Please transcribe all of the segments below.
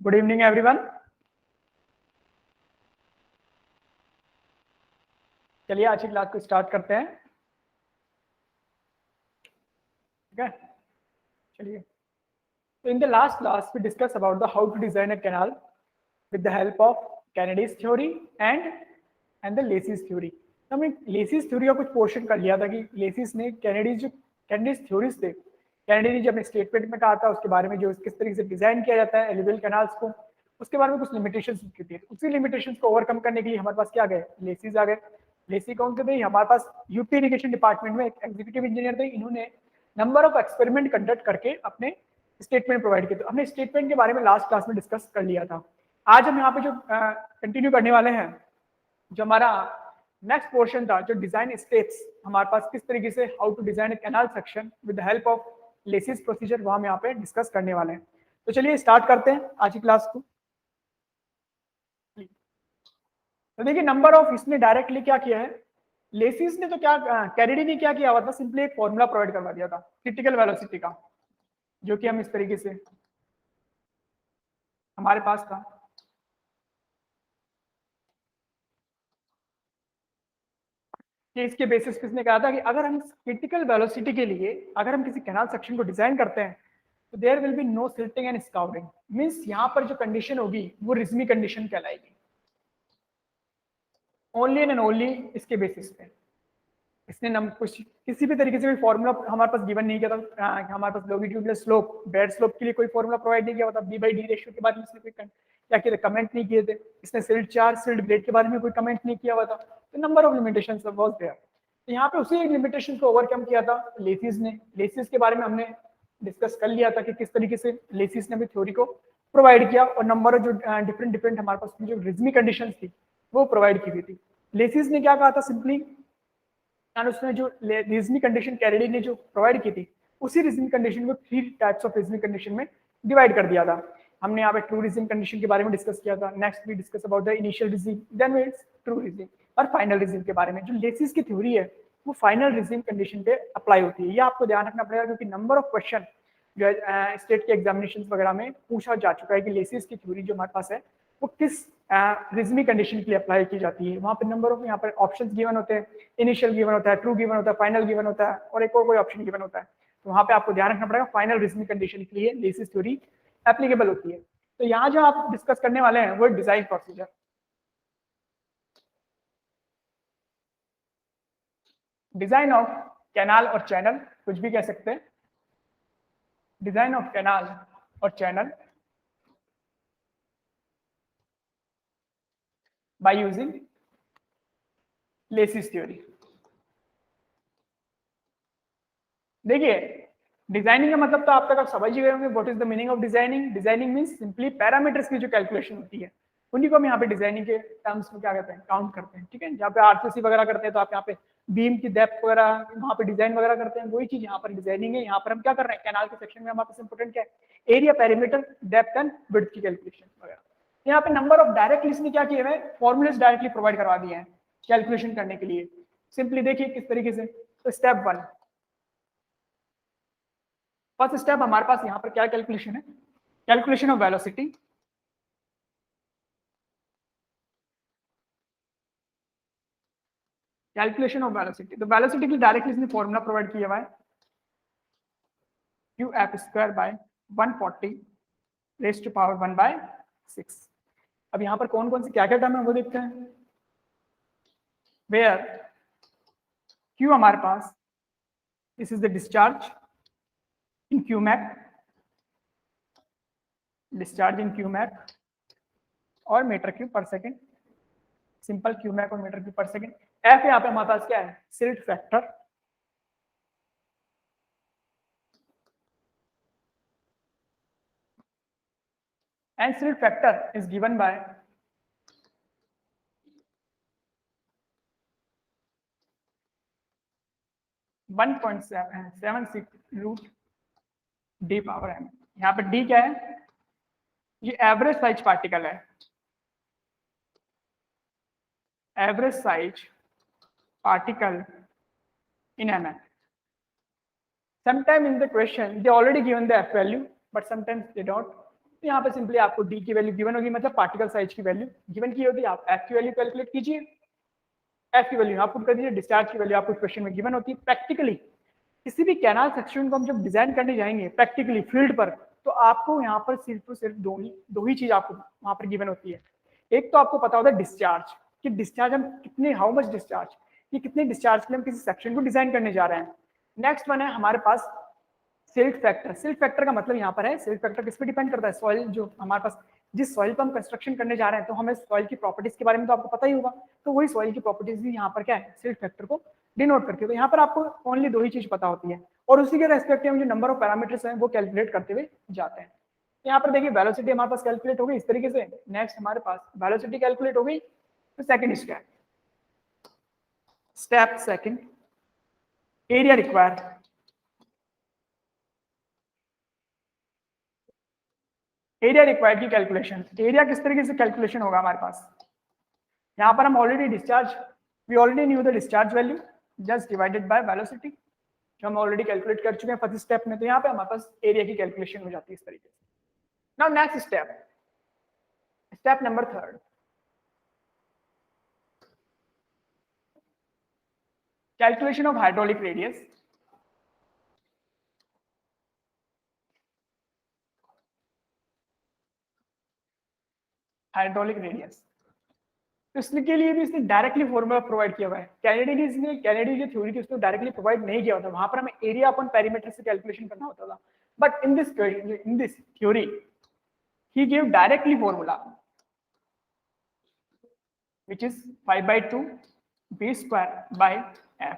Good evening everyone. चलिए आज की क्लास को स्टार्ट करते हैं। ठीक है, चलिए। तो in the last class we discuss about the how to design a canal with the help of Kennedy's theory and the Lacey's theory. तो हमने लेसिस थ्योरी का कुछ पोर्शन कर लिया था कि लेसिस ने कैनेडीज थ्योरीज थे, कैनेडी ने जो अपने स्टेटमेंट में कहा था उसके बारे में, जो किस तरीके से डिजाइन किया जाता है एलुवियल कैनाल्स को, उसके बारे में कुछ लिमिटेशंस की थी। उसी लिमिटेशंस को ओवरकम करने के लिए हमारे पास क्या गए, लेसिस आ गए। लेसी कौन से थे? हमारे पास यूपी इरिगेशन डिपार्टमेंट में एक एग्जीक्यूटिव इंजीनियर थे। इन्होंने नंबर ऑफ एक्सपेरिमेंट कंडक्ट करके अपने स्टेटमेंट प्रोवाइड किए। तो हमने स्टेटमेंट के बारे में लास्ट क्लास में डिस्कस कर लिया था। आज हम यहाँ पे जो कंटिन्यू करने वाले हैं, जो हमारा नेक्स्ट पोर्शन था, जो डिजाइन स्टेप्स हमारे पास किस तरीके से how to design a canal section with the help of Lacey's procedure, वो हम यहाँ पे डिस्कस करने वाले हैं। तो चलिए स्टार्ट करते हैं आज की क्लास को। तो देखिए नंबर ऑफ, इसने डायरेक्टली क्या किया है, लेसिस ने तो क्या, कैनेडी ने क्या किया हुआ था, सिंपली एक फॉर्मूला प्रोवाइड करवा दिया था क्रिटिकल वेलोसिटी का, जो कि हम इस तरीके से हमारे पास था। कि इसके बेसिस पे इसने कहा था कि अगर हम क्रिटिकल वेलोसिटी के लिए अगर हम किसी कैनाल सेक्शन को डिजाइन करते हैं तो there will be no silting and scouring. Means यहाँ पर जो कंडीशन होगी वो रिज्मी कंडीशन कहलाएगी, ओनली एंड ओनली इसके बेसिस पे। इसने कुछ किसी भी तरीके से कोई फॉर्मूला हमारे पास गिवन नहीं किया था। हमारे पास लॉन्गिट्यूडिनल स्लोप, बेड स्लोप के लिए कोई फॉर्मूला प्रोवाइड नहीं किया था। b/d रेशियो के बारे में इसने कोई क्या किया था, कमेंट नहीं किए थे। इसने सिल्ट चार्ज, सिल्ट ग्रेड के बारे में कोई कमेंट नहीं किया हुआ था। तो number of limitations was there. तो यहाँ पे उसी एक लिमिटेशन को ओवरकम किया था लेसिस ने। लेसिस के बारे में हमने डिस्कस कर लिया था कि किस तरीके से लेसिस ने अपनी थ्योरी को प्रोवाइड किया, और नंबर ऑफ जो डिफरेंट हमारे पास जो रिज्मी कंडीशंस थी वो प्रोवाइड की हुई थी। लेसिस ने क्या कहा था, सिंपली उसने जो रीजनिंग कंडीशन कैनेडी ने जो प्रोवाइड की थी, उसी रीजनिंग कंडीशन को 3 टाइप्स ऑफ रीजनिंग कंडीशन में डिवाइड कर दिया था। हमने यहाँ पे ट्रू रीजनिंग कंडीशन के बारे में डिस्कस किया था। Next we discuss about the initial reasoning, then we true reasoning और फाइनल रीजनिंग के बारे में। जो लेसिस की थ्योरी है वो फाइनल रीजनिंग कंडीशन पे अप्लाई होती है। ये आपको ध्यान रखना पड़ेगा, क्योंकि नंबर ऑफ क्वेश्चन जो है स्टेट के एग्जामिनेशन वगैरह में पूछा जा चुका है कि लेसिस की थ्योरी जो हमारे पास है वो किस रिज्मी कंडीशन के लिए अप्लाई की जाती है। वहाँ पे नंबर ऑफ यहाँ पर ऑप्शंस गिवन होते हैं, इनिशियल गिवन होता है, ट्रू गिवन होता है, फाइनल गिवन होता है, और एक और कोई ऑप्शन गिवन होता है। तो वहाँ पे आपको ध्यान रखना पड़ेगा फाइनल रिज्मी कंडीशन के लिए लेसिस थ्योरी एप्लीकेबल होती है। तो यहाँ जो आप डिस्कस करने वाले हैं वो design procedure, design of canal और चैनल, कुछ भी कह सकते हैं, डिजाइन ऑफ कैनाल और channel by using laces theory. देखिए डिजाइनिंग का मतलब तो आप तक आप समझ ही गए होंगे। What is the meaning of designing? Designing means simply parameters की जो कैलकुलेशन होती है उन्हीं को हम यहाँ पे डिजाइनिंग के टर्म्स में क्या कहते हैं, काउंट करते हैं। ठीक है, जहाँ पे आरसीसी वगैरह करते हैं तो आप यहाँ पे बीम की डेप्थ वगैरह वहाँ पे डिजाइन वगैरह करते हैं, वही चीज यहाँ पर डिजाइनिंग है। यहाँ पर हम क्या कर रहे हैं, कैनाल के सेक्शन में हमारे पास इंपोर्टेंट क्या है, area, perimeter, depth and width की कैलकुलेशन वगैरह। यहाँ पे नंबर ऑफ डायरेक्टली इसने क्या किया है, फॉर्मुलेस डायरेक्टली प्रोवाइड करवा दिए हैं कैलकुलेशन करने के लिए। सिंपली देखिए किस तरीके से। तो स्टेप 1, फर्स्ट स्टेप हमारे पास यहाँ पर क्या कैलकुलेशन है, calculation of velocity. Calculation of velocity, तो वेलोसिटी के लिए डायरेक्टली इसने फॉर्मूला प्रोवाइड किया हुआ है, qf² by 140 raise to power 1/6। अब यहाँ पर कौन कौन से क्या क्या टर्म है वो देखते हैं। वेयर q हमारे पास, this is the discharge in qmax, discharge in qmax और metre cube per second, simple qmax और metre cube per second. f यहाँ पे हमारे पास क्या है, silt factor, and silt factor is given by 1.76 root d power m। यहाँ पे d क्या है, ये एवरेज साइज पार्टिकल है, average size particle in mm। Sometime in the question they already given the f value, but sometimes they don't। तो यहाँ पे simply आपको डी की वैल्यू गिवन होगी, मतलब पार्टिकल साइज की वैल्यू गिवन की होगी, आप एफ की वैल्यू कैलकुलेट कीजिए, एफ की वैल्यू आप पुट कर दीजिए, डिस्चार्ज की वैल्यू आपको क्वेश्चन में गिवन होती है। प्रैक्टिकली किसी भी कैनाल सेक्शन को हम जब डिजाइन करने जाएंगे प्रैक्टिकली फील्ड पर, तो आपको यहाँ पर सिर्फ तो सिर्फ दो ही चीज आपको वहां पर गिवन होती है। एक तो आपको पता होता है डिस्चार्ज, कि डिस्चार्ज हम कितने, हाउ मच डिस्चार्ज, कि कितने डिस्चार्ज के लिए हम किसी सेक्शन को डिजाइन करने जा रहे हैं। नेक्स्ट वन है हमारे पास सिल्ट फैक्टर। सिल्ट फैक्टर का मतलब यहाँ पर है, सिल्ट फैक्टर किस पे डिपेंड करता है, सॉइल जो हमारे पास, जिस सॉइल पर हम कंस्ट्रक्शन करने जा रहे हैं, तो हमें सॉइल की प्रॉपर्टीज के बारे में तो आपको पता ही होगा, तो वही सॉइल की प्रॉपर्टीज भी यहाँ पर क्या है, सिल्ट फैक्टर को डिनोट करती है। तो यहाँ पर आपको ओनली दो ही चीज पता होती है, और उसी के रेस्पेक्टिव हम जो नंबर ऑफ पैरामीटर्स हैं वो कैलकुलेट करते हुए जाते हैं। यहाँ पर देखिए वेलोसिटी हमारे पास कैलकुलेट हो गई इस तरीके से। नेक्स्ट हमारे पास वेलोसिटी कैलकुलेट हो गई, तो second step second, area require. Area required की कैलकुलेशन, एरिया किस तरीके से कैलकुलेशन होगा हमारे पास, यहाँ पर हम already discharge, we already knew the discharge value just divided by velocity, जो हम ऑलरेडी कैलकुलेट कर चुके हैं फर्स्ट स्टेप में। तो यहाँ पे हमारे पास एरिया की कैलकुलेशन हो जाती है इस तरीके से। Now next step, step number third, calculation of hydraulic radius. Hydraulic radius, तो इसके लिए भी इसने डायरेक्टली फॉर्मूला प्रोवाइड किया हुआ है। कैनेडी जो थ्योरी थी उसने डायरेक्टली प्रोवाइड नहीं किया होता, वहां पर हमें एरिया अपन पेरीमीटर से कैलकुलेशन करना होता था। But in this theory he give directly formula which is 5/2 b square by f।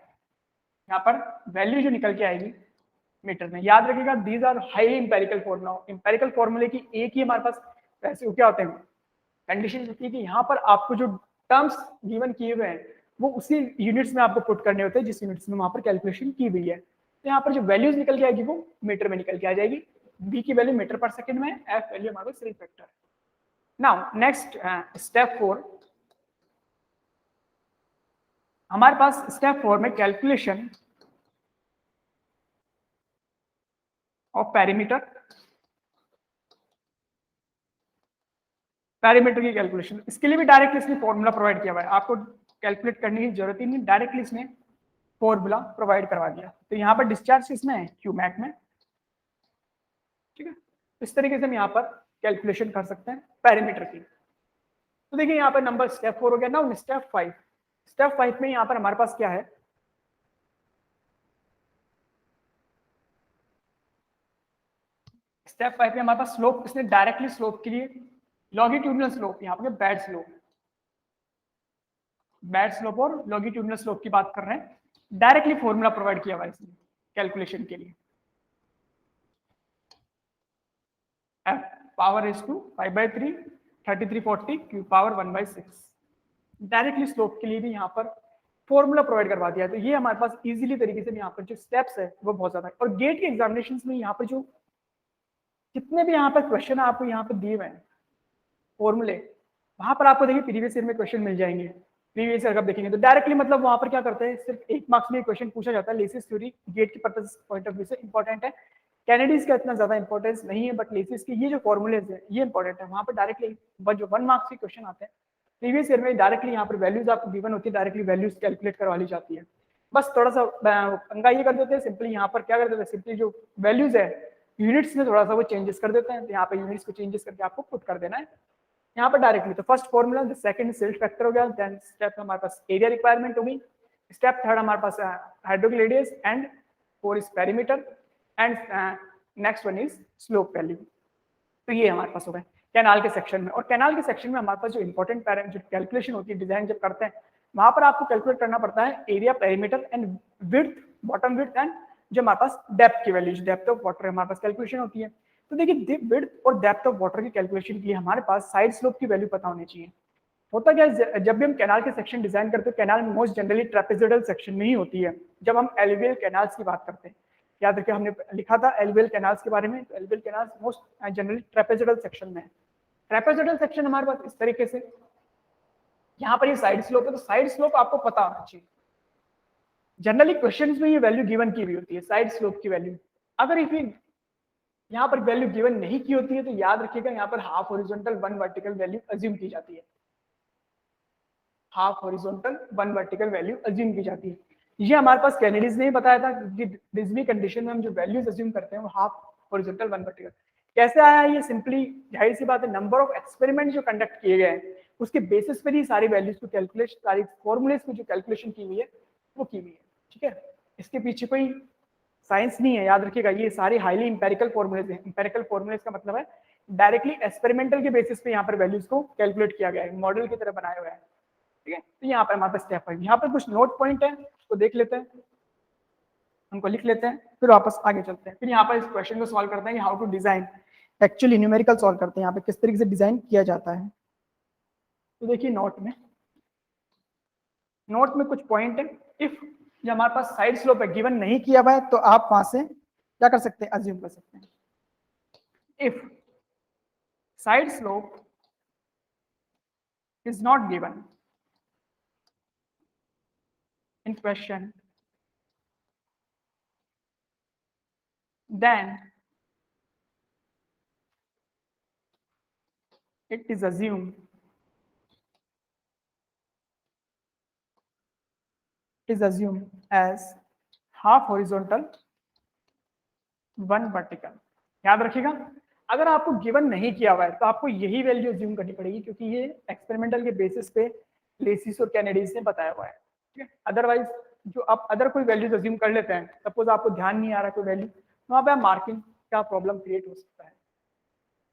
यहाँ पर वैल्यू जो निकल के आएगी मीटर में, याद रखिएगा these are high empirical formula. Empirical फॉर्मूले की एक ही हमारे पास वैसे क्या होते हैं, कंडीशन होती है कि यहाँ पर आपको जो टर्म्स गिवन किए हुए हैं वो उसी यूनिट्स में आपको पुट करने होते हैं जिस यूनिट्स में वहां पर कैलकुलेशन की हुई है। तो यहाँ पर जो वैल्यूज निकल के आएगी वो मीटर में निकल के आ जाएगी, बी की वैल्यू मीटर पर सेकंड में, एफ वैल्यू हमारे पास silt factor. Now next step 4, हमारे पास स्टेप 4 में कैलकुलेशन ऑफ पेरीमीटर, पेरीमीटर की कैलकुलेशन। इसके लिए भी डायरेक्टली इसने फॉर्मूला प्रोवाइड किया हुआ है, आपको कैलकुलेट करने की जरूरत ही नहीं, डायरेक्टली इसने फॉर्मूला प्रोवाइड करवा दिया। तो यहाँ पर डिस्चार्ज किसमें है, क्यूमैक में, ठीक है। इस तरीके से हम यहाँ पर कैलकुलेशन कर सकते हैं पेरीमीटर की। तो देखिए यहाँ पर नंबर स्टेप 4 हो गया ना। स्टेप 5, स्टेप 5 में यहाँ पर हमारे पास क्या है, स्टेप 5 में हमारे पास स्लोप, इसने डायरेक्टली स्लोप के लिए लॉन्गिट्यूडिनल स्लोप, यहाँ पर बैड स्लोप, बैड स्लोप और लॉन्गिट्यूडिनल स्लोप की बात कर रहे हैं, डायरेक्टली फॉर्मूला प्रोवाइड किया हुआ है इसने कैलकुलेशन के लिए। F power is to 5/3 3340 cube power 1/6। Directly slope के लिए भी यहाँ पर फॉर्मूला प्रोवाइड करवा दिया। तो ये हमारे पास इजीली तरीके से यहाँ पर जो स्टेप्स है वो बहुत ज्यादा है। और गेट के एग्जामिनेशन में यहाँ पर जो जितने भी यहाँ पर क्वेश्चन आपको यहाँ पर दिए हुए हैं फॉर्मूले, वहां पर आपको देखिए प्रीवियस ईयर में क्वेश्चन मिल जाएंगे। प्रीवियस ईयर आप देखेंगे तो डायरेक्टली मतलब वहां पर क्या करते हैं, सिर्फ 1 मार्क्स में क्वेश्चन पूछा जाता है। लेसिस थ्योरी गेट के पर्पस पॉइंट ऑफ व्यू से इंपॉर्टेंट है, कैनेडीज का इतना ज्यादा इंपॉर्टेंस नहीं है, बट लेसिस के ये जो फॉर्मूलेज है ये इंपॉर्टेंट है। वहां पर डायरेक्टली जो 1 मार्क्स के क्वेश्चन आते हैं प्रीवियस ईयर में, डायरेक्टली यहाँ पर वैल्यूज आपको गिवन होती है, डायरेक्टली वैल्यूज कैलकुलेट करवा ली जाती है। बस थोड़ा सा पंगा ये कर देते हैं, सिंपली यहाँ पर क्या कर देते हैं, सिंपली जो वैल्यूज है यूनिट्स में थोड़ा सा वो चेंजेस कर देते हैं। तो यहाँ पे यूनिट्स को चेंजेस करके आपको पुट कर देना है यहाँ पर डायरेक्टली। तो first formula, second silt factor हो गया, देन स्टेप हमारे पास एरिया रिक्वायरमेंट होगी, स्टेप थर्ड हमारे पास hydraulic radius, and 4 is perimeter, and next one is slope value. तो ये हमारे पास हो गए कैनाल के सेक्शन में। और कैनाल के सेक्शन में हमारे पास जो इंपॉर्टेंट जो कैलकुलेशन होती है, डिजाइन जब करते हैं वहां पर आपको कैलकुलेट करना पड़ता है area, perimeter and width, bottom width, and जो हमारे पास डेप्थ की वैल्यू, डेप्थ ऑफ वाटर हमारे पास कैलकुलेशन होती है। तो देखिए विड्थ और डेप्थ ऑफ वाटर की कैलकुलेशन के लिए हमारे पास साइड स्लोप की वैल्यू पता होनी चाहिए। होता क्या है, जब भी हम कैनाल के सेक्शन डिजाइन करते हैं, canal most generally trapezoidal section में ही होती है। जब हम एलुवियल कैनाल्स की बात करते हैं, याद रखिए हमने लिखा था एलुवियल कैनाल्स के बारे में, तो alluvial canals most generally trapezoidal section में है। ट्रेपेजोइडल सेक्शन हमारे पास इस तरीके से, यहाँ पर ये साइड स्लोप है, तो साइड स्लोप आपको पता होना चाहिए। जनरली क्वेश्चंस में ये वैल्यू गिवन की हुई होती है साइड स्लोप की वैल्यू। अगर इफ यहाँ पर वैल्यू गिवन नहीं की होती है तो याद रखिएगा यहाँ पर half horizontal 1 vertical value assume की जाती है, half horizontal 1 vertical value assume की जाती है। ये हमारे पास कैनेडीज ने ही बताया था कि डिज्नी कंडीशन में हम जो वैल्यूज अज्यूम करते हैं वो हाफ हॉरिजॉन्टल 1 वर्टिकल। कैसे आया ये? सिंपली जाहिर सी बात है, नंबर ऑफ एक्सपेरिमेंट जो कंडक्ट किए गए हैं उसके बेसिस पर ही सारी वैल्यूज को कैलकुलेट, सारी फॉर्मूलेस को जो कैलकुलेशन की हुई है वो की हुई है। ठीक है, इसके पीछे कोई साइंस नहीं है, याद रखिएगा। ये सारे हाईली इंपेरिकल फॉर्मूलेज हैं। इंपेरिकल फॉर्मूलेज का मतलब है डायरेक्टली एक्सपेरिमेंटल के बेसिस पे यहाँ पर वैल्यूज को कैलकुलेट किया गया है, मॉडल की तरह बनाया हुआ है। ठीक है, तो यहाँ पर हमारे पास स्टेप है, यहाँ पर कुछ नोट पॉइंट है, उसको देख लेते हैं, उनको लिख लेते हैं, फिर वापस आगे चलते हैं। फिर यहाँ पर इस क्वेश्चन को सॉल्व करते हैं कि how to design, actually numerical solve करते हैं यहाँ पे किस तरीके से डिजाइन किया जाता है। तो देखिए नोट में कुछ पॉइंट है। इफ जो हमारे पास साइड स्लोप है गिवन नहीं किया हुआ है तो आप वहां से क्या कर सकते हैं, अज्यूम कर सकते हैं। If side slope is not given in question, then it is assumed as half horizontal 1 vertical। याद रखिएगा, अगर आपको गिवन नहीं किया हुआ है तो आपको यही वैल्यू अज्यूम करनी पड़ेगी, क्योंकि ये एक्सपेरिमेंटल के बेसिस पे लेसिस और कैनेडीज ने बताया हुआ है। ठीक है, अदरवाइज जो आप अदर कोई वैल्यूज अज्यूम कर लेते हैं, सपोज आपको ध्यान नहीं आ रहा कोई वैल्यू, तो वहाँ पे मार्किंग का प्रॉब्लम क्रिएट हो सकता है।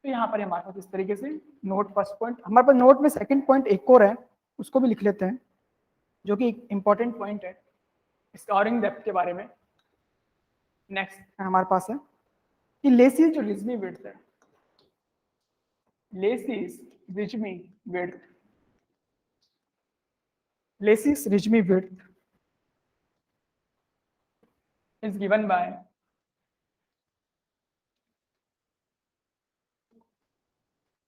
तो यहाँ पर हमारे पास इस तरीके से नोट फर्स्ट पॉइंट, हमारे पास नोट में सेकंड पॉइंट एक और है, उसको भी लिख लेते हैं, जो कि एक इंपॉर्टेंट पॉइंट है स्कोरिंग डेप्थ के बारे में। नेक्स्ट हमारे पास है कि लेसिस जो रिज्मी विड्थ है, Lacey's regime width, Lacey's regime width is given by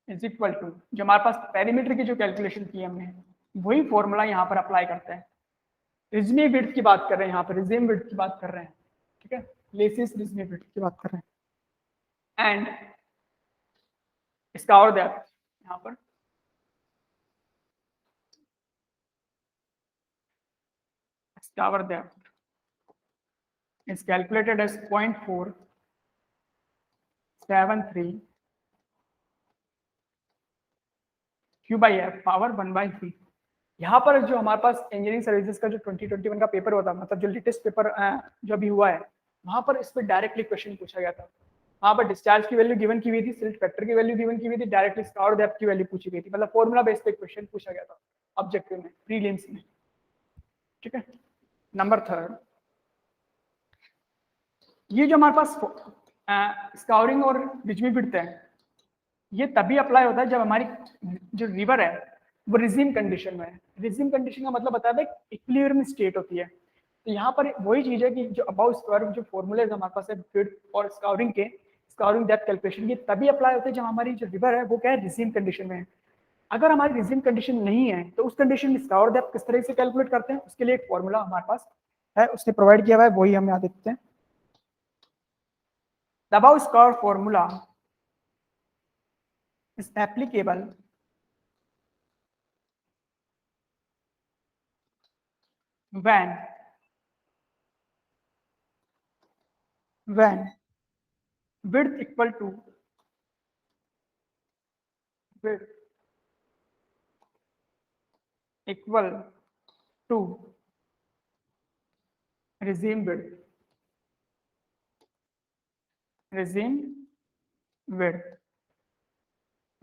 is equal to, जो हमारे पास पेरीमीटर की जो कैलकुलेशन की हमने वही फॉर्मूला यहाँ पर अप्लाई करते हैं। रिज्मी विड्थ की बात कर रहे हैं, यहाँ पर रिज्म विड्थ की बात कर रहे हैं। ठीक है, लेसिस रिज्मी विड्थ की बात कर रहे हैं। एंड इसका और डेप्थ यहाँ पर scour depth is calculated as 0.473 Q by F power 1/3। यहाँ पर जो हमारे पास इंजीनियरिंग सर्विसेज का जो 2021 का पेपर हुआ था, मतलब जो लेटेस्ट पेपर जो अभी हुआ है, वहां पर इस पर डायरेक्टली क्वेश्चन पूछा गया था। वहां पर डिस्चार्ज की वैल्यू गिवन की हुई थी, सिल्ट फैक्टर की वैल्यू गिवन की हुई थी, डायरेक्टली स्काउर डेप्थ की वैल्यू पूछी गई थी, मतलब फॉर्मूला बेस्ड पे क्वेश्चन पूछा गया था ऑब्जेक्टिव में, प्रीलिम्स में। ठीक है, नंबर थर्ड, ये जो हमारे पास स्काउरिंग और रिज्मी विड्थ है, ये तभी अप्लाई होता है जब हमारी जो रिवर है वो रिज्म कंडीशन में है। रिज्म कंडीशन का मतलब बताया था इक्विलिब्रियम स्टेट होती है। तो यहाँ पर वही चीज है कि जो अबाउट स्क्वायर जो फॉर्मूलेज हमारे पास है विड्थ और स्काउरिंग के, स्काउरिंग डेप्थ कैलकुलेशन, ये तभी अप्लाई होते हैं जब हमारी जो रिवर है वो क्या है, रिज्म कंडीशन में है। अगर हमारी रिज्म कंडीशन नहीं है तो उस कंडीशन में स्काउर डेप्थ किस तरह से कैलकुलेट करते हैं, उसके लिए एक फॉर्मूला हमारे पास है, उसने प्रोवाइड किया हुआ है, वही हम यहाँ देखते हैं। The above score formula is applicable when width equal to regime width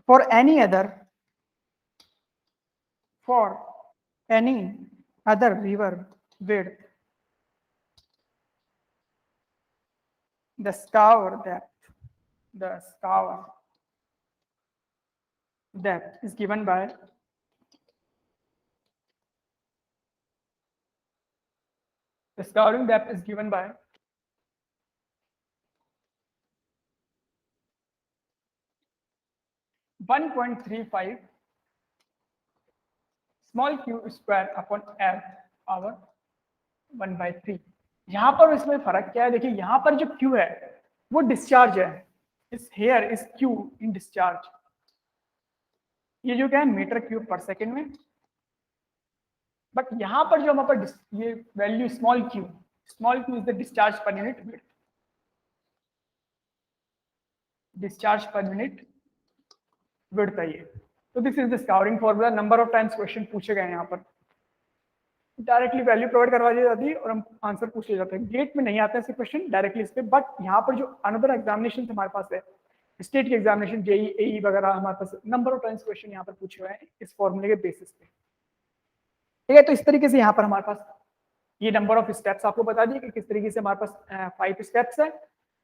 for any other river width, the scour depth is given by the scouring depth is given by 1.35 small q square upon f power 1/3। यहाँ पर इसमें फर्क क्या है, देखिए यहाँ पर जो q है वो डिस्चार्ज है, इस here is Q in discharge, ये जो क्या है मीटर क्यूब पर सेकेंड में, बट यहां पर जो हमारे पास ये value small Q is the discharge per unit width, discharge per unit width है ये। तो this is the scoring formula, number of times question पूछे गए हैं यहाँ पर, डायरेक्टली वैल्यू प्रोवाइड करवा दी जाती है और हम आंसर पूछ ले जाते हैं। गेट में नहीं आते ऐसे क्वेश्चन डायरेक्टली इस पे, बट यहाँ पर जो अनदर एग्जामिनेशन हमारे पास है, स्टेट के एग्जामिनेशन जेई एई वगैरह, हमारे पास नंबर ऑफ टाइम्स क्वेश्चन यहाँ पर पूछे हुए हैं इस फॉर्मूले के बेसिस पे। ठीक है, तो इस तरीके से यहाँ पर हमारे पास ये नंबर ऑफ स्टेप्स आपको बता दिए कि किस तरीके से हमारे पास 5 स्टेप्स है,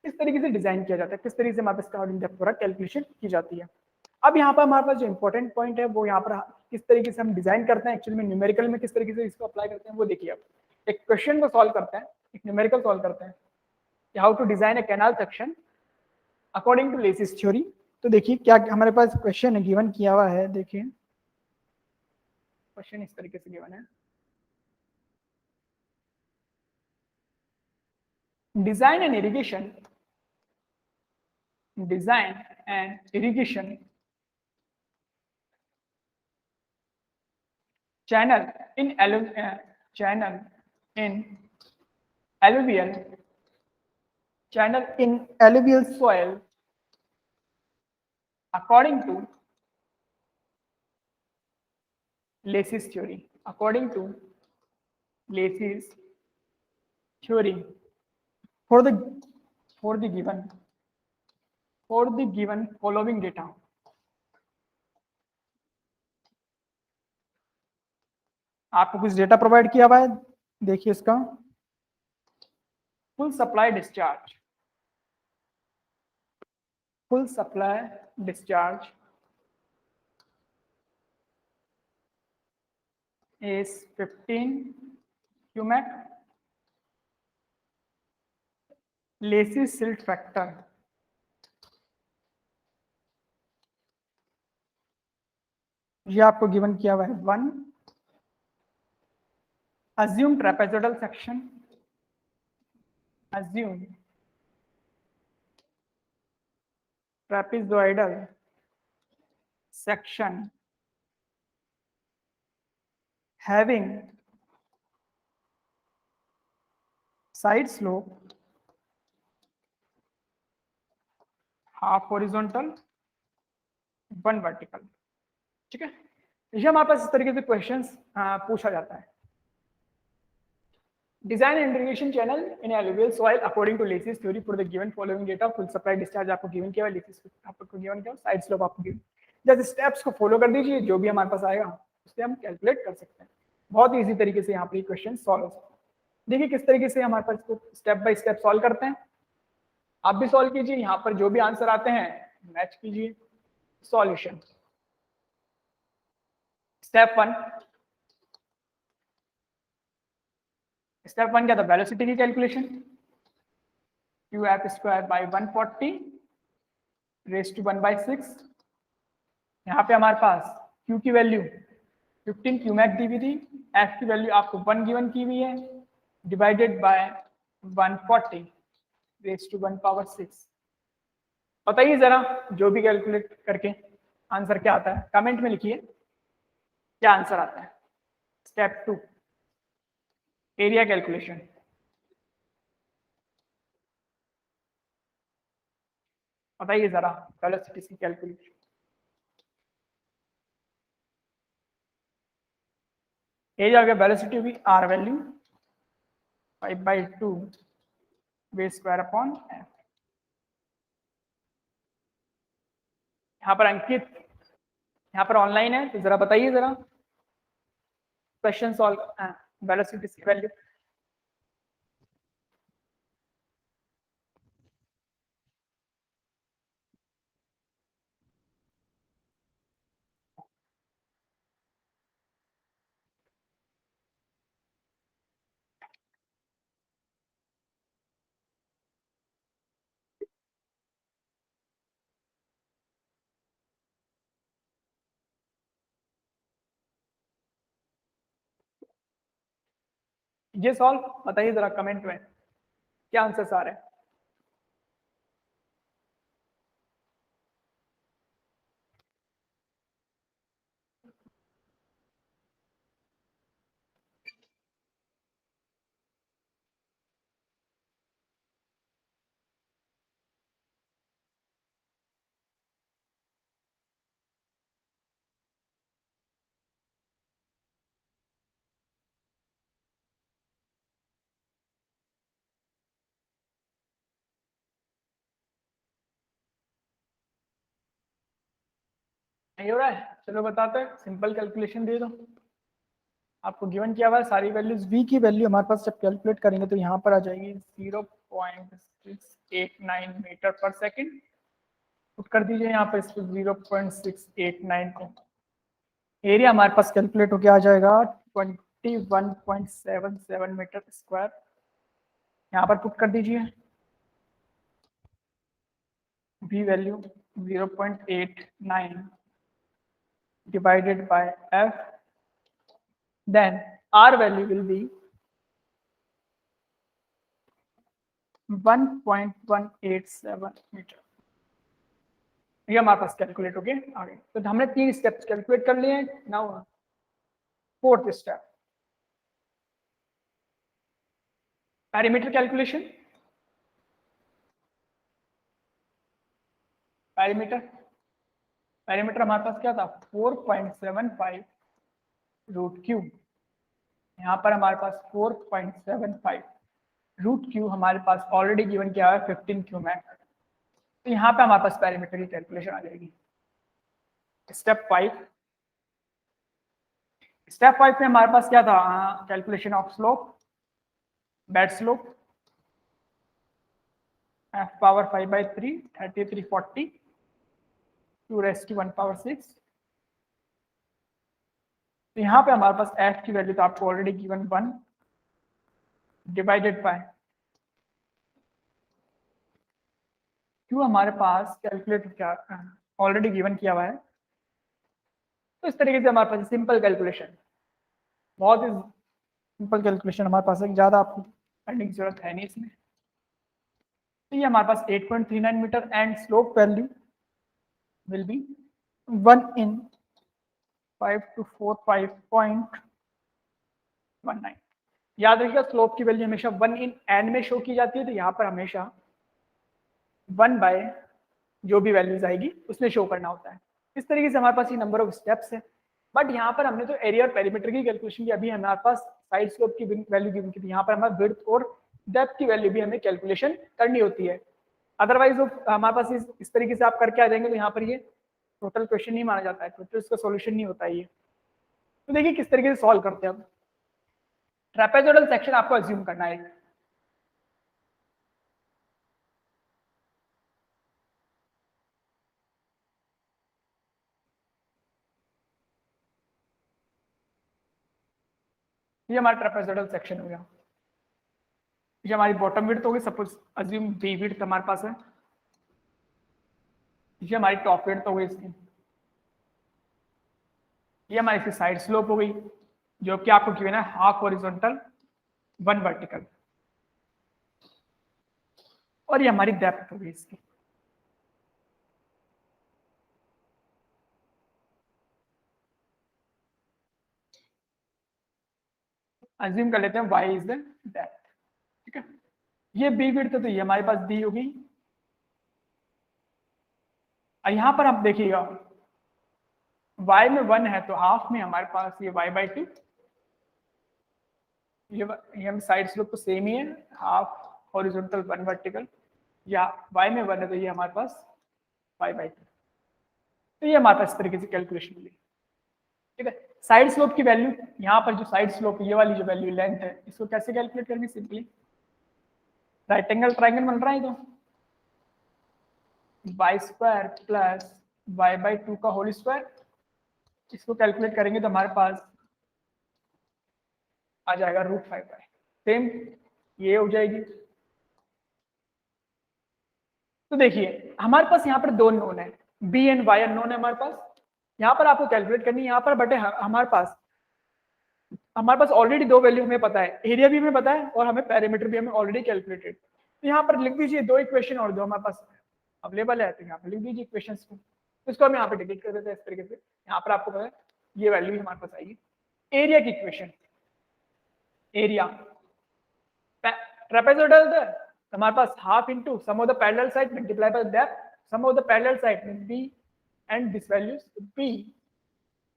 किस तरीके से डिजाइन किया जाता है, किस तरीके से हमारे पास स्कोरिंग डेप्थ पूरा कैलकुलेशन की जाती है। अब यहाँ पर हमारे पास जो इंपॉर्टेंट पॉइंट है वो यहाँ पर किस तरीके से हम डिजाइन करते हैं, एक्चुअली में न्यूमेरिकल में किस तरीके से इसको अप्लाई करते हैं वो देखिए। अब एक क्वेश्चन को सॉल्व करते हैं, एक न्यूमेरिकल सॉल्व करते हैं, how to design a canal section according to Lacey's theory. तो देखिए क्या हमारे पास क्वेश्चन गिवन किया हुआ है, देखिए क्वेश्चन इस तरीके से गिवन है, design and irrigation, design and irrigation channel in channel in alluvial channel in alluvial soil according to Lacy's theory, according to Lacy's theory for the for the given for the given following data। आपको कुछ data provide किया हुआ है, देखिए इसका full supply discharge, full supply discharge is 15 cumac, Lacy silt factor ये आपको given किया हुआ है 1, assume trapezoidal section, assume trapezoidal section having side slope half horizontal 1 vertical। ठीक है, ये हमारे पास इस तरीके से क्वेश्चंस पूछा जाता है। Design and irrigation channel in alluvial soil according to Lacey's theory for the given following data, full supply discharge आपको गिवन किया है, लेसिस आपको गिवन किया, साइड स्लोप आपको गिवन। जैसे स्टेप्स को फॉलो कर दीजिए, जो भी हमारे पास आएगा उससे हम कैलकुलेट कर सकते हैं। बहुत इजी तरीके से यहाँ पर क्वेश्चन सॉल्व हो सकते हैं। देखिए किस तरीके से हमारे पास इसको स्टेप बाय स्टेप सॉल्व करते हैं, आप भी सॉल्व कीजिए, यहाँ पर जो भी आंसर आते हैं मैच कीजिए। सॉल्यूशन स्टेप 1, स्टेप 1 क्या था, वेलोसिटी की calculation, qf² by 140 raise to 1/6। यहाँ पे हमारे पास q की वैल्यू 15 qmax दी हुई थी, f की वैल्यू आपको 1 गिवन की हुई है, डिवाइडेड बाय 140 रेज टू 1/6। बताइए जरा जो भी कैलकुलेट करके आंसर क्या आता है, कमेंट में लिखिए क्या आंसर आता है। स्टेप 2 एरिया कैलकुलेशन, बताइए जरा वेलोसिटी की कैलकुलेशन। एरिया हो गया, वेलोसिटी हुई are value 5/2 v² upon f। यहाँ पर अंकित यहाँ पर ऑनलाइन है, तो जरा बताइए जरा क्वेश्चन सॉल्व, वेलोसिटी की वैल्यू। ये सॉल्व बताइए जरा कमेंट में क्या आंसर आ रहे हैं। नहीं हो रहा है, चलो बताते हैं, सिंपल कैलकुलेशन दे दो। आपको गिवन किया हुआ है सारी वैल्यूज, v की वैल्यू हमारे पास जब कैलकुलेट करेंगे तो यहाँ पर आ जाएगी 0.689 मीटर पर सेकंड। पुट कर दीजिए यहाँ पर इसको 0.689 को। एरिया हमारे पास कैलकुलेट होके आ जाएगा 21.77 मीटर स्क्वायर। यहाँ पर पुट कर दीजिए v value 0.89 divided by f, then r value will be 1.187 meter. ये हमारे पास कैलकुलेट हो गया आगे। तो हमने 3 स्टेप्स कैलकुलेट कर लिए हैं। Now 4th step, parameter calculation. Parameter हमारे पास क्या था, 4.75 रूट क्यूब। यहाँ पर हमारे पास 4.75 रूट क्यूब हमारे पास ऑलरेडी गिवन किया है 15 क्यू मैक। तो यहाँ पे हमारे पास पैरामीटर की कैलकुलेशन आ जाएगी। स्टेप 5 में हमारे पास क्या था, calculation of slope, bed slope, f power 5/3 3340 2 raised to 1 power 6। तो यहाँ पे हमारे पास f की वैल्यू तो आपको already given 1 divided by q हमारे पास कैलकुलेट क्या ऑलरेडी गिवन किया हुआ है। तो इस तरीके से हमारे पास सिंपल कैलकुलेशन, बहुत ही सिंपल कैलकुलेशन हमारे पास है, ज़्यादा आपको करने की जरूरत है नहीं इसमें। तो ये हमारे पास 8.39 meter and slope value will be 1 in 5245.19। याद रखिएगा स्लोप की वैल्यू हमेशा 1 in n में शो की जाती है, तो यहाँ पर हमेशा 1 by जो भी वैल्यूज आएगी उसमें शो करना होता है। इस तरीके से हमारे पास ये नंबर ऑफ स्टेप्स है। बट यहाँ पर हमने तो एरिया और पेरीमीटर की कैलकुलेशन की, अभी हमारे पास साइड स्लोप की वैल्यू गिवन की थी। यहाँ पर हमारे विड्थ और डेप्थ की वैल्यू भी हमें कैलकुलेशन करनी होती है। अदरवाइज हमारे पास इस तरीके से आप करके आ जाएंगे तो यहाँ पर ये टोटल क्वेश्चन नहीं माना जाता है, टोटल इसका सॉल्यूशन नहीं होता है ये। तो देखिए किस तरीके से सॉल्व करते हैं हम। ट्रेपेजोइडल सेक्शन आपको अज्यूम करना है। ये हमारा ट्रेपेजोइडल सेक्शन हो गया। ये हमारी बॉटम विड्थ हो गई, सपोज अज्यूम बी विड्थ हमारे पास है। ये हमारी टॉप विड्थ हो गई इसकी। ये हमारी इसकी साइड स्लोप हो गई जो कि आपको गिवन है हाफ हॉरिजॉन्टल 1 वर्टिकल। और ये हमारी डेप्थ हो गई इसकी। अज्यूम कर लेते हैं y इज द डेप्थ, ठीक है। ये बी विड्थ तो ये हमारे पास दी होगी। और यहां पर आप देखिएगा y में 1 है तो हाफ में हमारे पास ये y/2। ये हम साइड स्लोप तो सेम ही है, हाफ हॉरिजॉन्टल 1 वर्टिकल, या y में 1 है तो ये हमारे पास y/2। तो ये हमारे पास इस तरीके से कैलकुलेशन मिली, ठीक है। साइड स्लोप की वैल्यू, यहाँ पर जो साइड स्लोप ये वाली जो वैल्यू लेंथ है, इसको कैसे कैलकुलेट करेंगे, सिंपली राइट एंगल ट्राइंगल बन रहा है तो y² प्लस y/2 का होल स्क्वायर, इसको कैलकुलेट करेंगे तो हमारे पास आ जाएगा √5/, सेम ये हो जाएगी। तो देखिए हमारे पास यहाँ पर दो नोन है, b एंड y नोन है हमारे पास। यहाँ पर आपको कैलकुलेट करनी है, यहाँ पर बटे हमारे पास ऑलरेडी दो वैल्यू हमें पता है, एरिया भी हमें पता है और हमें पैरामीटर भी हमें ऑलरेडी कैलकुलेटेड। तो यहाँ पर लिख दीजिए दो इक्वेशन और दो हमारे पास अवेलेबल है, तो यहाँ पर लिख दीजिए इक्वेशंस को। इसको हम यहाँ पे डिलीट कर देते हैं इस तरीके से। यहाँ पर आपको पता है ये वैल्यू हमारे पास आएगी। एरिया की इक्वेशन, एरिया ट्रेपेजोइडल हमारे पास half into sum of the parallel side multiply by depth, sum of the parallel side means b and this values b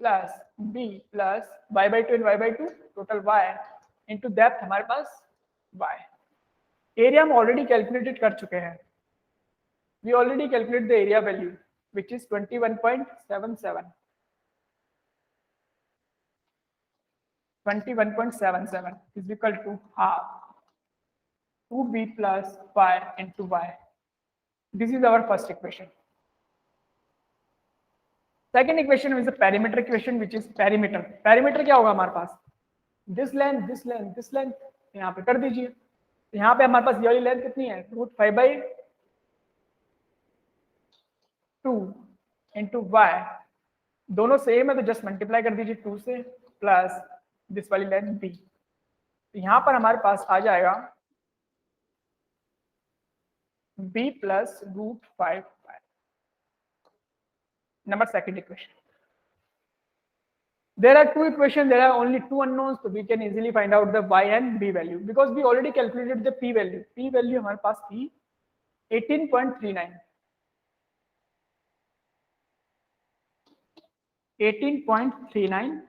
plus b plus y/2 and y/2 total y into depth हमारे पास y। एरिया हम already calculated कर चुके हैं, we already calculate the area value, which is 21.77. 21.77 is equal to half 2b plus y into y. This is our first equation. Second equation is a perimeter equation, which is perimeter. Perimeter क्या होगा हमारे पास? This length, this length, this length यहाँ पे कर दीजिए. यहाँ पे हमारे पास ये वाली लेंथ कितनी है? √5/2 into y. दोनों सेम है तो जस्ट मल्टीप्लाई कर दीजिए 2 से प्लस दिस वाली लेंथ b. यहाँ पर हमारे पास आ जाएगा b plus √5y. Number second equation. There are two equations, there are only two unknowns, so we can easily find out the y and b value because we already calculated the p value. P value हमारे पास थी 18.39. 18.39.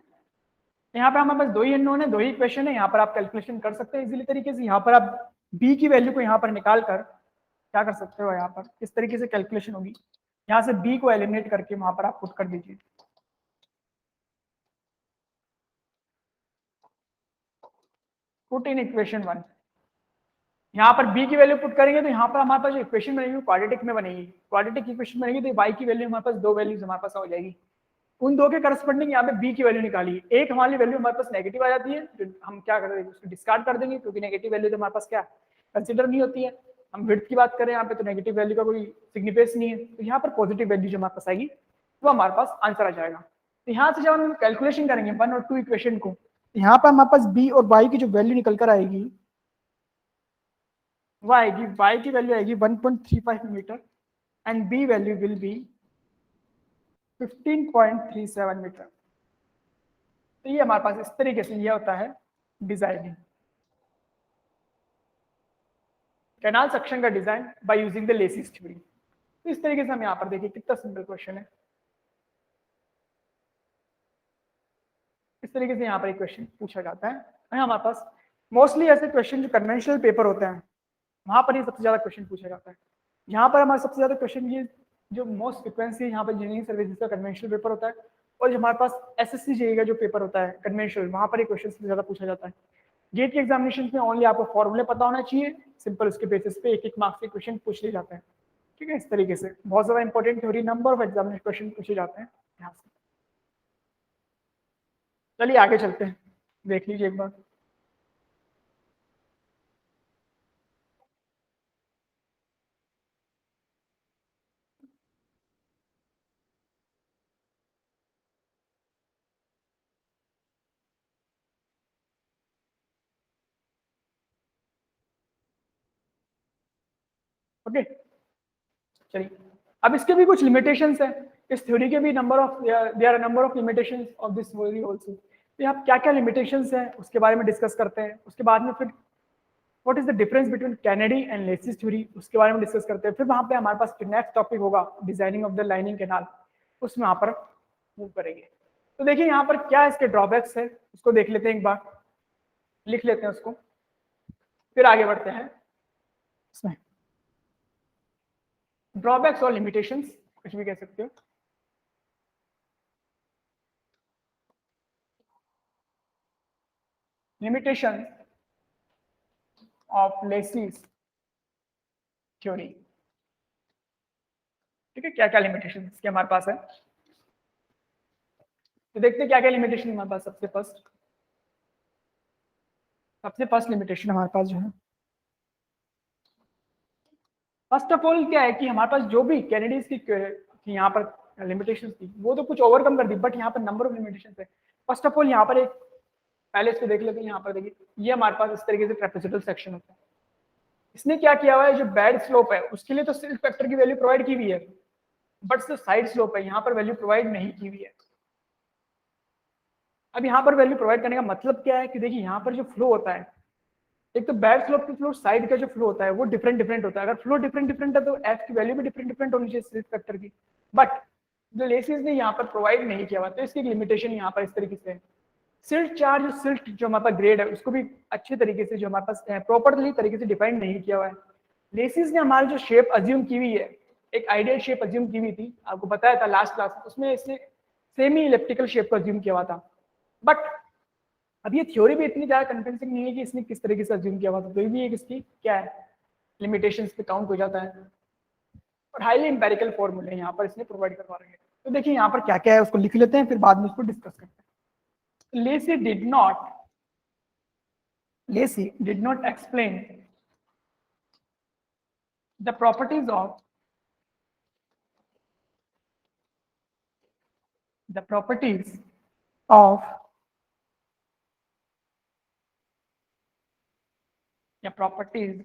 यहाँ पर हमारे पास दो ही unknown है, दो ही equation है. यहाँ पर आप कैलकुलेशन कर सकते हैं इजीली तरीके से. यहाँ पर आप b की वैल्यू को यहाँ पर निकाल कर क्या कर सकते हो, यहाँ पर किस तरीके से कैलकुलेशन होगी, यहाँ से b को एलिमिनेट करके वहां पर आप पुट कर दीजिए. Put in equation 1. यहाँ पर b की वैल्यू पुट करेंगे तो यहाँ पर हमारे पास जो इक्वेशन बनेगी क्वाड्रेटिक में बनेगी. क्वाड्रेटिक इक्वेशन बनेगी तो y की वैल्यू हमारे पास दो वैल्यूज हमारे पास हो जाएगी. उन दो के करस्पॉन्डिंग यहाँ पे b की वैल्यू निकालिए. एक हमारी वैल्यू हमारे पास नेगेटिव आ जाती है, तो हम क्या कर देंगे, उसको डिस्कार्ड कर देंगे क्योंकि नेगेटिव वैल्यू तो हमारे पास क्या कंसिडर नहीं होती है. हम विड्थ की बात करें यहाँ पे तो नेगेटिव वैल्यू का कोई सिग्निफिकेंस नहीं है. तो यहाँ पर पॉजिटिव वैल्यू जो हमारे पास आएगी वो हमारे पास आंसर आ जाएगा. तो यहाँ से जब हम कैलकुलेशन करेंगे 1 और 2 इक्वेशन को, यहाँ पर हमारे पास b और y की जो वैल्यू निकल कर आएगी वो आएगी, y की वैल्यू आएगी 1.35 meter and b value will be 15.37 meter. तो ये हमारे पास इस तरीके से ये होता है डिजाइनिंग, कैनाल सेक्शन का design by using the Lacey's theory. तो इस तरीके से हम यहाँ पर देखिए कितना सिंपल क्वेश्चन है. इस तरीके से यहाँ पर एक क्वेश्चन पूछा जाता है. हमारे पास मोस्टली ऐसे क्वेश्चन जो कन्वेंशनल पेपर होते हैं वहां पर ही सबसे ज्यादा क्वेश्चन पूछा जाता है. यहाँ पर हमारे सबसे ज्यादा क्वेश्चन ये जो मोस्ट फ्रिक्वेंसी है यहाँ पर इंजीनियरिंग सर्विसेज का कन्वेंशनल पेपर होता है, और जो हमारे पास एसएससी जेईई का जो पेपर होता है कन्वेंशनल, वहां पर ही क्वेश्चन सबसे ज्यादा पूछा जाता है. गेट के एग्जामिनेशन में ओनली आपको फॉर्मूले पता होना चाहिए, सिंपल उसके बेसिस पे एक मार्क्स के क्वेश्चन पूछ लिए जाते हैं. ठीक है, इस तरीके से बहुत ज्यादा important theory, number of examination question पूछे जाते हैं यहाँ से. चलिए आगे चलते हैं, देख लीजिए एक बार. ओके चलिए, अब इसके भी कुछ लिमिटेशंस हैं. इस थ्योरी के भी number of there are number of limitations of this theory also. तो यहाँ क्या क्या लिमिटेशंस हैं उसके बारे में डिस्कस करते हैं. उसके बाद में फिर what is the difference between Kennedy and Lacey's theory, उसके बारे में डिस्कस करते हैं. फिर वहां पे हमारे पास नेक्स्ट टॉपिक होगा designing of the lining canal, उसमें वहां पर मूव करेंगे. तो देखिए यहाँ पर क्या इसके ड्रॉबैक्स है उसको देख लेते हैं, एक बार लिख लेते हैं उसको, फिर आगे बढ़ते हैं. इसमें ड्रॉबैक्स और लिमिटेशंस कुछ भी कह सकते हो. Limitation of laces theory. ठीक है, क्या क्या लिमिटेशन इसके हमारे पास है तो देखते हैं क्या क्या लिमिटेशन हमारे पास. सबसे फर्स्ट लिमिटेशन हमारे पास जो है, फर्स्ट ऑफ ऑल क्या है कि हमारे पास जो भी कैनेडीज की यहाँ पर लिमिटेशन थी वो तो कुछ ओवरकम कर दी, बट यहाँ पर नंबर ऑफ लिमिटेशन है. फर्स्ट ऑफ ऑल यहाँ पर एक पहले इसको देख लेते हैं. यहाँ पर देखिए ये हमारे पास इस तरीके से ट्रेपेजोइडल सेक्शन होता है. इसने क्या किया हुआ है, जो बेड स्लोप है उसके लिए तो सिल्ट फैक्टर की वैल्यू प्रोवाइड की हुई है, बट जो साइड स्लोप है यहाँ पर वैल्यू प्रोवाइड नहीं की हुई है. अब यहाँ पर वैल्यू प्रोवाइड करने का मतलब क्या है कि देखिए यहाँ पर जो फ्लो होता है, एक तो बैड स्लोप के फ्लो, साइड का जो फ्लो होता है वो डिफरेंट होता है. अगर फ्लो डिफरेंट है तो एफ की वैल्यू भी डिफरेंट होनी चाहिए सिल्ट फैक्टर की, बट जो लेसिस ने यहाँ पर प्रोवाइड नहीं किया हुआ, तो इसकी लिमिटेशन यहाँ पर इस तरीके से है. सिल्ट चार्ज, सिल्ट जो हमारे पास ग्रेड है उसको भी अच्छे तरीके से जो हमारे पास प्रॉपरली तरीके से डिफाइन नहीं किया हुआ है. लेसिस ने हमारी जो शेप अज्यूम की हुई है एक आइडियल शेप अज्यूम की हुई थी, आपको बताया था लास्ट क्लास में, उसमें इसने सेमी इलेप्टिकल शेप को अज्यूम किया हुआ था। बट अब ये थ्योरी भी इतनी ज्यादा कन्विंसिंग नहीं है कि इसने किस तरीके से अज्यूम किया हुआ था, तो ये भी एक इसकी क्या है, लिमिटेशंस पे काउंट हो जाता है। और हाईली एम्पेरिकल फॉर्मूले यहाँ पर इसने प्रोवाइड करवा रहे हैं। तो देखिए यहाँ पर क्या क्या है उसको लिख लेते हैं, फिर बाद में उसको डिस्कस करते हैं। Lacy did not explain the properties of the properties of the properties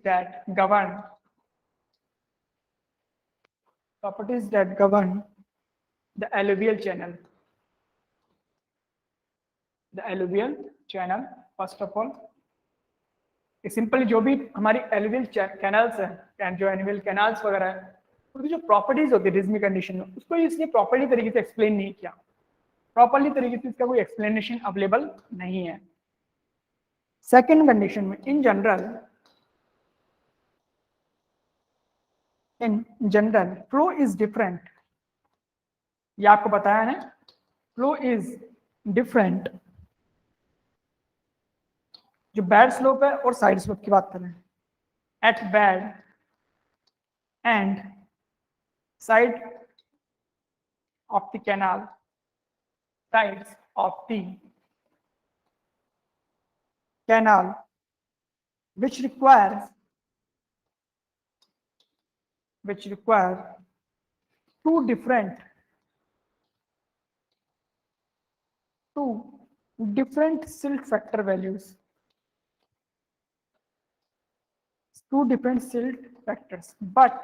that govern the alluvial channel. The alluvial channel, first of all, simply जो भी हमारी एलुवियल कैनल्स हैं, जो एनुअल कैनल्स वगैरह है, उनकी जो प्रॉपर्टीज होती है रिज्मिक कंडीशन में, उसको इसने प्रॉपर्ली तरीके से एक्सप्लेन नहीं किया। प्रॉपर्ली तरीके से इसका कोई एक्सप्लेनेशन अवेलेबल नहीं है। सेकंड कंडीशन में in general flow is different, ये आपको बताया है, फ्लो इज डिफरेंट। जो बैड स्लोप है और साइड स्लोप की बात करें, at bed and side of the canal, sides of the canal which require two different silt factor values, two different silt factors, but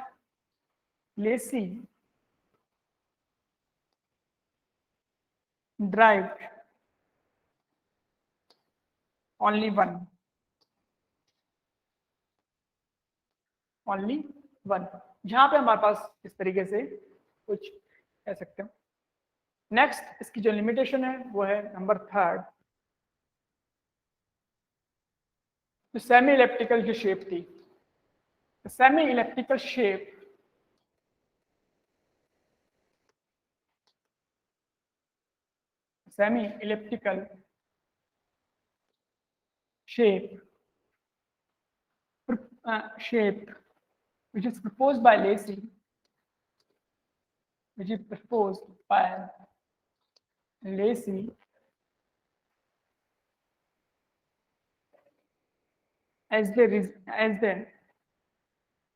Lacy derived only one, जहां पे हमारे पास इस तरीके से कुछ कह सकते हैं। नेक्स्ट इसकी जो लिमिटेशन है वो है नंबर थर्ड, जो सेमी इलेप्टिकल जो शेप थी, semi elliptical shape shape which is proposed by Lacy, as the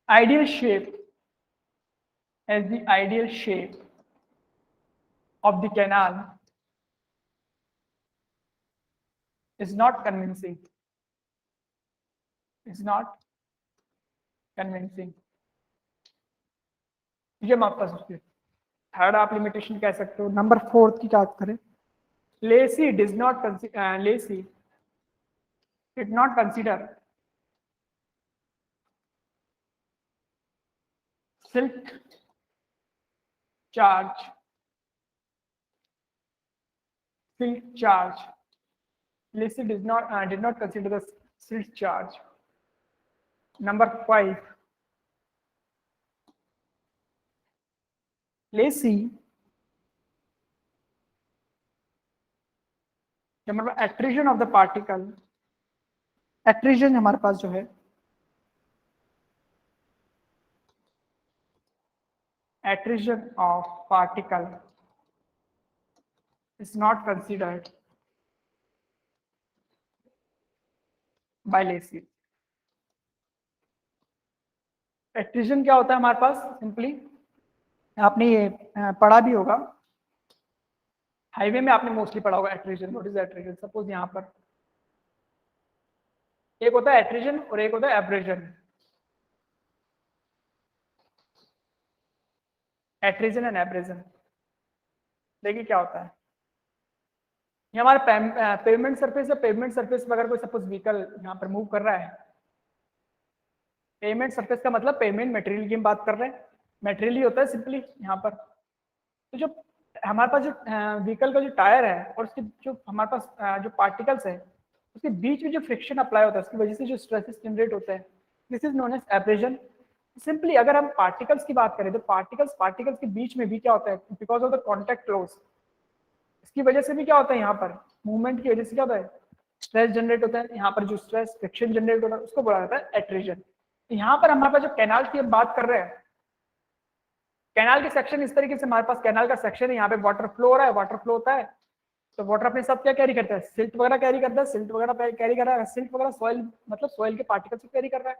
ideal shape of the canal is not convincing. ये हम आपका सोचते हैं। थर्ड आप लिमिटेशन कह सकते हो। नंबर फोर्थ की बात करें, Lacy did not consider silt charge. Lacy did not consider the silt charge. Number 5, Lacy हमारे attrition of the particle, attrition हमारे पास जो है, attrition of particle is not considered by Lacy. attrition क्या होता है हमारे पास, सिंपली आपने ये पढ़ा भी होगा, हाईवे में आपने मोस्टली पढ़ा होगा attrition. What is attrition? Suppose यहाँ पर एक होता है एट्रिजन और एक होता है एब्रेजन। एट्रिजन एंड एब्रेजन, देखिए क्या होता है। ये हमारा पेवमेंट सरफेस है। पेवमेंट सरफेस पर अगर कोई सपोज व्हीकल यहाँ पर मूव कर रहा है, पेवमेंट सरफेस का मतलब पेवमेंट मटेरियल की हम बात कर रहे हैं, मटेरियल ही होता है सिंपली यहाँ पर। तो जो हमारे पास जो व्हीकल का जो टायर है और उसके जो हमारे पास जो पार्टिकल्स है, उसके बीच में जो फ्रिक्शन अप्लाई होता है, उसकी वजह से जो स्ट्रेसेस जनरेट होते हैं, this is known as abrasion. Simply अगर हम पार्टिकल्स की बात करें तो पार्टिकल्स के बीच में भी क्या होता है, because of the contact loss, इसकी वजह से भी क्या होता है, यहाँ पर मूवमेंट की वजह से क्या होता है, स्ट्रेस जनरेट होता है। यहाँ पर जो स्ट्रेस फ्रिक्शन जनरेट होता है उसको बोला जाता है एट्रिशन। यहाँ पर हमारे पास जो कैनाल की हम बात कर रहे हैं, कैनाल के सेक्शन इस तरीके से, हमारे पास कैनाल का सेक्शन है, यहाँ पे वाटर फ्लो हो रहा है, वाटर फ्लो होता है तो वाटर अपने साथ क्या कैरी करता है, सिल्ट वगैरह कैरी करता है, सिल्ट वगैरह कैरी कर रहा है, सिल्ट वगैरह सॉइल, मतलब सॉइल के पार्टिकल्स को कैरी कर रहा है,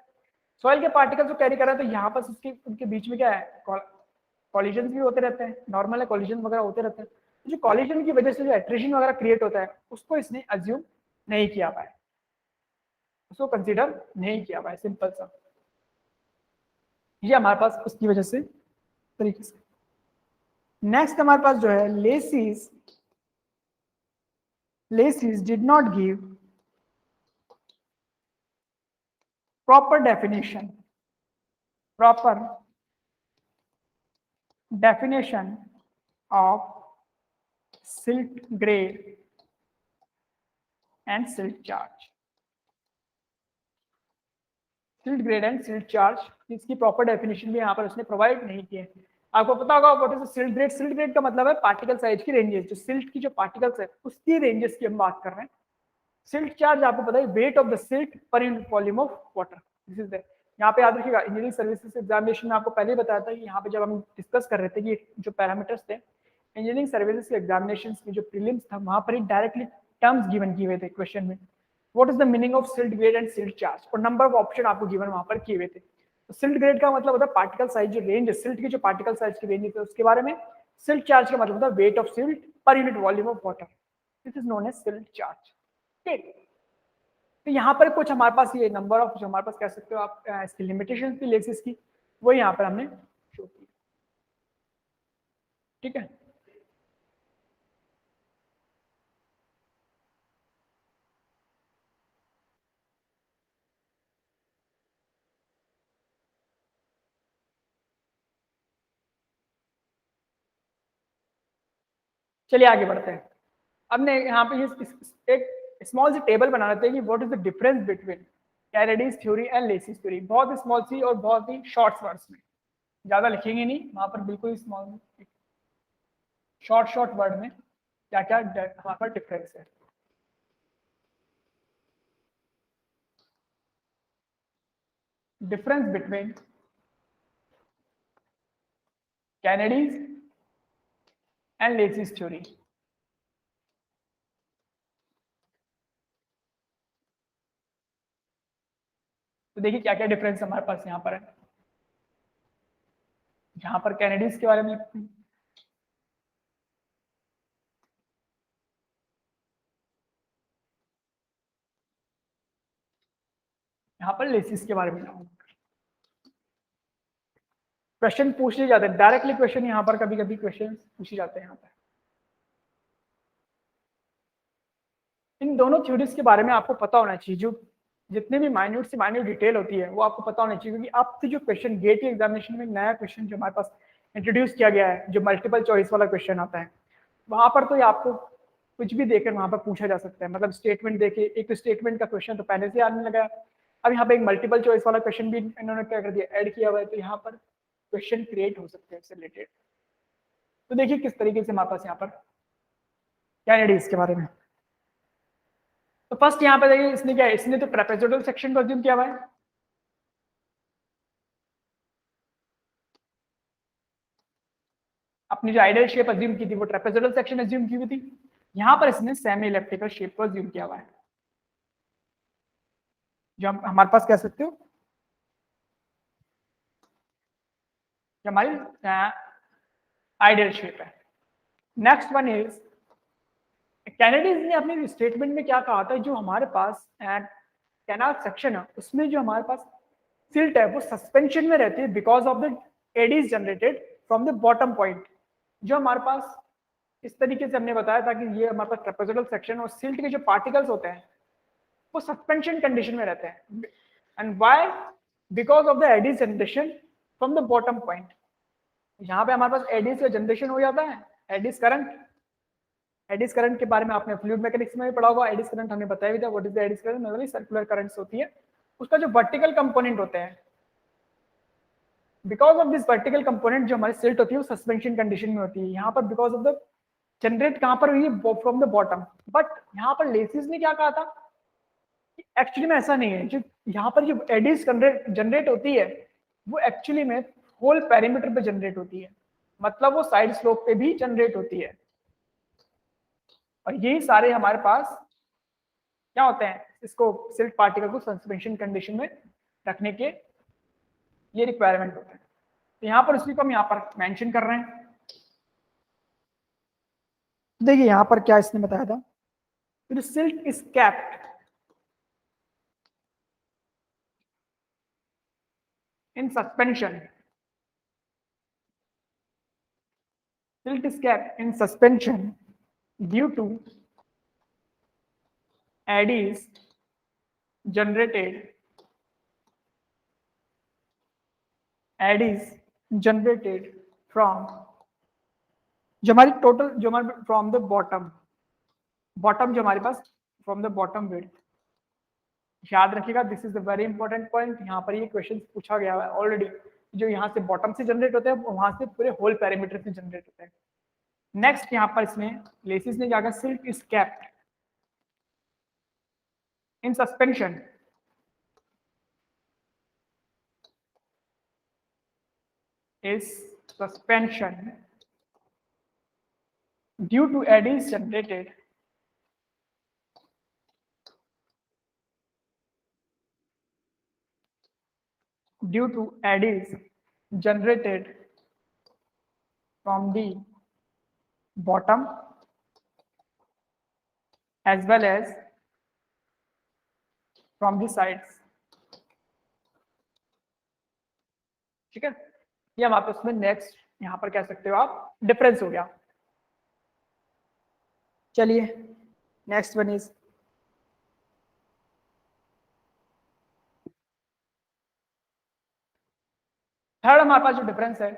सॉइल के पार्टिकल्स को कैरी कर रहा है, तो यहाँ पर उसके उनके बीच में क्या है, कॉलिजन भी होते रहते हैं, नॉर्मल है, कॉलिजन वगैरह होते रहते हैं। तो जो कॉलिजन की वजह से जो एट्रिशन वगैरह क्रिएट होता है उसको इसने अज्यूम नहीं किया हुआ है, उसको कंसिडर नहीं किया हुआ है, सिंपल सा, ये हमारे पास उसकी वजह से तरीके से। नेक्स्ट हमारे पास जो है Lacey's did not give proper definition of silt grade and silt charge. Silt grade and silt charge, इसकी प्रॉपर डेफिनेशन भी यहाँ पर उसने प्रोवाइड नहीं की है। आपको पता होगा what is silt grade, silt grade का मतलब है पार्टिकल साइज की रेंजेस, जो सिल्ट की जो पार्टिकल्स है उसकी रेंजेस की हम बात कर रहे हैं। सिल्ट चार्ज आपको पता है weight of the silt per unit volume of water, this is that. यहाँ पे याद रखिएगा, इंजीनियरिंग सर्विसेज एग्जामिनेशन में आपको पहले ही बताया था कि यहाँ पे जब हम डिस्कस कर रहे थे कि जो पैरामीटर्स थे इंजीनियरिंग सर्विसेज के एग्जामिनेशन में जो प्रीलिम्स था वहां पर ही डायरेक्टली टर्म्स गिवन किए हुए थे क्वेश्चन में, what is the meaning of silt grade and silt charge, और नंबर ऑफ ऑप्शन आपको गिवन वहां पर किए हुए थे। तो सिल्ट ग्रेड का मतलब होता है पार्टिकल साइज, जो रेंज है सिल्ट की, जो पार्टिकल साइज की रेंज है उसके बारे में। सिल्ट चार्ज का मतलब होता है weight of silt per unit volume of water, this is known as silt charge. ठीक, तो यहाँ पर कुछ हमारे पास ये नंबर ऑफ, जो हमारे पास कह सकते हो आप इसकी लिमिटेशंस थी लेसिस की, वो यहाँ पर हमने शो की। ठीक है, चलिए आगे बढ़ते हैं। हमने यहाँ पे एक स्मॉल सी टेबल बना लेते हैं कि what is the difference between Kennedy's theory and Lacey's theory, बहुत स्मॉल सी और बहुत ही शॉर्ट वर्ड्स में, ज्यादा लिखेंगे नहीं वहां पर, बिल्कुल स्मॉल शॉर्ट वर्ड में क्या क्या वहां पर डिफरेंस है। Difference between Kennedy's and Lacey's theory, तो देखिए क्या क्या डिफरेंस हमारे पास यहाँ पर है। जहां पर कैनेडीज के बारे में यहाँ पर लेसिस के बारे में क्वेश्चन पूछ लिए जाते हैं डायरेक्टली, क्वेश्चन यहाँ पर कभी कभी क्वेश्चन पूछे जाते हैं यहाँ पर। इन दोनों थ्योरीज के बारे में आपको पता होना चाहिए, जो जितने भी माइन्यूट से माइन्यूट डिटेल होती है वो आपको पता होना चाहिए, क्योंकि आपसे जो क्वेश्चन गेट के एग्जामिनेशन में नया क्वेश्चन जो हमारे पास इंट्रोड्यूस किया गया है, जो मल्टीपल चॉइस वाला क्वेश्चन आता है, वहां पर तो आपको कुछ भी देकर वहां पर पूछा जा सकता है, मतलब स्टेटमेंट देके, एक तो स्टेटमेंट का क्वेश्चन तो पहले से आने लगा, अब यहाँ पे एक मल्टीपल चॉइस वाला क्वेश्चन भी इन्होंने क्या कर दिया, ऐड किया हुआ है, तो यहाँ पर क्वेश्चन क्रिएट हो सकते हैं इससे रिलेटेड। तो देखिए किस तरीके से हमारे पास यहाँ पर कैनेडीज के बारे में। तो फर्स्ट यहाँ पे देखिए इसने क्या है, इसने तो ट्रेपेजोइडल सेक्शन को अज्यूम किया हुआ है, अपनी जो आइडियल शेप अज्यूम की थी वो ट्रेपेजोइडल सेक्शन अज्यूम की हुई थी। यहाँ पर इसने सेमी इलेप्टिकल शेप को अज्यूम किया हुआ है, जो हम हमारे पास कह सकते हो जो हमारी आइडियल शेप है। नेक्स्ट वन इज, कैनेडीज ने अपने स्टेटमेंट में क्या कहा था, जो हमारे पास कैनाल सेक्शन है उसमें जो हमारे पास सिल्ट है वो सस्पेंशन में रहती है because of the eddies generated from the bottom point. जो हमारे पास इस तरीके से हमने बताया था कि ये हमारे पास ट्रेपेजोइडल सेक्शन और सिल्ट के जो पार्टिकल्स होते हैं वो सस्पेंशन कंडीशन में रहते हैं, and why, because of the eddies generation from the bottom point. यहाँ पे हमारे पास एडीज का जनरेशन हो जाता है, एडीज करंट, एडीज करंट के बारे में आपने फ्लूइड मैकेनिक्स में भी पढ़ा होगा, एडीज करंट हमने बताया भी था, what is the eddies current, मतलब सर्कुलर करंट्स होती है, उसका जो वर्टिकल कंपोनेंट होते हैं because of this vertical component जो हमारी सिल्ट होती है वो सस्पेंशन कंडीशन में होती है। यहाँ पर बिकॉज ऑफ द जनरेट कहाँ पर हुई है, फ्रॉम द बॉटम। बट यहाँ पर लेसिस ने क्या कहा था, एक्चुअली में ऐसा नहीं है। जो यहाँ पर जो एडीज जनरेट होती है वो एक्चुअली में होल पेरीमीटर पे जनरेट होती है, मतलब वो साइड स्लोप पे भी जनरेट होती है। और यही सारे हमारे पास क्या होते हैं, इसको सिल्ट पार्टिकल को सस्पेंशन कंडीशन में रखने के ये रिक्वायरमेंट होते हैं। तो यहाँ पर उसी को हम यहाँ पर मेंशन कर रहे हैं। देखिए यहाँ पर क्या इसने बताया था, silt is capped in suspension. Silt is kept in suspension due to eddies generated from जो हमारी टोटल जो हमारे फ्रॉम द बॉटम जो हमारे पास फ्रॉम द बॉटम विड्थ। याद रखिएगा, this is the very important point. यहाँ पर ये क्वेश्चन पूछा गया है ऑलरेडी, जो यहाँ से बॉटम से जनरेट होते हैं वहां से पूरे होल पैरामीटर से जनरेट होते हैं। नेक्स्ट यहाँ पर इसमें लेसिस ने क्या कहा, silt is kept in suspension due to eddies generated from the bottom as well as from the sides। ठीक है, ये हम आप उसमें नेक्स्ट यहाँ पर कह सकते हो आप डिफरेंस हो गया। चलिए नेक्स्ट वन इज थर्ड। हमारे पास जो डिफरेंस है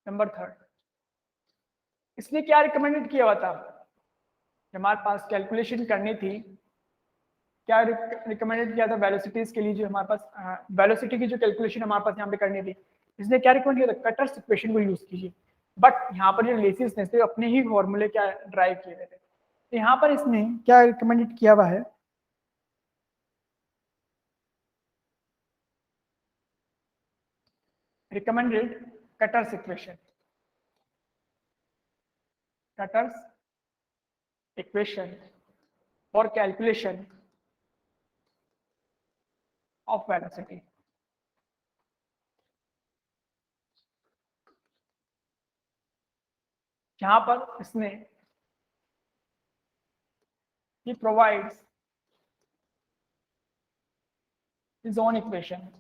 नंबर थर्ड, इसने क्या रिकमेंडेड किया हुआ था, हमारे पास कैलकुलेशन करनी थी, क्या रिकमेंडेड किया था वेलोसिटीज के लिए, जो हमारे पास वेलोसिटी की जो कैलकुलेशन हमारे पास यहाँ पे करनी थी, इसने क्या रिकमेंड किया था, कटर्स इक्वेशन को यूज कीजिए। बट यहाँ पर जो लेसिस ने अपने ही फॉर्मूले क्या ड्राइव किए थे, तो यहाँ पर इसने क्या रिकमेंडेड किया हुआ है, recommended Cutter's equation for calculation of velocity। जहां पर इसने he provides his own equation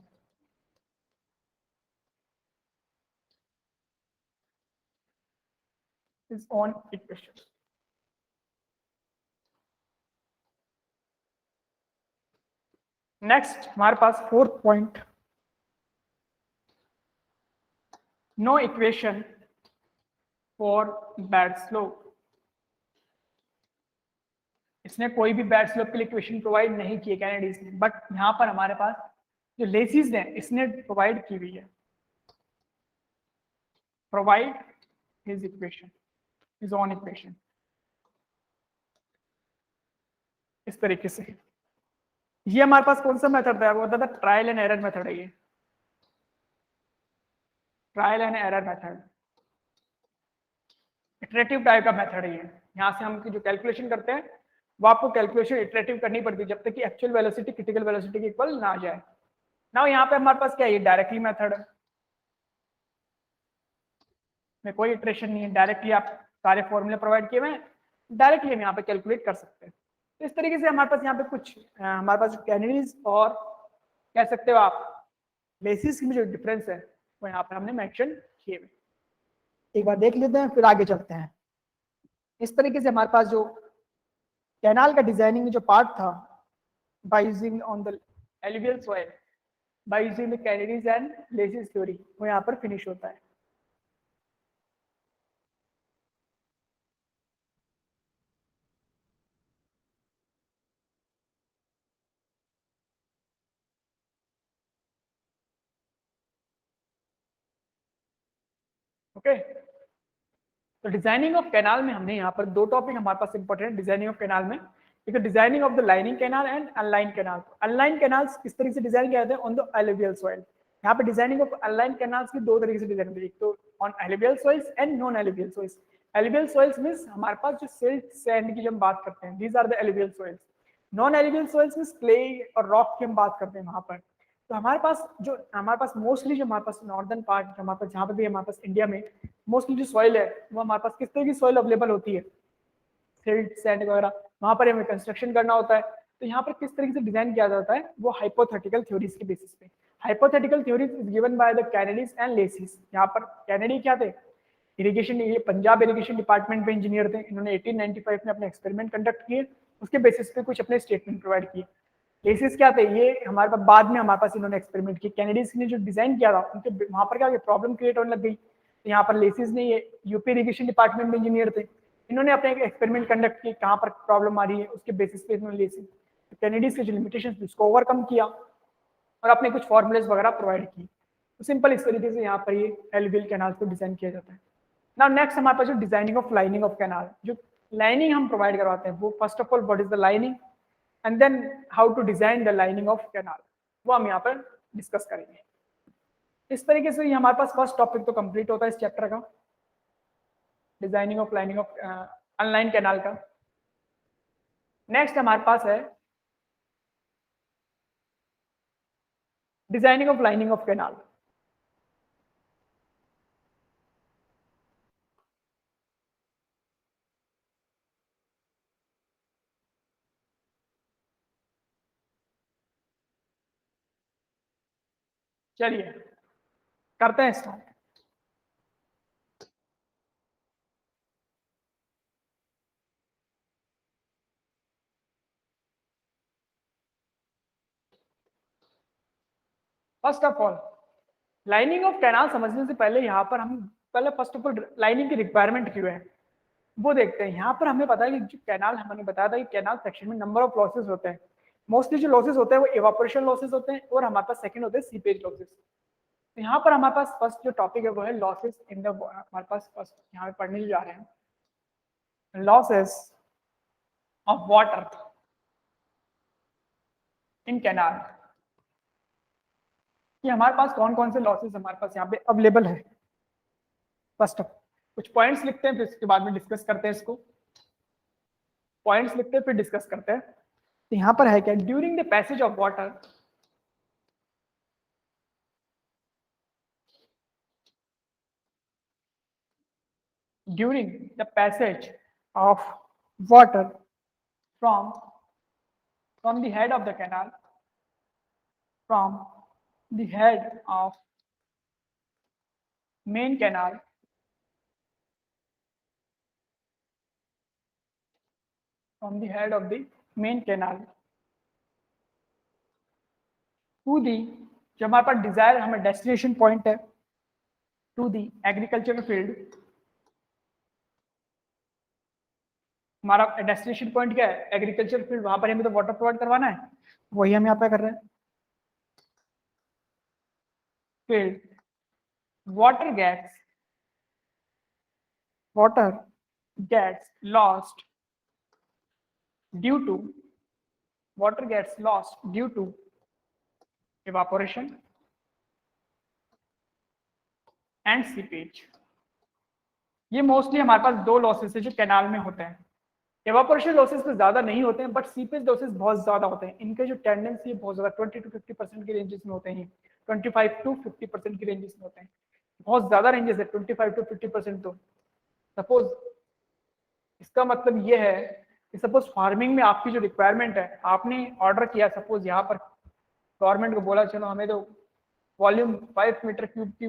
next हमारे पास fourth point, no equation for bed slope. इसने कोई भी बैड स्लोप के लिए इक्वेशन प्रोवाइड नहीं किए कैनेडीज ने, बट यहाँ पर हमारे पास जो लेसिस है इसने प्रोवाइड की हुई है, provide his equation, his own equation. इस तरीके से ये हमारे पास कौन सा मेथड था, वो होता था ट्रायल एंड एरर मेथड है। ये trial and error method iterative type का मेथड है। ये यहाँ से हम जो कैलकुलेशन करते हैं वो आपको कैलकुलेशन इटरेटिव करनी पड़ती है जब तक कि एक्चुअल वेलोसिटी क्रिटिकल वेलोसिटी के इक्वल ना आ जाए। ना यहाँ पे हमारे पास क्या है, डायरेक्टली मेथड है, में कोई इटरेशन नहीं है, डायरेक्टली आप सारे फॉर्मूले प्रोवाइड किए हुए हैं, डायरेक्टली हम यहाँ पे कैलकुलेट कर सकते हैं। तो इस तरीके से हमारे पास यहाँ पे कुछ हमारे पास कैनेडीज और कह सकते हो आप लेसिस में जो डिफरेंस है वो यहाँ पर हमने मेंशन किए हुए। एक बार देख लेते हैं फिर आगे चलते हैं। इस तरीके से हमारे पास जो कैनाल का डिजाइनिंग जो पार्ट था, by using on the alluvial soil by using the Kennedy's and Lacey's theory, वो यहाँ पर फिनिश होता है। ओके। तो डिजाइनिंग ऑफ कैनाल में हमने यहाँ पर दो टॉपिक हमारे पास इंपॉर्टेंट है डिजाइनिंग ऑफ कैनाल में। एक designing of the lining canal and online canal. Online canals किस तरीके से डिजाइन किया जाता है ऑन द एलुवियल सॉइल। यहाँ पे डिजाइनिंग ऑफ अनलाइन कैनाल्स की दो तरीके से डिजाइन होती है, एक तो on alluvial soils and non alluvial soils. Alluvial soils means हमारे पास जो सिल्ट सैंड की जब हम बात करते हैं, these are the alluvial soils. Non alluvial soils means clay और रॉक की हम बात करते हैं वहां पर। तो हमारे पास मोस्टली जो हमारे पास नॉर्दर्न पार्ट जो हमारे पास जहाँ पे भी हमारे पास इंडिया में मोस्टली जो सॉइल है वो हमारे पास किस तरह की सॉइल अवेलेबल होती है, सिल्ट सैंड वगैरह, वहां पर हमें कंस्ट्रक्शन करना होता है। तो यहाँ पर किस तरीके से डिजाइन किया जाता है वो हाइपोथेटिकल थ्योरीज के बेसिस पे। Hypothetical theories is given by the Kennedy's and Lacey's. यहाँ पर कैनेडी क्या थे, इरिगेशन, ये पंजाब इरिगेशन डिपार्टमेंट में इंजीनियर थे। इन्होंने 1895 में अपने एक्सपेरिमेंट कंडक्ट किए, उसके बेसिस पे कुछ अपने स्टेटमेंट प्रोवाइड किए। लेसिस क्या थे, ये हमारे पास बाद में हमारे पास इन्होंने एक्सपेरिमेंट किए। कैनेडीज ने जो डिजाइन किया था उनके वहां पर क्या प्रॉब्लम क्रिएट होने लग गई। तो यहाँ पर लेसिस ने, ये यूपी इरिगेशन डिपार्टमेंट में इंजीनियर थे, इन्होंने अपने एक्सपेरिमेंट कंडक्ट किए कहाँ पर प्रॉब्लम आ रही है, उसके बेसिस पे इन्होंने लेसिस कैनेडीज के जो लिमिटेशन उसको ओवरकम किया और अपने कुछ फॉर्मुलेज वगैरह प्रोवाइड किए। तो सिंपल इस तरीके से यहाँ पर ये एलुवियल कैनाल को डिजाइन किया जाता है। नाउ नेक्स्ट हमारे पास जो designing of lining of canal, जो लाइनिंग हम प्रोवाइड करवाते हैं वो first of all what is the lining and then how to design the lining of canal, वो हम यहाँ पर डिस्कस करेंगे। इस तरीके से ये हमारे पास फर्स्ट टॉपिक तो कंप्लीट होता है इस चैप्टर का, designing of lining of online canal का। नेक्स्ट हमारे पास है designing of lining of canal. चलिए करते हैं start. First of all lining of canal समझने से पहले यहाँ पर हम पहले फर्स्ट ऑफ ऑल लाइनिंग की रिक्वायरमेंट क्यों है वो देखते हैं। यहाँ पर हमें पता है कि जो कैनाल, हमने बताया था कि कैनाल सेक्शन में नंबर ऑफ लॉसेस होते हैं। मोस्टली जो लॉसेस होते हैं वो इवापोरेशन लॉसेस होते हैं और हमारे पास सेकंड होते हैं सीपेज लॉसेस। तो यहाँ पर हमारे पास फर्स्ट जो टॉपिक है वो है लॉसेस इन द, हमारे पास फर्स्ट यहाँ पे पढ़ने जा रहे हैं losses of water in canal, कि हमारे पास कौन कौन से लॉसेस हमारे पास यहाँ पे अवेलेबल है। फर्स्ट ऑफ कुछ पॉइंट्स लिखते हैं, फिर इसके बाद में डिस्कस करते हैं इसको। पॉइंट्स लिखते हैं फिर डिस्कस करते हैं। तो यहाँ पर है क्या, during the passage of water, during the passage of water from the head of the canal, from the head of main canal from the head of the main canal to the, जो हमारे पास Dzire हमें destination point है, to the agricultural field. हमारा destination point क्या है, agriculture field, वहां पर हमें तो वाटर प्रोवाइड करवाना है, वही हम यहाँ पे कर रहे हैं। Field water gets lost due to evaporation and seepage। ये मोस्टली हमारे पास दो लॉसेस है जो कैनाल में होते हैं। एवापोरेशन लॉसेस तो ज्यादा नहीं होते हैं बट सीपेज लॉसेस बहुत ज्यादा होते हैं। इनके जो टेंडेंसी बहुत ज्यादा 20 to 50% की रेंजेस में होते हैं, 25 to 50% की रेंजेस में होते हैं। बहुत ज्यादा रेंजेस है 25 to 50%। तो सपोज इसका मतलब ये है कि सपोज फार्मिंग में आपकी जो रिक्वायरमेंट है, आपने ऑर्डर किया, सपोज यहाँ पर गवर्नमेंट को बोला चलो हमें तो वॉल्यूम 5 मीटर क्यूब की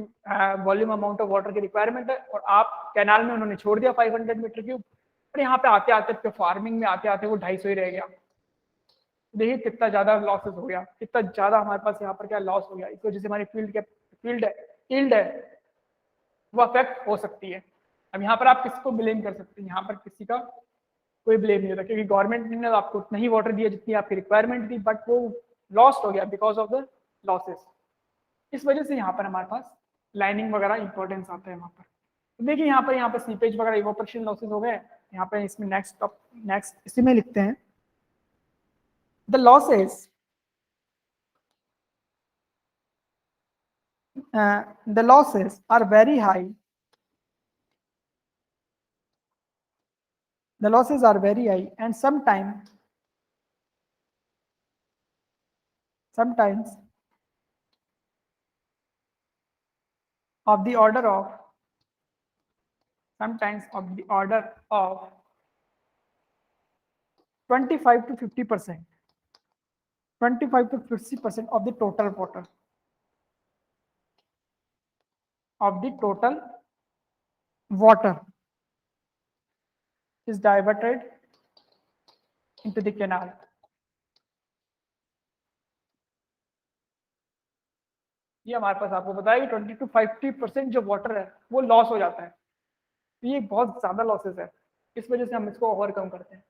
वॉल्यूम अमाउंट ऑफ वाटर की रिक्वायरमेंट है, और आप कैनाल में उन्होंने छोड़ दिया 500 मीटर क्यूब, और यहाँ पे आते आते फार्मिंग में आते आते वो 250 ही रह गया। देखिए कितना ज्यादा लॉसेस हो गया, कितना ज्यादा हमारे पास यहाँ पर क्या लॉस हो गया। इस वजह से हमारी फील्ड है वो अफेक्ट हो सकती है। अब यहाँ पर आप किसको ब्लेम कर सकते हैं, यहाँ पर किसी का कोई ब्लेम नहीं होता, क्योंकि गवर्नमेंट ने आपको उतना ही वाटर दिया जितनी आपकी रिक्वायरमेंट थी, बट वो लॉस्ट हो गया बिकॉज ऑफ द लॉसेस। इस वजह से यहाँ पर हमारे पास लाइनिंग वगैरह इंपॉर्टेंस आता है वहां पर। तो देखिए यहाँ पर सीपेज वगैरह इवोपरेशन लॉसेस हो गए। यहाँ पे इसमें नेक्स्ट इसी में लिखते हैं the losses the losses are very high. The losses are very high and sometimes of the order of sometimes of the order of 25 to 50%, 25 to 50% of the total water is diverted into the canal. ये हमारे पास आपको बताया कि 20 to 50% जो water है वो loss हो जाता है। तो ये बहुत ज्यादा लॉसेस है, इस वजह से हम इसको ओवरकम करते हैं।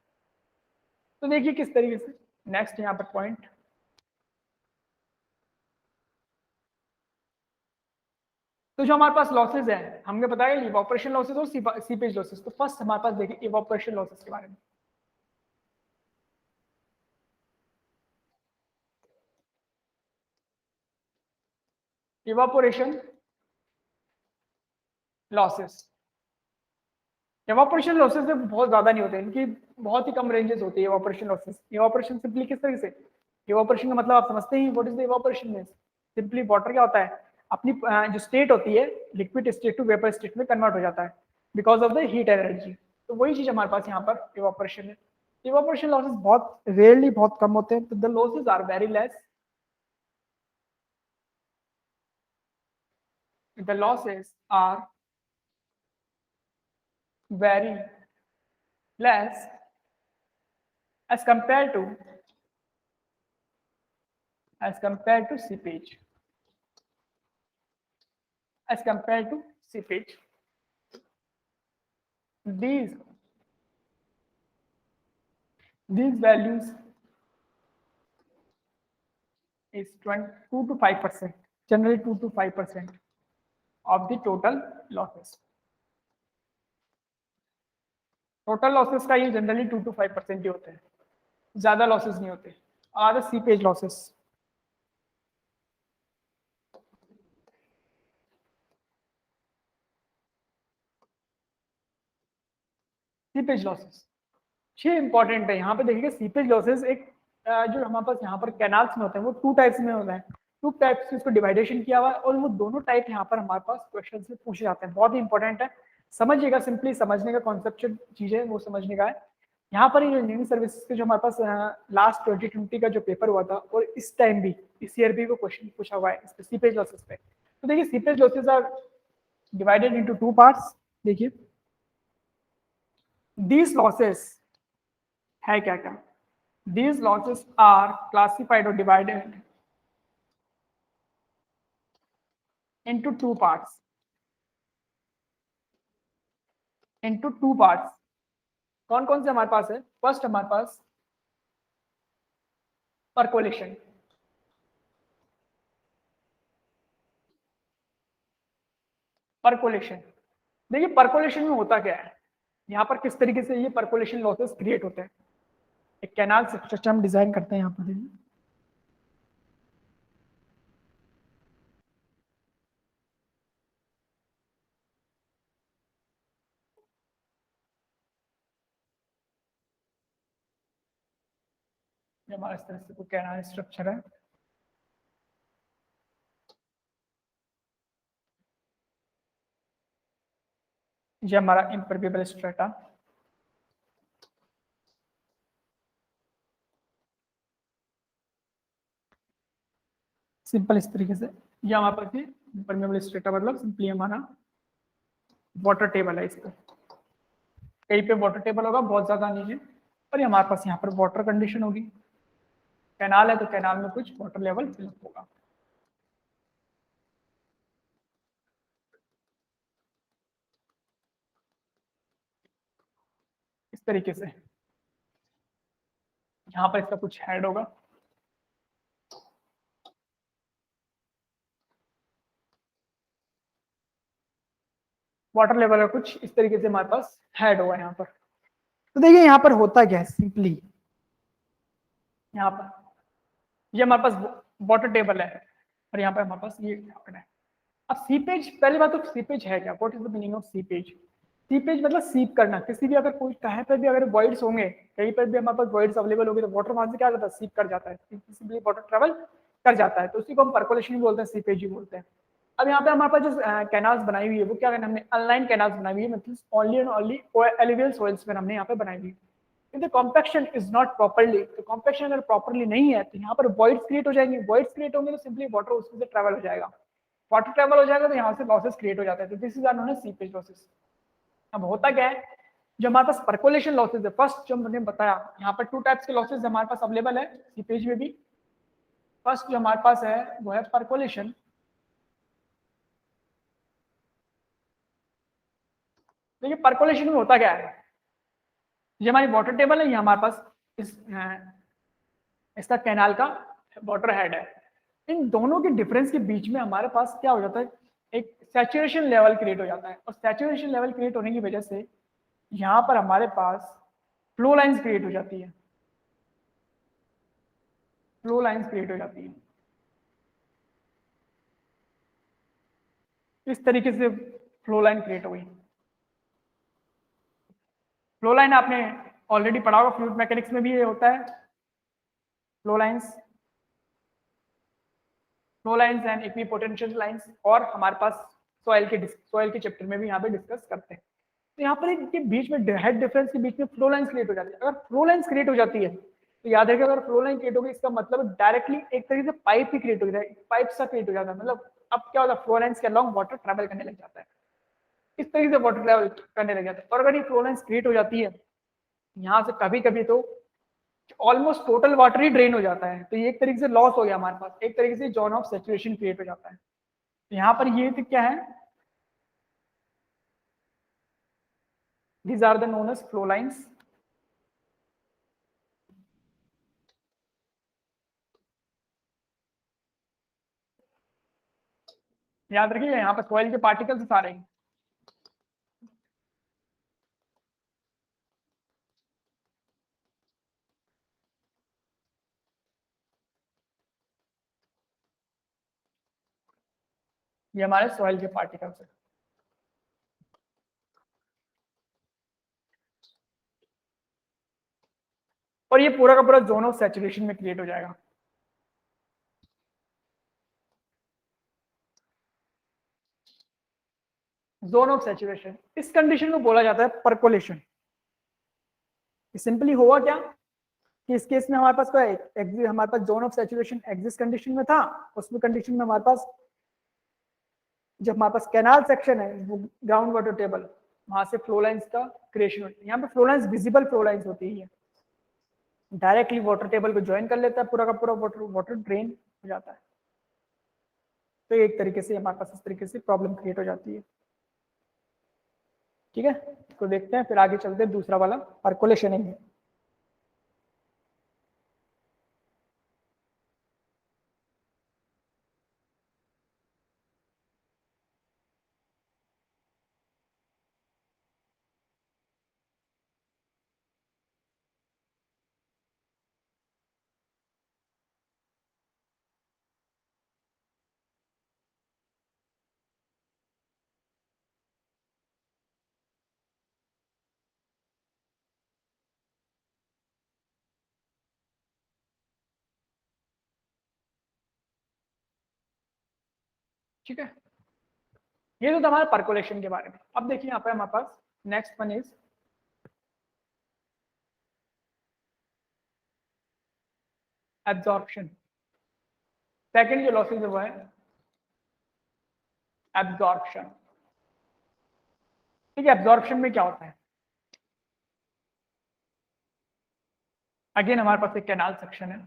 तो देखिए किस तरीके से नेक्स्ट यहाँ पर पॉइंट, तो जो हमारे पास लॉसेज है हमने बताया इवोपरेशन लॉसेज और सीपेज लॉसेज। तो फर्स्ट हमारे पास देखिए इवोपरेशन लॉसेज के बारे में। इवापोरेशन लॉसेस, इवापोरेशन लॉसेस में बहुत ज्यादा नहीं होते, इनकी बहुत ही कम रेंजेस होती है इवापोरेशन लॉसेस। इवापोरेशन सिंपली किस तरीके से, इवापोरेशन का मतलब आप समझते हैं what is the evaporation means. Simply water क्या होता है, अपनी जो स्टेट होती है liquid state to vapour state में कन्वर्ट हो जाता है because of the heat energy. तो वही चीज हमारे पास यहाँ पर इवापोरेशन है। इवापोरेशन लॉसेस बहुत रेयरली बहुत कम होते हैं, तो the losses are very less, the losses are very less as compared to seepage. As compared to seepage, these values is 2 to 5%, generally 2 to 5% of the total losses. Total losses का ये generally 2 to 5% ही होते हैं, ज्यादा losses नहीं होते। Are the seepage losses, seepage losses ये important है। यहाँ पे देखिए सीपेज लॉसेस एक जो हमारे पास यहाँ पर कैनाल्स में होते हैं वो 2 टाइप्स में होते हैं। 2 टाइप्स से इसको डिवाइडेशन किया हुआ है और वो दोनों टाइप यहाँ पर हमारे पास क्वेश्चन से पूछे जाते हैं। बहुत ही इंपॉर्टेंट है, समझिएगा, सिंपली समझने का कॉन्सेप्चुअल चीज है वो समझने का है। यहाँ पर ये इंजीनियरिंग सर्विसेज के जो हमारे पास लास्ट 2020 का जो पेपर हुआ था और इस टाइम भी इस ईयर भी वो क्वेश्चन पूछा हुआ है इस पे सीपेज लॉसेस पे। तो देखिए seepage losses are divided into 2 parts. देखिए दीज लॉसेस है क्या क्या, these losses are classified or divided into 2 parts, कौन कौन से हमारे पास है। फर्स्ट हमारे पास परकोलेशन, देखिए परकोलेशन में होता क्या है, यहाँ पर किस तरीके से ये परकोलेशन लॉसेस क्रिएट होते हैं। एक कैनाल सिस्टम डिजाइन करते हैं यहाँ पर, ये हमारा इस तरह से कोई कैनाल स्ट्रक्चर है। ये हमारा इम्परमेबल स्ट्रेटा, सिंपल इस तरीके से। ये हमारे पास इम्परमेबल स्ट्रेटा मतलब सिंपली हमारा वाटर टेबल है। इसको कहीं पे वाटर टेबल होगा बहुत ज्यादा नीचे और ये हमारे पास यहाँ पर वाटर कंडीशन होगी। कैनाल है तो कैनाल में कुछ वाटर लेवल फिलअप होगा। इस तरीके से यहाँ पर इसका कुछ हेड होगा, वाटर लेवल का कुछ इस तरीके से हमारे पास हेड हुआ यहाँ पर। तो देखिए यहाँ पर होता क्या है सिंपली, यहाँ पर ये हमारे पास वाटर टेबल है और यहाँ पर हमारे पास ये है। अब सीपेज, पहली बात तो सीपेज है क्या, what is the meaning of seepage? Seepage मतलब सीप करना, किसी भी अगर कोई कहीं पर भी अगर वॉइड्स होंगे, कहीं पर भी हमारे पास वॉइड्स अवेलेबल होगी तो वाटर वहां से क्या करता है, सीप कर जाता है, किसी भी वाटर ट्रेवल कर जाता है, तो उसी को हम परकोलेशन बोलते हैं, सीपेज ही बोलते हैं। अब यहाँ पे हमारे पास जो कैनाल्स बनाई हुई है वो क्या करना, हमने अनलाइन कैनाल्स बनाई हुई है, मतलब only and only alluvial soils में हमने यहाँ पे बनाई हुई है। if the compaction is not properly, तो compaction अगर properly नहीं है तो यहाँ पर voids create हो जाएंगे, voids create होंगे तो simply water उसमें से travel हो जाएगा, वाटर ट्रेवल हो जाएगा तो यहाँ से लॉसेस क्रिएट हो जाते हैं, तो this is are known as seepage losses. अब होता क्या है, जो हमारे पास परकोलेशन लॉसेस है, फर्स्ट जो मैंने बताया यहाँ पर टू टाइप्स के लॉसेस हमारे पास अवेलेबल है सीपेज में भी। फर्स्ट जो हमारे पास है वो है परकोलेशन। देखिए परकोलेशन में होता क्या है, ये हमारी वाटर टेबल है, ये हमारे पास इसका कैनाल का वाटर हेड है, इन दोनों के डिफरेंस के बीच में हमारे पास क्या हो जाता है, एक सैचुरेशन लेवल क्रिएट हो जाता है, और सैचुरेशन लेवल क्रिएट होने की वजह से यहाँ पर हमारे पास फ्लो लाइंस क्रिएट हो जाती है, फ्लो लाइंस क्रिएट हो जाती है, इस तरीके से फ्लो लाइन क्रिएट हो गई। फ्लो लाइन आपने ऑलरेडी पढ़ा होगा, फ्लूइड मैकेनिक्स में भी ये होता है, flow lines, flow lines and equipotential lines, और हमारे पास सॉइल के चैप्टर में भी यहाँ पे डिस्कस करते हैं। तो यहाँ पर इनके बीच में हेड डिफरेंस के बीच में फ्लो लाइंस क्रिएट हो जाती है। अगर फ्लो लाइंस क्रिएट हो जाती है तो याद रखिए, अगर फ्लो लाइन क्रिएट होगी इसका मतलब डायरेक्टली एक तरीके से पाइप ही क्रिएट हो जाता है, पाइप सा क्रिएट हो जाता है, मतलब अब क्या होता है, फ्लो लाइंस के अलॉन्ग वाटर ट्रेवल करने लग जाता है, इस तरीके से वाटर ट्रेवल करने लग जाता है। और अगर ये फ्लो लाइंस क्रिएट हो जाती है यहाँ से कभी कभी तो ऑलमोस्ट टोटल वाटर ही ड्रेन हो जाता है, तो ये एक तरीके से लॉस हो गया हमारे पास, एक तरीके से जोन ऑफ सैचुरेशन क्रिएट हो जाता है। तो यहाँ पर ये क्या है, these are the known as flow lines। याद रखिए यहाँ पर सॉइल के पार्टिकल्स सारे हैं, ये हमारे सॉइल के पार्टिकल्स है। और ये पूरा का पूरा जोन ऑफ सैचुरेशन में क्रिएट हो जाएगा। जोन ऑफ सैचुरेशन, इस कंडीशन को बोला जाता है परकोलेशन। सिंपली हुआ क्या कि इस केस में हमारे पास कोई हमारे पास zone of saturation exist condition में था, उसमें कंडीशन में हमारे पास जब हमारे पास कैनाल सेक्शन है वो ग्राउंड वाटर टेबल, वहां से फ्लो लाइंस का क्रिएशन होती है। यहाँ पे flow lines visible flow lines होती है, डायरेक्टली वाटर टेबल को ज्वाइन कर लेता है, पूरा का पूरा वाटर वाटर ड्रेन हो जाता है। तो एक तरीके से हमारे पास इस तरीके से प्रॉब्लम क्रिएट हो जाती है। ठीक है, तो देखते हैं फिर आगे चलते हैं, दूसरा वाला परकोलेशन है। ठीक है, ये तो हमारे परकोलेशन के बारे में। अब देखिए यहाँ पे हमारे पास next one is absorption. Second जो लॉसेज है वो है एब्जॉर्प्शन। ठीक है, एब्जॉर्प्शन में क्या होता है, अगेन हमारे पास एक कैनाल सेक्शन है,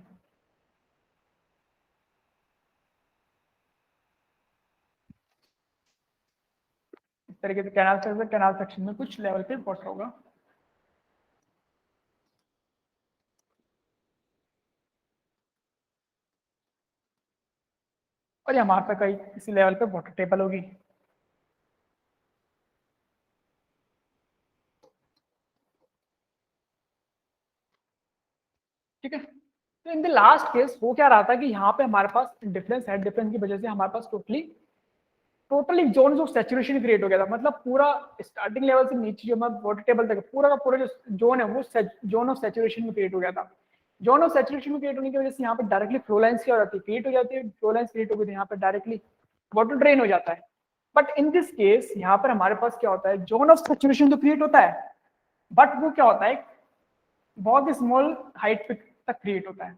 इस तरीके से कैनाल सेक्शन में कुछ लेवल पे वाटर होगा, और यहाँ पे कहीं किसी लेवल पे वाटर टेबल होगी। तो इन द लास्ट केस हो क्या रहा था कि यहाँ पे हमारे पास डिफरेंस हेड डिफरेंस की वजह से हमारे पास totally zone of saturation create हो गया था। मतलब पूरा स्टार्टिंग लेवल से नीचे जो हमारा वाटर टेबल तक पूरा का पूरा जो जोन है वो जोन ऑफ सैचुरेशन में क्रिएट हो गया था। जोन ऑफ सैचुरेशन में क्रिएट होने की वजह से यहाँ पे डायरेक्टली फ्लो लाइंस क्या हो जाती है, क्रिएट हो जाती है। फ्लो लाइंस क्रिएट हो गई थी, यहाँ पे डायरेक्टली वाटर ड्रेन हो जाता है। बट इन दिस केस यहाँ पर हमारे पास क्या होता है, जोन ऑफ सैचुरेशन तो क्रिएट होता है, बट वो क्या होता है, बहुत ही स्मॉल हाइट तक क्रिएट होता है।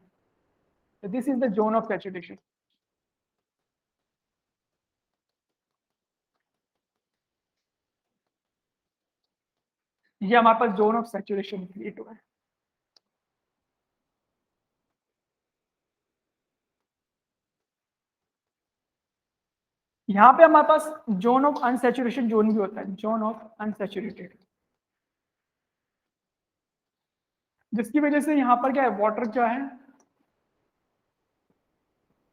This is the zone of saturation. ये हमारे पास जोन ऑफ सैचुरेशन क्रिएट हुआ है। यहाँ पे हमारे पास जोन ऑफ अनसैचुरेशन जोन भी होता है, जोन ऑफ अनसैचुरेटेड, जिसकी वजह से यहाँ पर क्या है, वाटर क्या है,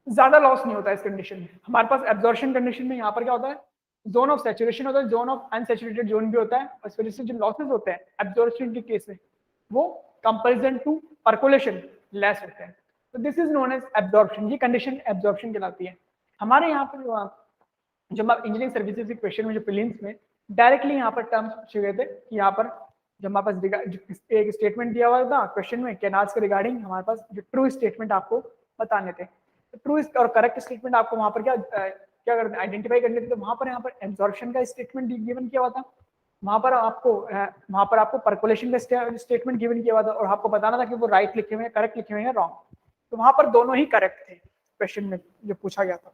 ज्यादा लॉस नहीं होता है। इस कंडीशन में हमारे पास एब्जॉर्प्शन कंडीशन में यहाँ पर क्या होता है, जोन ऑफ सैचुरेशन होता है, जोन ऑफ अनसैचुरेटेड जोन भी होता है। और इस वजह से जो लॉसेस होते हैं एब्जॉर्प्शन के केस में वो कंपेरिजन टू परकोलेशन लेस होते हैं। तो this is known as absorption. ये कंडीशन एब्जॉर्प्शन कहलाती है। हमारे यहाँ पर जब आप इंजीनियरिंग सर्विसेज के क्वेश्चन में जो प्रीलिम्स में डायरेक्टली यहाँ पर टर्म्स पूछे गए थे कि यहाँ पर जब हमारे पास एक स्टेटमेंट दिया हुआ था क्वेश्चन में कैनाल्स के रिगार्डिंग, हमारे पास जो ट्रू स्टेटमेंट आपको बताने थे, तो ट्रू और करेक्ट स्टेटमेंट आपको वहां पर क्या करते आइडेंटिफाई करने थे। तो वहां पर यहाँ पर एब्जॉर्प्शन का स्टेटमेंट गिवन किया हुआ था, वहां पर आपको परकोलेशन का स्टेटमेंट गिवन किया हुआ था, और आपको बताना था कि वो राइट लिखे हुए हैं, करेक्ट लिखे हुए हैं, रॉन्ग। तो वहां पर दोनों ही करेक्ट थे क्वेश्चन में जो पूछा गया था।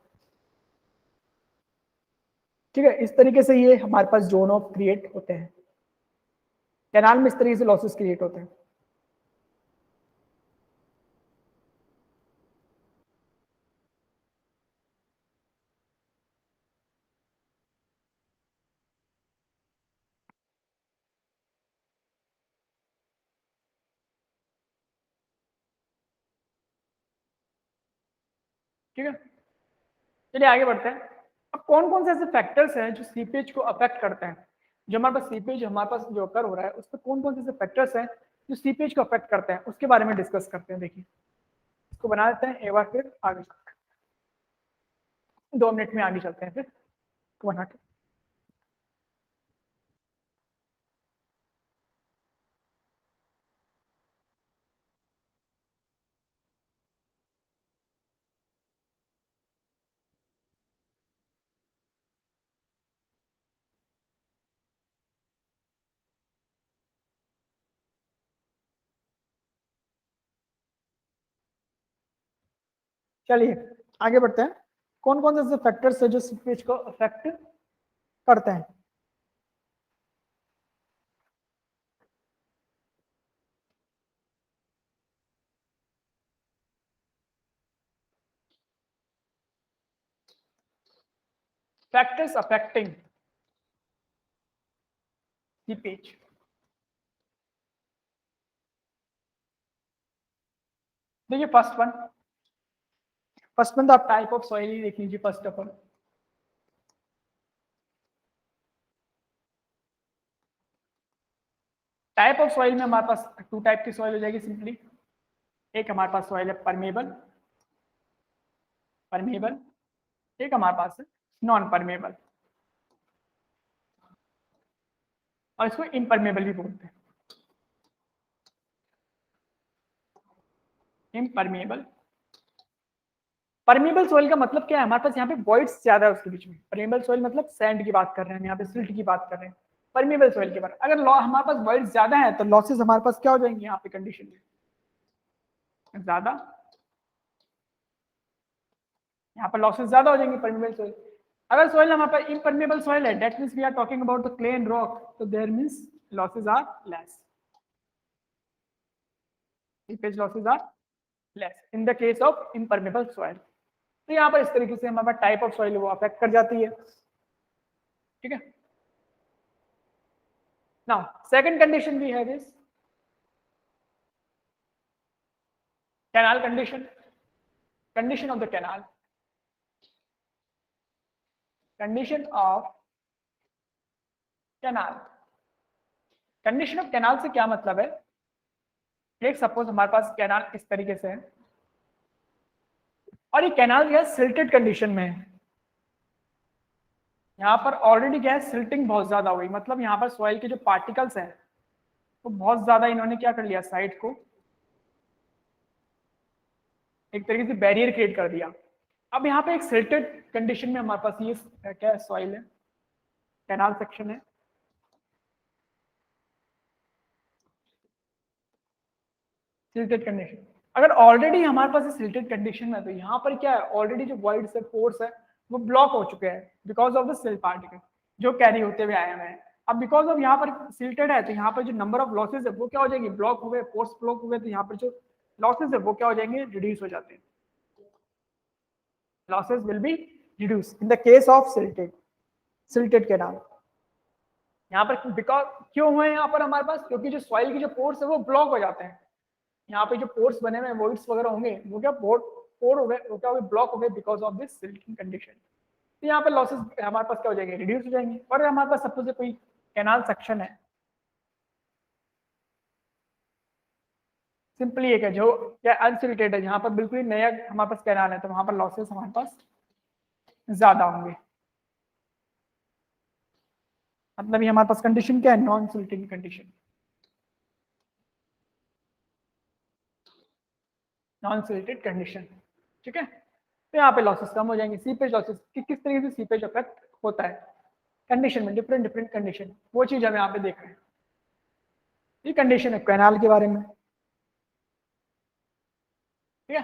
ठीक है, इस तरीके से ये हमारे पास जोन ऑफ क्रिएट होते हैं। कैनाल में इस तरीके से लॉसेस क्रिएट होते हैं। ठीक है, चलिए आगे बढ़ते हैं। अब कौन कौन से ऐसे फैक्टर्स हैं जो सीपेज को अफेक्ट करते हैं। जो हमारे पास सीपेज हमारे पास जो अकर हो रहा है, उस पर कौन कौन से ऐसे फैक्टर्स हैं जो सीपेज को अफेक्ट करते हैं, उसके बारे में डिस्कस करते हैं। देखिए, इसको बना देते हैं एक बार, फिर आगे 2 मिनट में आगे चलते हैं, फिर बना के। चलिए आगे बढ़ते हैं। कौन कौन से ऐसे फैक्टर्स है जो सीपेज को अफेक्ट करते हैं। Factors affecting seepage. देखिए फर्स्ट वन तो आप टाइप ऑफ सॉइल ही देख लीजिए first of all. Type of soil में हमारे पास 2 टाइप की सॉइल हो जाएगी सिंपली। एक हमारे पास सॉइल है परमेबल परमेबल, एक हमारे पास है नॉन परमेबल, और इसको इम्परमेबल भी बोलते हैं। इम्परमेबल, परमेबल सॉइल का मतलब क्या है, हमारे पास यहाँ पे वॉइड्स ज्यादा है उसके बीच में। परमेबल सॉइल मतलब सैंड की बात कर रहे हैं, यहाँ पे सिल्ट की बात कर रहे हैं। परमेबल सॉइल के बारे में अगर हमारे पास वॉइड्स ज्यादा है तो लॉसेस हमारे पास क्या हो जाएंगे यहाँ पे कंडीशन में, ज्यादा, यहाँ पर लॉसेस ज्यादा हो जाएंगे परमेबल सॉइल। अगर सॉइल हमारे पास इम्परमेबल सॉइल है, that means we are talking about the clay and rock, तो there means losses are less, seepage losses are less in the case of impermeable soil. तो यहाँ पर इस तरीके से हमारे टाइप ऑफ सॉइल वो अफेक्ट कर जाती है। ठीक है, now second condition we have is canal condition. Condition of the canal, condition of canal. Condition of canal से क्या मतलब है, एक सपोज हमारे पास कैनाल इस तरीके से है, और ये कैनाल क्या है, सिल्टेड कंडीशन में है। यहाँ पर ऑलरेडी क्या है, सिल्टिंग बहुत ज्यादा हुई, मतलब यहाँ पर सॉइल के जो पार्टिकल्स हैं तो बहुत ज्यादा इन्होंने क्या कर लिया, साइड को एक तरीके से बैरियर क्रिएट कर दिया। अब यहाँ पे एक सिल्टेड कंडीशन में हमारे पास ये क्या है, सॉइल है, कैनाल सेक्शन है। सिल्टेड कंडीशन, अगर ऑलरेडी हमारे पास सिल्टेड कंडीशन में है तो यहाँ पर क्या है, ऑलरेडी जो वॉइड्स है, पोर्स है, वो ब्लॉक हो चुके हैं because of the silt particle जो कैरी होते हुए आए हुए हैं। अब बिकॉज ऑफ यहाँ पर सिल्टेड है तो यहाँ पर जो नंबर ऑफ लॉसेज है वो क्या हो जाएंगे, ब्लॉक हो गए, पोर्स ब्लॉक हो गए, तो यहाँ पर जो लॉसेज है वो क्या हो जाएंगे, रिड्यूस हो जाते हैं। losses will be reduced in the case of silted canal। यहाँ पर बिकॉज क्यों हुए यहाँ पर हमारे पास, क्योंकि जो सॉइल की जो पोर्स है वो ब्लॉक हो जाते हैं। यहाँ पे जो पोर्स बने हुए वॉइड्स वगैरह होंगे वो क्या पोर हो गए, वो क्या हो गए, ब्लॉक हो गए because of this silting condition. तो यहाँ पे लॉसेस हमारे पास क्या हो जाएंगे, रिड्यूस हो जाएंगे। और हमारे पास सपोज कोई कैनाल सेक्शन है, सिंपली एक है जो क्या अनसिल्टेड है, यहाँ पर बिल्कुल ही नया हमारे पास कैनाल है, तो वहां पर लॉसेस हमारे पास ज्यादा होंगे। मतलब ये हमारे पास कंडीशन क्या है, non silting condition, non chelated condition. ठीक है, तो यहाँ पे लॉसेस कम हो जाएंगे। सीपेज लॉसेस किस तरीके से सीपेज अफेक्ट होता है कंडीशन में, डिफरेंट डिफरेंट कंडीशन, वो चीज हम यहाँ पे देख रहे हैं। ये कंडीशन है कैनाल के बारे में। ठीक है,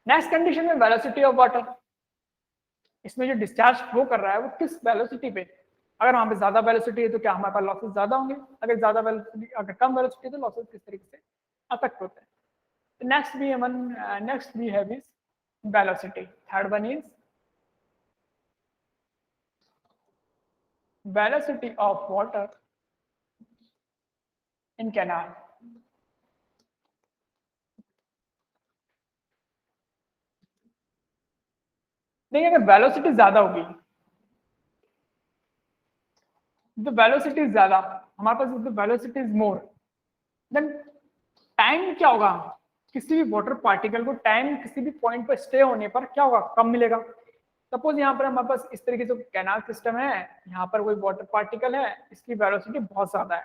नेक्स्ट कंडीशन में वेलोसिटी ऑफ वाटर, इसमें जो डिस्चार्ज फ्लो कर रहा है वो किस वेलोसिटी पे, अगर वहां पे ज्यादा वेलोसिटी है तो क्या हमारे पास लॉसेस ज्यादा होंगे, अगर ज्यादा वेलोसिटी, अगर कम वेलोसिटी है तो लॉसेस किस तरीके से अफेक्ट होते हैं। Next we have is velocity, third one is velocity of water in canal। देखिए अगर वेलोसिटी ज्यादा होगी, the velocity is ज्यादा, हमारे पास the velocity is more, then time क्या होगा, किसी भी वाटर पार्टिकल को टाइम किसी भी पॉइंट पर स्टे होने पर क्या होगा, कम मिलेगा। सपोज यहाँ पर हमारे पास इस तरीके से कैनाल सिस्टम है, यहाँ पर कोई वाटर पार्टिकल है, इसकी वेलोसिटी बहुत ज्यादा है,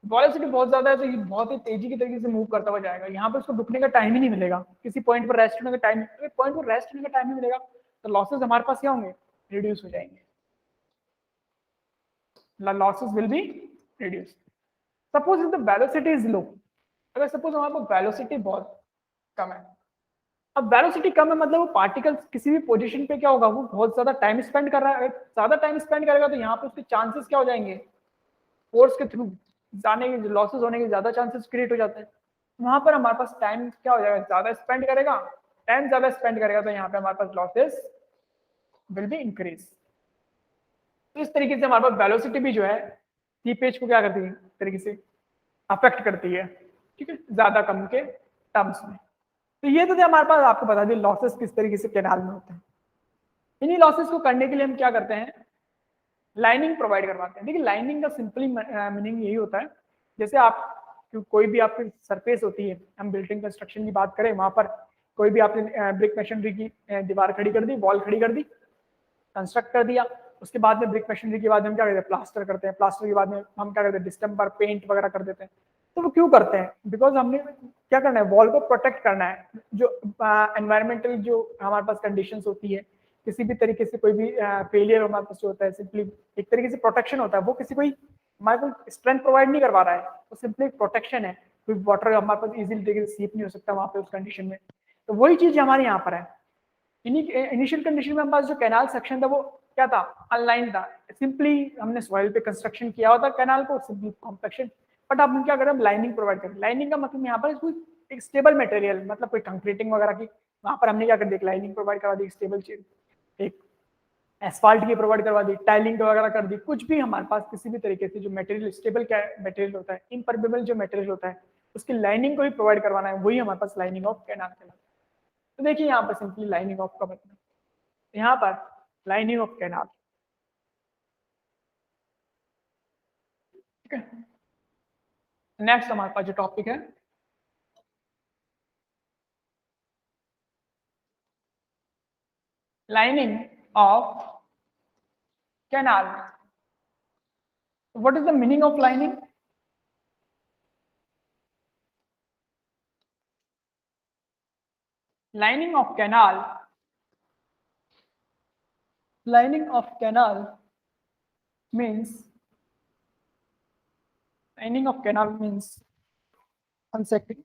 वेलोसिटी बहुत ज्यादा है तो ये बहुत ही तेजी की तरीके से मूव करता हुआ जाएगा, यहाँ पर उसको रुकने का टाइम ही नहीं मिलेगा, किसी पॉइंट पर रेस्ट होने का टाइम, पॉइंट पर रेस्ट होने का टाइम नहीं मिलेगा, तो लॉसेस हमारे पास क्या होंगे, रिड्यूस हो जाएंगे, losses will be reduce. Suppose if the velocity is low, अगर सपोज हमारे पास वेलोसिटी बहुत कम है, अब वेलोसिटी कम है मतलब वो पार्टिकल किसी भी पोजीशन पे क्या होगा, वो बहुत ज्यादा टाइम स्पेंड कर रहा है, ज्यादा टाइम स्पेंड करेगा तो यहाँ पे उसके चांसेस क्या हो जाएंगे, फोर्स के थ्रू जाने के लॉसेस होने के ज्यादा चांसेस क्रिएट हो जाते हैं। वहां पर हमारे पास टाइम क्या हो जाएगा, ज्यादा स्पेंड करेगा, टाइम ज्यादा स्पेंड करेगा तो यहाँ पे हमारे पास लॉसेस विल बी इंक्रीज। तो इस तरीके से हमारे पास वेलोसिटी भी जो है सीपेज को क्या करती है, तरीके से अफेक्ट करती है। ठीक है, ज्यादा कम के टर्म्स में। तो ये तो हमारे पास आपको बता दें लॉसेस किस तरीके से कैनाल में होते हैं। इन्हीं लॉसेस को करने के लिए हम क्या करते हैं, लाइनिंग प्रोवाइड करवाते हैं। देखिए लाइनिंग का सिंपली मीनिंग यही होता है, जैसे आप कोई भी आपकी सरफेस होती है, हम बिल्डिंग कंस्ट्रक्शन की बात करें, वहां पर कोई भी आपने ब्रिक मशीनरी की दीवार खड़ी कर दी, वॉल खड़ी कर दी, कंस्ट्रक्ट कर दिया, उसके बाद में ब्रिक मशीनरी के बाद हम क्या करते हैं, प्लास्टर करते हैं, प्लास्टर के बाद में हम क्या करते हैं, डिस्टेम्पर पेंट वगैरह कर देते हैं। तो वो क्यों करते हैं, बिकॉज हमने क्या करना है, वॉल को प्रोटेक्ट करना है, जो एनवायरमेंटल जो हमारे पास कंडीशंस होती है, किसी भी तरीके से कोई भी फेलियर हमारे पास जो होता है, सिंपली एक तरीके से प्रोटेक्शन होता है, वो किसी कोई हमारे को स्ट्रेंथ प्रोवाइड नहीं करवा रहा है, वो सिंपली प्रोटेक्शन है, कोई वाटर हमारे पास इजीली तरीके से सीप नहीं हो सकता वहां पे उस कंडीशन में। तो वही चीज हमारे यहाँ पर है। इनिशियल कंडीशन में हमारे पास जो कैनाल सेक्शन था वो क्या था, अनलाइन था, सिंपली हमने सॉइल पे कंस्ट्रक्शन किया होता कैनाल को, सिंपली कॉम्पैक्शन। बट अब हम क्या करें, लाइनिंग प्रोवाइड करें। लाइनिंग का मतलब यहाँ पर कोई एक स्टेबल मटेरियल, मतलब कोई कंक्रीटिंग वगैरह की, वहां पर हमने क्या कर दी, लाइनिंग प्रोवाइड करवा दी, स्टेबल चीज एक एसफाल्ट की प्रोवाइड करवा दी, टाइलिंग वगैरह कर दी, कुछ भी हमारे पास किसी भी तरीके से जो मटेरियल स्टेबल क्या मटेरियल होता है, इम्परमेबल जो मटेरियल होता है, उसकी लाइनिंग को भी प्रोवाइड करवाना है, वही हमारे पास लाइनिंग ऑफ कैनाल कहलाता है। तो देखिए यहाँ पर सिंपली लाइनिंग ऑफ का मतलब, यहाँ पर लाइनिंग ऑफ कैनाल। ठीक है, नेक्स्ट हमारे पास जो टॉपिक है lining of canal. What is the meaning of lining? Lining of canal. Lining of canal means. Lining of canal means. 1 second.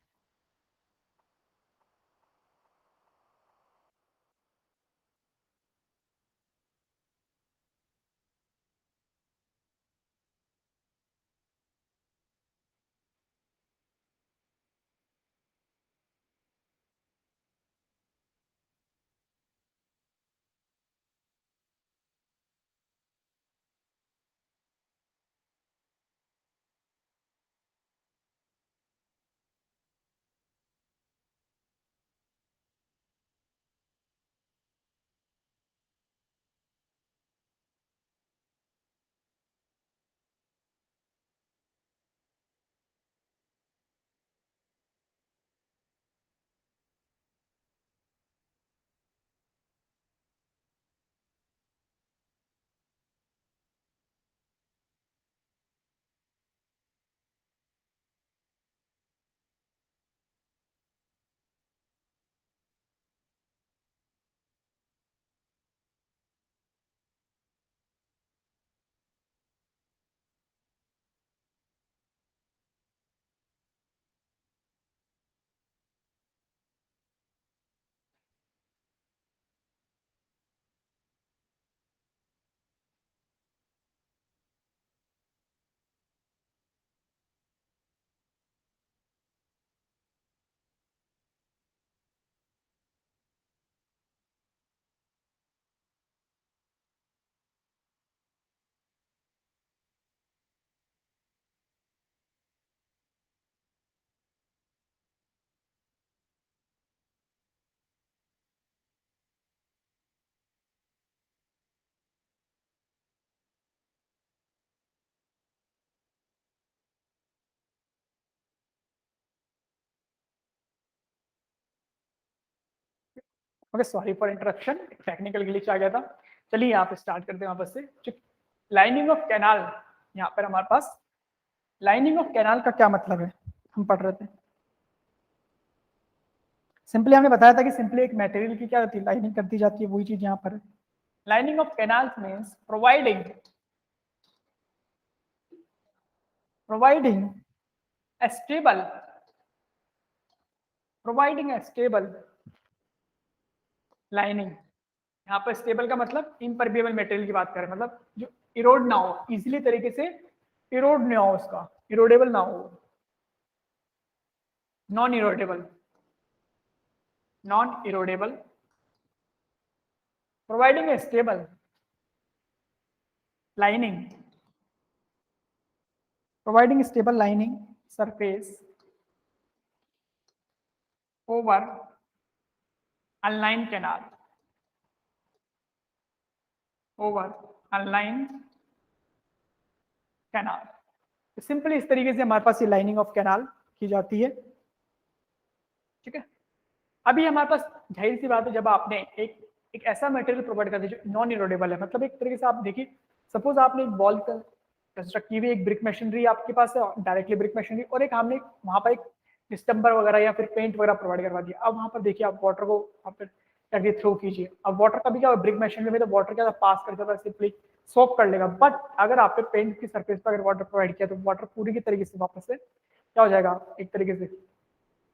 Okay, sorry for interruption, technical glitch आ गया था। चलिए यहाँ पे स्टार्ट करते हैं वापस से। लाइनिंग ऑफ कैनाल, यहाँ पर हमारे पास लाइनिंग ऑफ कैनाल का क्या मतलब है हम पढ़ रहे थे। सिंपली हमने बताया था कि सिंपली एक मटेरियल की क्या होती है, लाइनिंग कर दी जाती है, वही चीज यहाँ पर है। Lining of canals means providing a stable lining. यहाँ पर स्टेबल का मतलब इम्परमेबल मटेरियल की बात करें, मतलब जो इरोड ना हो, इजीली तरीके से इरोड ना हो, उसका इरोडेबल ना हो, non erodible providing a stable lining, providing stable lining surface over unlined canal, तो सिंपली इस तरीके से हमारे पास ये लाइनिंग ऑफ कैनाल की जाती है। ठीक है, अभी हमारे पास जाहिर सी बात है, जब आपने एक ऐसा मटेरियल प्रोवाइड कर दिया जो नॉन इरोडेबल है, मतलब एक तरीके से आप देखिए, सपोज आपने एक वॉल कंस्ट्रक्ट की हुई, एक ब्रिक मशीनरी आपके पास है, डायरेक्टली ब्रिक मशीनरी, और एक हमने वहां पर एक डिस्टम्बर वगैरह या फिर पेंट वगैरह प्रोवाइड करवा दिया। अब वहां पर देखिए, आप वाटर को वहां पर थ्रो कीजिए। अब वाटर का भी क्या, ब्रिक मशीनरी में तो वाटर क्या पास करके बस सिंपली सोक कर लेगा, बट अगर आपने पेंट की सरफेस पर अगर वाटर प्रोवाइड किया तो वाटर पूरी की तरीके से वापस से क्या हो जाएगा, एक तरीके से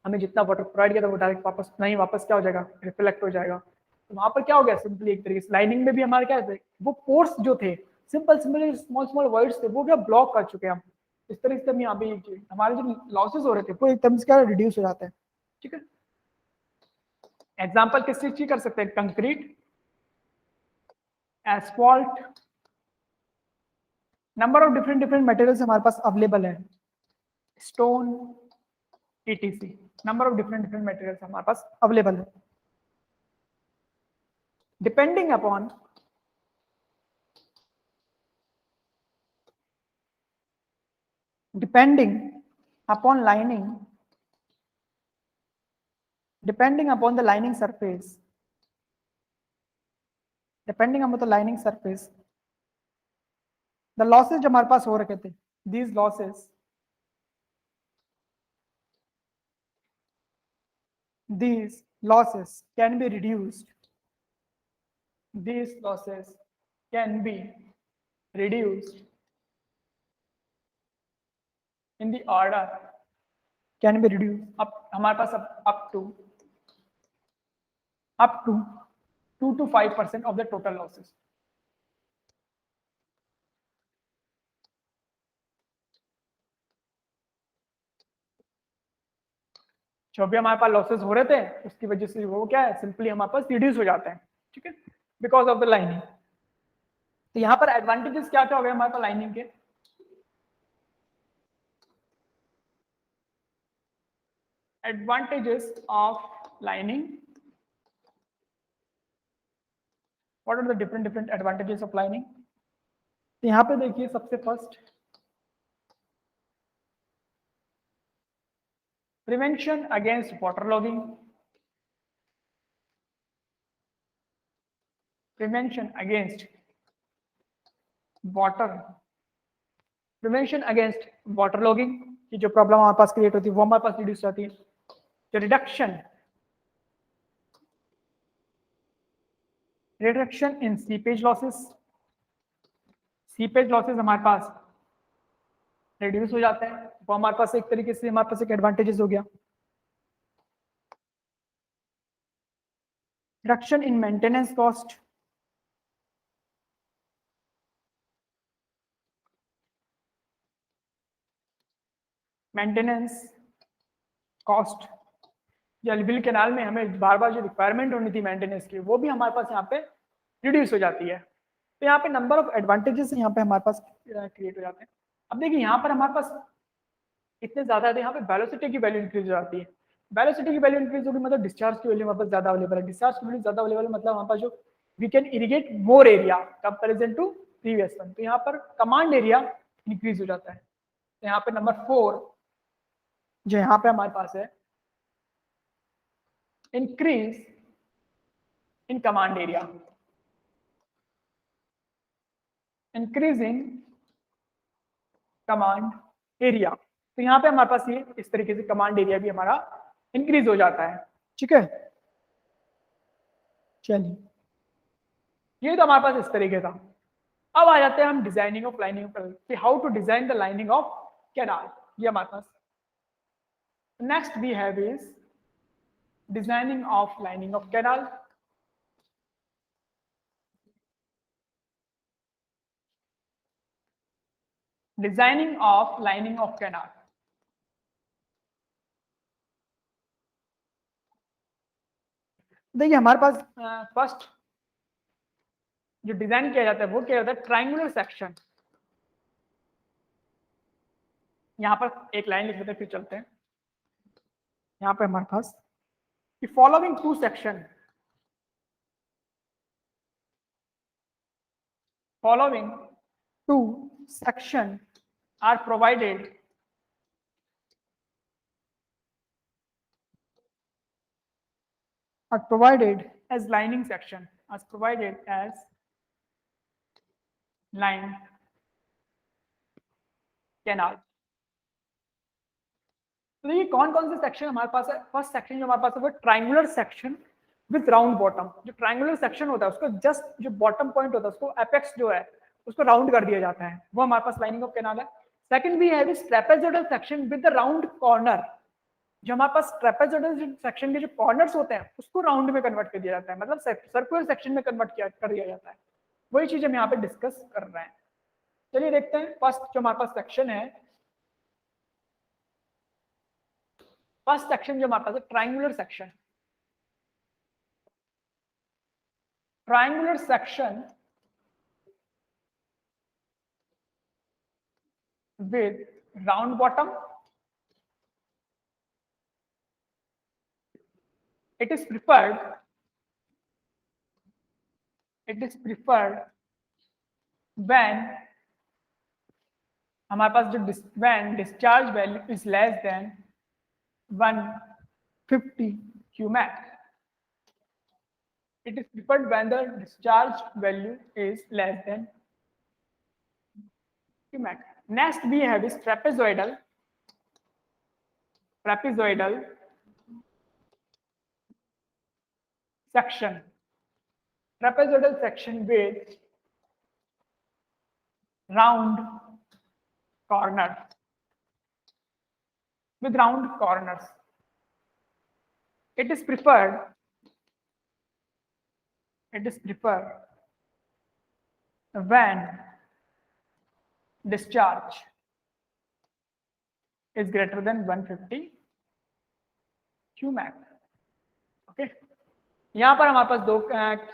हमें जितना वाटर प्रोवाइड किया था वो डायरेक्ट वापस नहीं, वापस क्या हो जाएगा, रिफ्लेक्ट हो जाएगा। तो वहां पर क्या हो गया, सिंपली एक तरीके से लाइनिंग में भी हमारे क्या है, वो पोर्स जो थे, सिंपल स्मॉल वर्ड्स थे, वो क्या ब्लॉक कर चुके हैं हम। इस तरीके से हम यहाँ पे हमारे जो लॉसेस हो रहे थे वो एकदम से क्या रिड्यूस हो जाता है। ठीक है, एग्जाम्पल किस चीज की कर सकते हैं, concrete, asphalt, number of different materials हमारे पास अवेलेबल है, stone, etc, number of different materials हमारे पास अवेलेबल है। Depending upon lining, depending upon the lining surface, depending on the lining surface the losses जो हमारे पास हो रखे थे, these losses can be reduced. These losses can be reduced in the order can be reduced up हमारे पास up to 2 to 5% of the total losses. जो भी हमारे पास losses हो रहे थे उसकी वजह से वो क्या है, सिंपली हमारे पास रिड्यूस हो जाते हैं, ठीक है, बिकॉज ऑफ द लाइनिंग. तो यहाँ पर एडवांटेजेस क्या क्या हो गए हमारे पास लाइनिंग के. Advantages of lining. What are the different advantages of lining. तो यहाँ पे देखिए सबसे first prevention against waterlogging. Prevention against waterlogging की जो प्रॉब्लम हमारे पास क्रिएट होती है वो हमारे पास रिड्यूस होती है. जो रिडक्शन इन सीपेज लॉसेस हमारे पास रिड्यूस हो जाते हैं, वो हमारे पास एक तरीके से हमारे पास एक एडवांटेजेस हो गया. Reduction in maintenance cost. Maintenance cost जो अल्वियल कैनाल में हमें बार बार जो रिक्वायरमेंट होनी थी मेंटेनेंस की वो भी हमारे पास यहाँ पे रिड्यूस हो जाती है. तो यहाँ पे नंबर ऑफ एडवांटेजेस यहाँ पे हमारे पास क्रिएट हो जाते हैं. अब देखिए यहाँ पर हमारे पास इतने ज्यादा है, यहाँ पे वेलोसिटी की वैल्यू इंक्रीज हो जाती है. वेलोसिटी की वैल्यू इंक्रीज होगी मतलब डिस्चार्ज की वैल्यू हमारे पास ज्यादा अवेलेबल है. डिस्चार्ज की वैल्यू ज्यादा अवेलेबल मतलब हमारे पास जो we can irrigate more area comparison to previous one. तो यहाँ पर कमांड एरिया इंक्रीज हो जाता है. तो यहाँ पे नंबर 4 जो यहाँ पे हमारे पास है increase in command area. Increase in command area. तो यहाँ पे हमारे पास ये इस तरीके से कमांड एरिया भी हमारा इंक्रीज हो जाता है, ठीक है. चलिए ये तो हमारे पास इस तरीके था. अब आ जाते हैं हम डिजाइनिंग ऑफ लाइनिंग पर कि how to design the lining of canal. ये हमारे पास next we have is designing of lining of canal. Designing of lining of canal. देखिए हमारे पास फर्स्ट जो डिजाइन किया जाता है वो क्या होता है, ट्रायंगुलर सेक्शन. यहाँ पर एक लाइन लिख लेते हैं फिर चलते हैं. यहाँ पे हमारे पास कि following two section are provided as lining section, line canal. तो ये कौन कौन से सेक्शन हमारे पास है. फर्स्ट सेक्शन जो हमारे पास है वो triangular section with round bottom. जो ट्रायंगुलर सेक्शन होता है उसको जस्ट जो बॉटम पॉइंट होता है उसको एपेक्स जो है उसको राउंड कर दिया जाता है, वो हमारे पास लाइनिंग ऑफ कैनाल है. सेकंड भी है trapezoidal section with the round corner. जो हमारे पास ट्रेपेजोइडल सेक्शन के जो कॉर्नर्स होते हैं उसको राउंड में कन्वर्ट कर दिया जाता है, मतलब सर्कुलर सेक्शन में कन्वर्ट कर दिया जाता है. वही चीज हम यहाँ पे डिस्कस कर रहे हैं. चलिए देखते हैं फर्स्ट जो हमारे पास सेक्शन है. फर्स्ट सेक्शन जो हमारे पास है triangular section. Triangular section with round bottom. It is preferred when हमारे पास जो when discharge value is less than 150 Qmax. It is preferred when the discharge value is less than Qmax. Next we have is trapezoidal section. Trapezoidal section with round corners. It is preferred when discharge is greater than 150 Qmax. Okay, यहाँ पर हमारे पास दो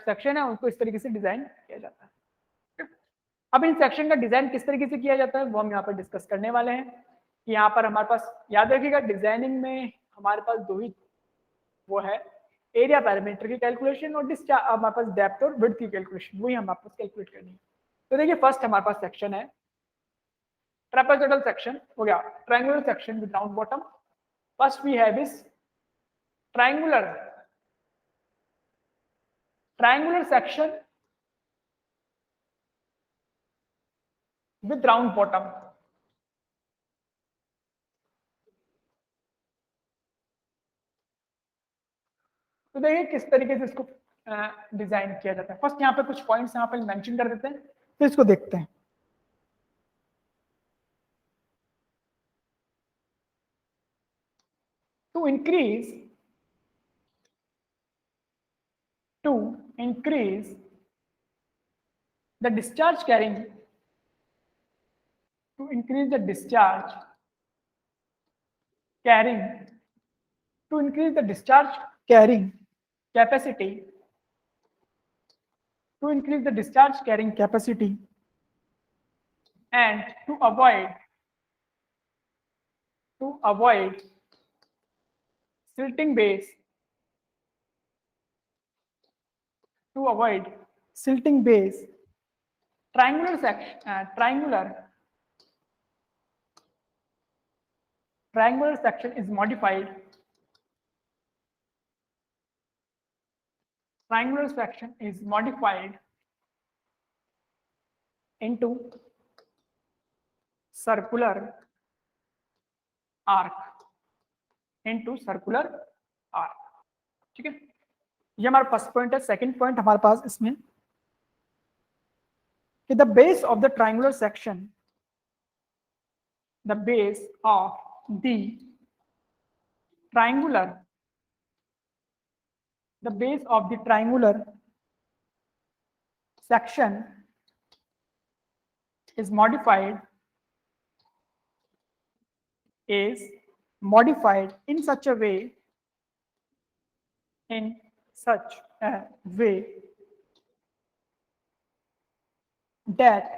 section है, उनको इस तरीके से design किया जाता है। अब इन सेक्शन का डिजाइन किस तरीके से किया जाता है वो हम यहाँ पर डिस्कस करने वाले हैं। कि यहाँ पर हमारे पास याद रखिएगा डिजाइनिंग में हमारे पास दो ही वो है, एरिया पैरामीटर की कैलकुलेशन और डिस्चार्ज हमारे पास डेप्थ और विड्थ की कैलकुलेशन, वही हमारे पास कैलकुलेट करनी है। तो देखिए फर्स्ट हमारे पास सेक्शन है ट्रापेजोइडल सेक्शन हो गया, triangular section with round bottom. First we have is triangular section with round bottom. तो देखिए किस तरीके से इसको डिजाइन किया जाता है। फर्स्ट यहाँ पे कुछ पॉइंट्स यहाँ पे मेंशन कर देते हैं, तो इसको देखते हैं। To increase the discharge carrying capacity and to avoid silting base, triangular section is modified into circular arc, ठीक है। ये हमारा फर्स्ट पॉइंट है। सेकंड पॉइंट हमारे पास इसमें कि the base of the triangular section is modified in such a way that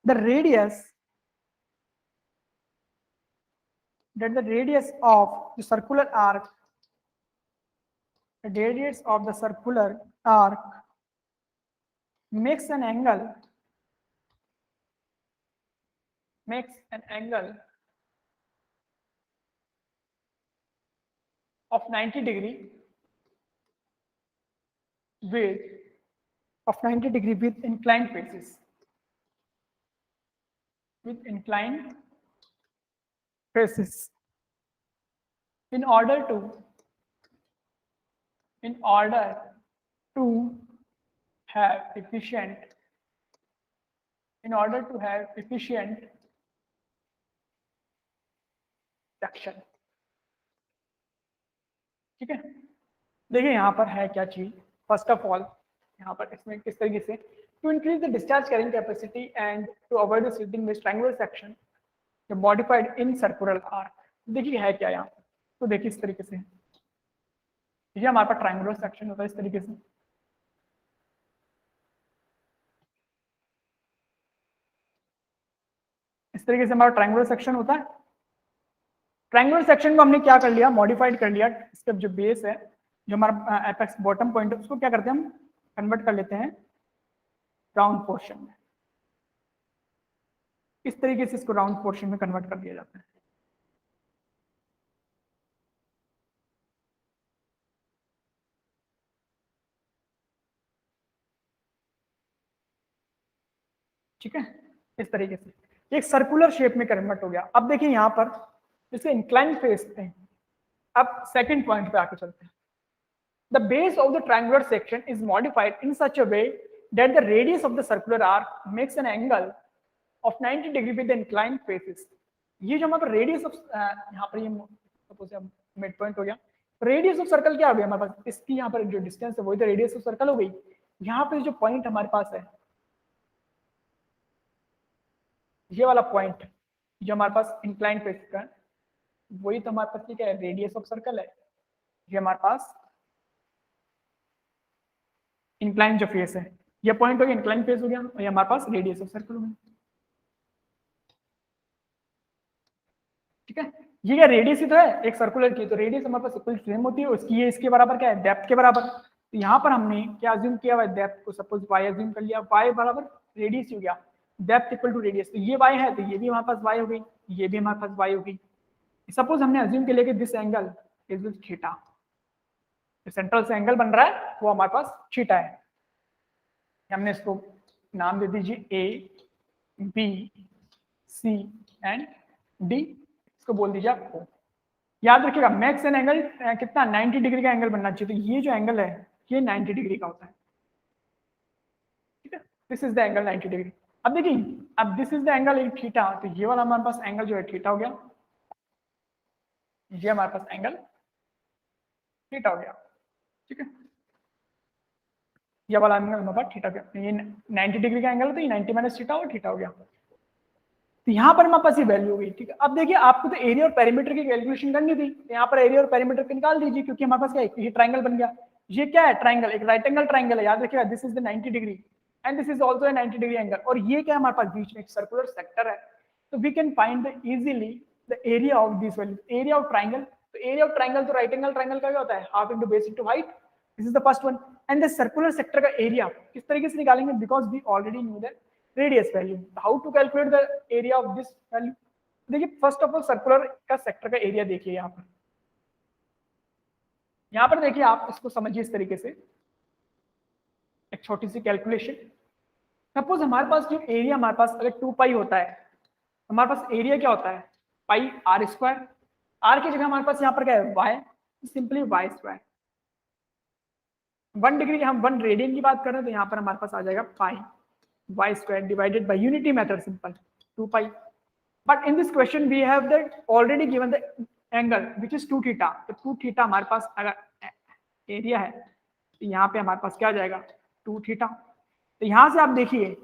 the radius of the circular arc makes an angle of 90 degree with inclined faces. In order to have efficient section, ठीक है। देखिए यहाँ पर है क्या चीज। First of all यहाँ पर इसमें किस तरीके से to increase the discharge carrying capacity and to avoid the slitting with triangular section modified in circular arc. देखिए है क्या यहाँ, तो देखिए इस तरीके से ये हमारे पास ट्रायंगुलर सेक्शन होता है इस तरीके से। इस तरीके से हमारा ट्रायंगुलर सेक्शन होता है। ट्रायंगुलर सेक्शन को हमने क्या कर लिया, मॉडिफाइड कर लिया। इसका जो बेस है, जो हमारा एपेक्स बॉटम पॉइंट है, उसको क्या करते हैं हम कन्वर्ट कर लेते हैं राउंड पोर्शन में। इस तरीके से इसको राउंड पोर्शन में कन्वर्ट कर दिया जाता है। ठीक है, इस तरीके से एक सर्कुलर शेप में कन्वर्ट हो गया। अब देखिए यहाँ पर जैसे इंक्लाइन फेस थे, अब सेकंड पॉइंट पे आके चलते हैं। The base of the triangular section is modified in such a way that the radius of the circular arc makes an angle of 90 degree with the incline faces. ये जो हमारा radius of यहाँ पर ये सपोज मिड पॉइंट हो गया, radius of circle क्या हो गया हमारे पास, इसकी यहाँ पर जो डिस्टेंस है वही तो रेडियस ऑफ सर्कल हो गई। यहाँ पर जो पॉइंट हमारे पास है, ये वाला पॉइंट जो हमारे पास इंक्लाइन फेस का, वही तो हमारे पास क्या है, रेडियस ऑफ सर्कल है। ये हमारे पास इंक्लाइन जो फेस है, ये पॉइंट हो गया इंक्लाइन फेस हो गया, और ये हमारे पास रेडियस ऑफ सर्कल हो गया। ठीक है, ये क्या रेडियस ही तो है एक सर्कुलर की, तो रेडियस हमारे पास इक्वल सेम होती है उसकी, ये इसके बराबर क्या है, डेप्थ के बराबर। तो यहाँ पर हमने क्या अज्यूम किया हुआ है, डेप्थ को सपोज y अज्यूम कर लिया, y बराबर रेडियस हो गया, डेप्थ इक्वल टू रेडियस, तो ये y है तो ये भी हमारे पास y हो गई, ये भी हमारे पास y हो गई। सपोज हमने अज्यूम के लिए कि this angle is with theta, central से एंगल बन रहा है वो हमारे पास थीटा है, हमने इसको नाम दे दीजिए A B C and D, इसको बोल दीजिए आप O। याद रखिएगा मैक्स एन एंगल कितना 90 डिग्री का एंगल बनना चाहिए, तो ये जो एंगल है ये 90 डिग्री का होता है। ठीक है, this is the angle 90 degree. अब देखिए, अब this is the angle theta, तो ये वाला हमारे पास एंगल जो है थीटा हो गया, ये हमारे पास एंगल थीटा हो गया। ठीक है, ये वाला एंगल हमारे पास थीटा हो गया, ये 90 डिग्री का एंगल है तो ये 90 माइनस थीटा और थीटा हो गया। तो यहाँ पर हमारे पास ये वैल्यू हो गई। ठीक है, अब देखिए आपको तो एरिया और पेरीमीटर की कैलकुलेशन करनी थी, तो यहाँ पर एरिया और पेरीमीटर को निकाल दीजिए, क्योंकि हमारे पास क्या है, ये ट्राइंगल बन गया। ये क्या है, ट्राइंगल, एक राइट एंगल ट्राइंगल है, याद रखिएगा this is the 90 degree and this is also 90 degree angle, और ये क्या है हमारे पास बीच में एक सर्कुलर सेक्टर है। तो we can find the easily the area of this value, area of triangle. तो एरिया ऑफ ट्राइंगल तो राइट एंगल ट्राइंगल का क्या होता है, half into base into height, this is the first one. And the circular sector का area किस तरीके से निकालेंगे, because we already knew the radius value, how to calculate the area of this value. देखिए फर्स्ट ऑफ ऑल सर्कुलर का sector का area देखिए, यहाँ पर देखिए आप इसको समझिए इस तरीके से, एक छोटी सी कैलकुलेशन। सपोज हमारे पास जो एरिया हमारे पास अगर 2 पाई होता है, हमारे पास एरिया क्या होता है, पाई आर स्क्वायर, आर की जगह हमारे पास यहाँ पर क्या है y, simply y square. 1 degree की हम 1 रेडियन की बात कर रहे हैं, तो यहाँ पर हमारे पास आ जाएगा pi y square divided by unity method, simple 2 pi. But in this question we have the already given the angle which is 2 theta, तो 2 theta हमारे पास अगर एरिया है तो यहाँ पे हमारे पास क्या आ जाएगा 2 थीटा। तो यहाँ से आप देखिए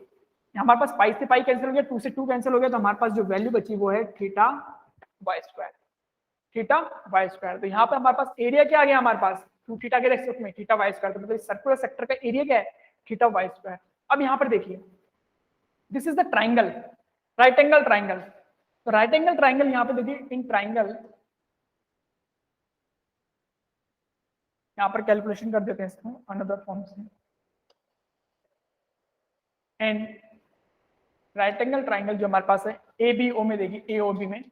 हमारे पास पाई से पाई कैंसिल हो गया, 2 से 2 कैंसिल हो गया, तो हमारे पास जो वैल्यू बची वो है theta y square, theta y square. तो यहाँ पे हमारे पास एरिया क्या आ गया हमारे पास 2 थीटा के रेस्पेक्ट में थीटा वाई स्क्वायर, तो मतलब सर्कुलर सेक्टर का एरिया क्या है थीटा वाई स्क्वायर। अब यहाँ पर देखिए this is the triangle, right angle triangle, तो राइट एंगल ट्राइंगल यहाँ पे देखिए इन ट्राइंगल, यहाँ पर कैलकुलेशन कर देते हैं इसको अनदर फॉर्म से, एंड राइट एंगल ट्राइंगल जो हमारे पास है ए बी ओ में देखिए, ए ओ बी में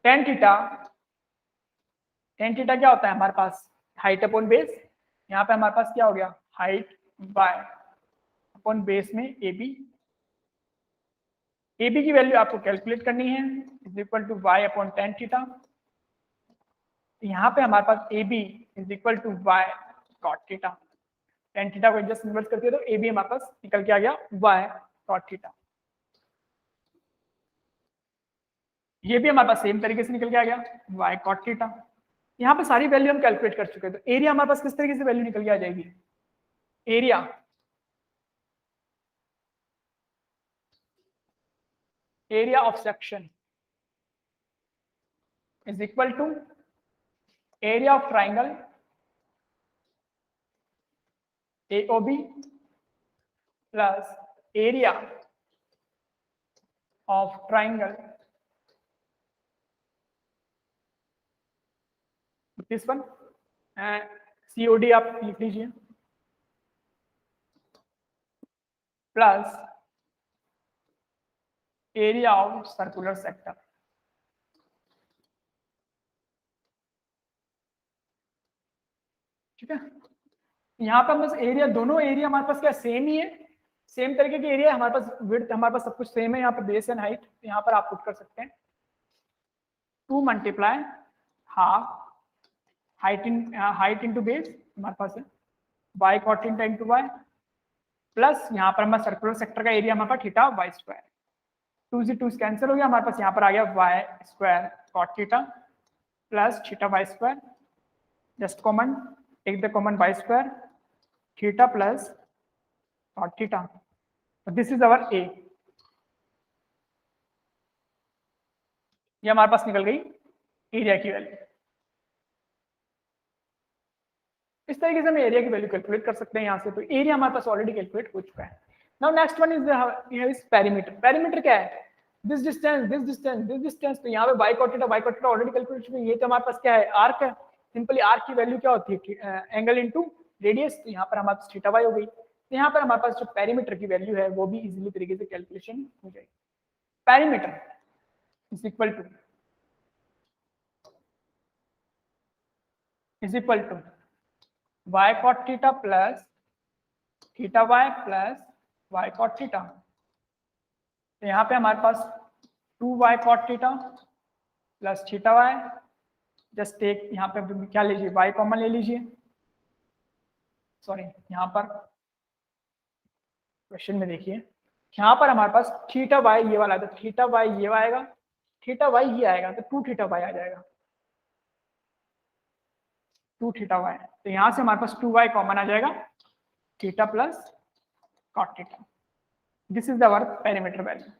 टेन थीटा, टेन थीटा क्या होता है हमारे पास हाइट अपॉन बेस, यहाँ पे हमारे पास क्या हो गया हाइट बाय अपॉन बेस में ए बी की वैल्यू आपको कैलकुलेट करनी है is equal to y upon tan theta. यहाँ पे हमारे पास a b is equal to y cot theta, tan theta को एडजस्ट इन्वर्स करके तो ए बी हमारे पास निकल के आ गया वाई कॉट थीटा। ये भी हमारे पास सेम तरीके से निकल के आ गया वाई कॉट थीटा। यहाँ पे सारी वैल्यू हम कैलकुलेट कर चुके हैं, तो एरिया हमारे पास किस तरीके से वैल्यू निकल के आ जाएगी, area of section is equal to area of triangle AOB plus area of triangle this one, COD आप लिख लीजिए, plus area of circular sector. ठीक है, यहाँ पर बस एरिया, दोनों एरिया हमारे पास क्या सेम ही है, सेम तरीके की एरिया हमारे पास, विड्थ हमारे पास सब कुछ सेम है, यहाँ पर बेस एंड हाइट, तो यहाँ पर आप पुट कर सकते हैं 2 multiply half height into base हमारे पास है y cot theta into y, plus यहाँ पर हमारा सर्कुलर सेक्टर का एरिया हमारे पास थीटा वाई स्क्वायर, 2 से 2 कैंसिल हो गया, हमारे पास यहाँ पर आ गया y square cot theta plus theta y square, just common take the common y square theta plus cot theta, this is our a. ये हमारे पास निकल गई एरिया की वैल्यू। इस तरीके से हम एरिया की वैल्यू कैलकुलेट कर सकते हैं यहाँ से, तो एरिया हमारे पास ऑलरेडी कैलकुलेट हो चुका है। Now next one is perimeter. Perimeter क्या है? This distance this distance this distance, तो यहाँ पे y cot theta already calculate हो चुकी है। ये तो हमारे पास क्या है? आर्क है। सिंपली आर्क की वैल्यू क्या होती है? एंगल इनटू रेडियस, तो यहाँ पर हमारे पास थीटा वाई हो गई। तो यहाँ पर हमारे पास जो पेरीमीटर की वैल्यू है वो भी इजीली तरीके से कैलकुलेशन हो जाएगी। Perimeter is equal to y cot theta plus theta y plus y cot theta. तो यहाँ पे हमारे पास 2y cot theta plus theta y, just take यहाँ पे क्या लीजिए, y कॉमन ले लीजिए, सॉरी यहाँ पर क्वेश्चन में देखिए, यहाँ पर हमारे पास थीटा वाई ये वाला है, तो थीटा वाई ये आएगा, थीटा वाई ये आएगा, तो 2 थीटा वाई आ जाएगा, 2 थीटा वाई। तो यहाँ से हमारे पास 2y कॉमन आ जाएगा, theta plus cot theta. This is our perimeter value.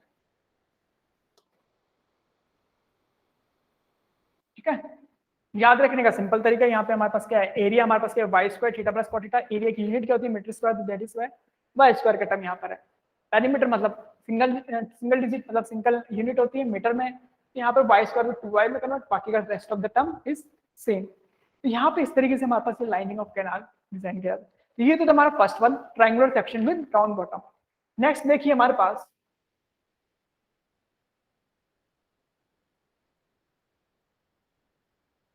ठीक है, याद रखने का सिंपल तरीका, यहाँ पे हमारे पास क्या है? एरिया हमारे पास क्या है? Y square theta plus cot theta. Area की यूनिट क्या होती है? Meter square, that is y square का टर्म यहाँ पर है। पेरीमीटर मतलब सिंगल डिजिट, मतलब सिंगल यूनिट होती है मीटर में, यहाँ पर वाई स्क्वायर को 2y में कन्वर्ट, बाकी का rest of the term is same. तो यहाँ पे इस तरीके से हमारे पास लाइनिंग ऑफ कैनाल डिजाइन किया। ये तो हमारा first one, triangular section with round bottom. Next देखिए हमारे पास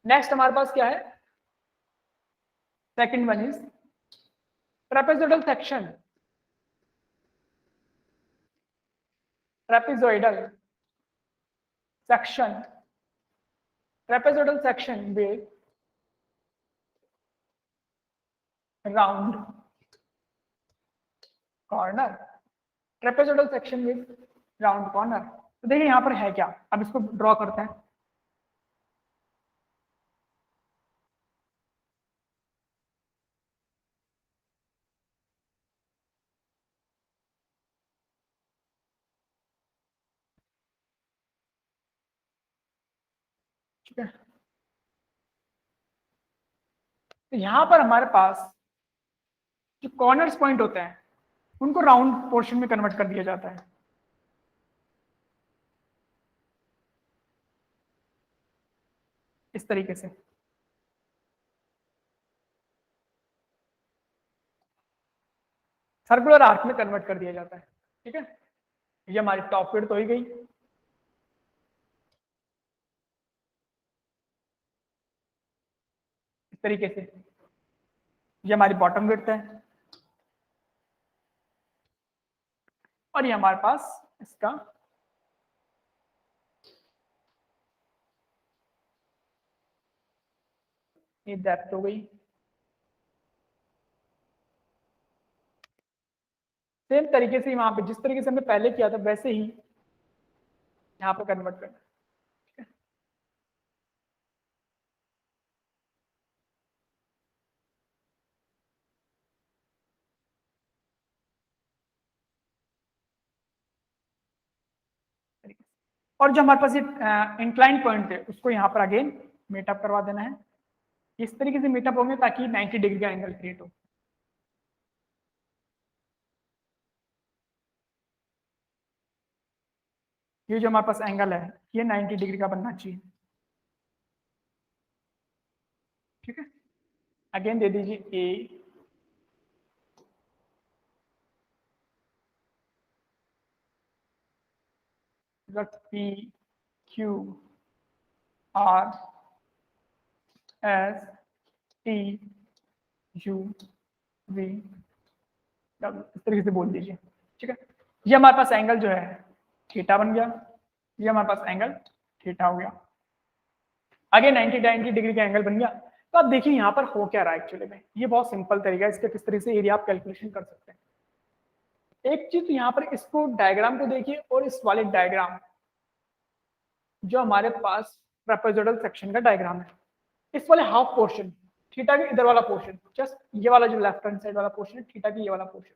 नेक्स्ट हमारे पास क्या है? Second one is trapezoidal section. Trapezoidal section, trapezoidal section with round corner. Trapezoidal section with round corner. तो देखिए यहाँ पर है क्या, अब इसको ड्रॉ करते हैं। ठीक है, तो यहाँ पर हमारे पास जो कॉर्नर्स पॉइंट होते हैं उनको राउंड पोर्शन में कन्वर्ट कर दिया जाता है। इस तरीके से सर्कुलर आर्क में कन्वर्ट कर दिया जाता है। ठीक है, ये हमारी टॉप विड्थ हो ही गई। इस तरीके से ये हमारी बॉटम विड्थ है, और ये हमारे पास इसका ये डेप्थ हो गई। सेम तरीके से वहां पे जिस तरीके से हमने पहले किया था वैसे ही यहाँ पे कन्वर्ट करना। और जो हमारे पास ये इंक्लाइन पॉइंट है उसको यहाँ पर अगेन मीटअप करवा देना है। इस तरीके से मीटअप होंगे ताकि 90 डिग्री का एंगल क्रिएट हो। ये जो हमारे पास एंगल है ये 90 डिग्री का बनना चाहिए। ठीक है, अगेन दे दीजिए A P Q R S T U V, इस तरीके से बोल दीजिए। ठीक है। ये हमारे पास एंगल जो है थीटा बन गया, ये हमारे पास एंगल थीटा हो गया। आगे 90 डिग्री का एंगल बन गया। तो अब देखिए यहाँ पर हो क्या रहा है एक्चुअली में, ये बहुत सिंपल तरीका है इसके किस तरह से एरिया आप कैलकुलेशन कर सकते हैं। एक चीज यहाँ पर इसको डायग्राम को देखिए और इस वाले डायग्राम जो हमारे पास ट्रापेजोइडल सेक्शन का डायग्राम है, इस वाले हाफ पोर्शन थीटा के इधर वाला पोर्शन, जस्ट ये वाला जो लेफ्ट हैंड साइड वाला पोर्शन है थीटा की, ये वाला पोर्शन,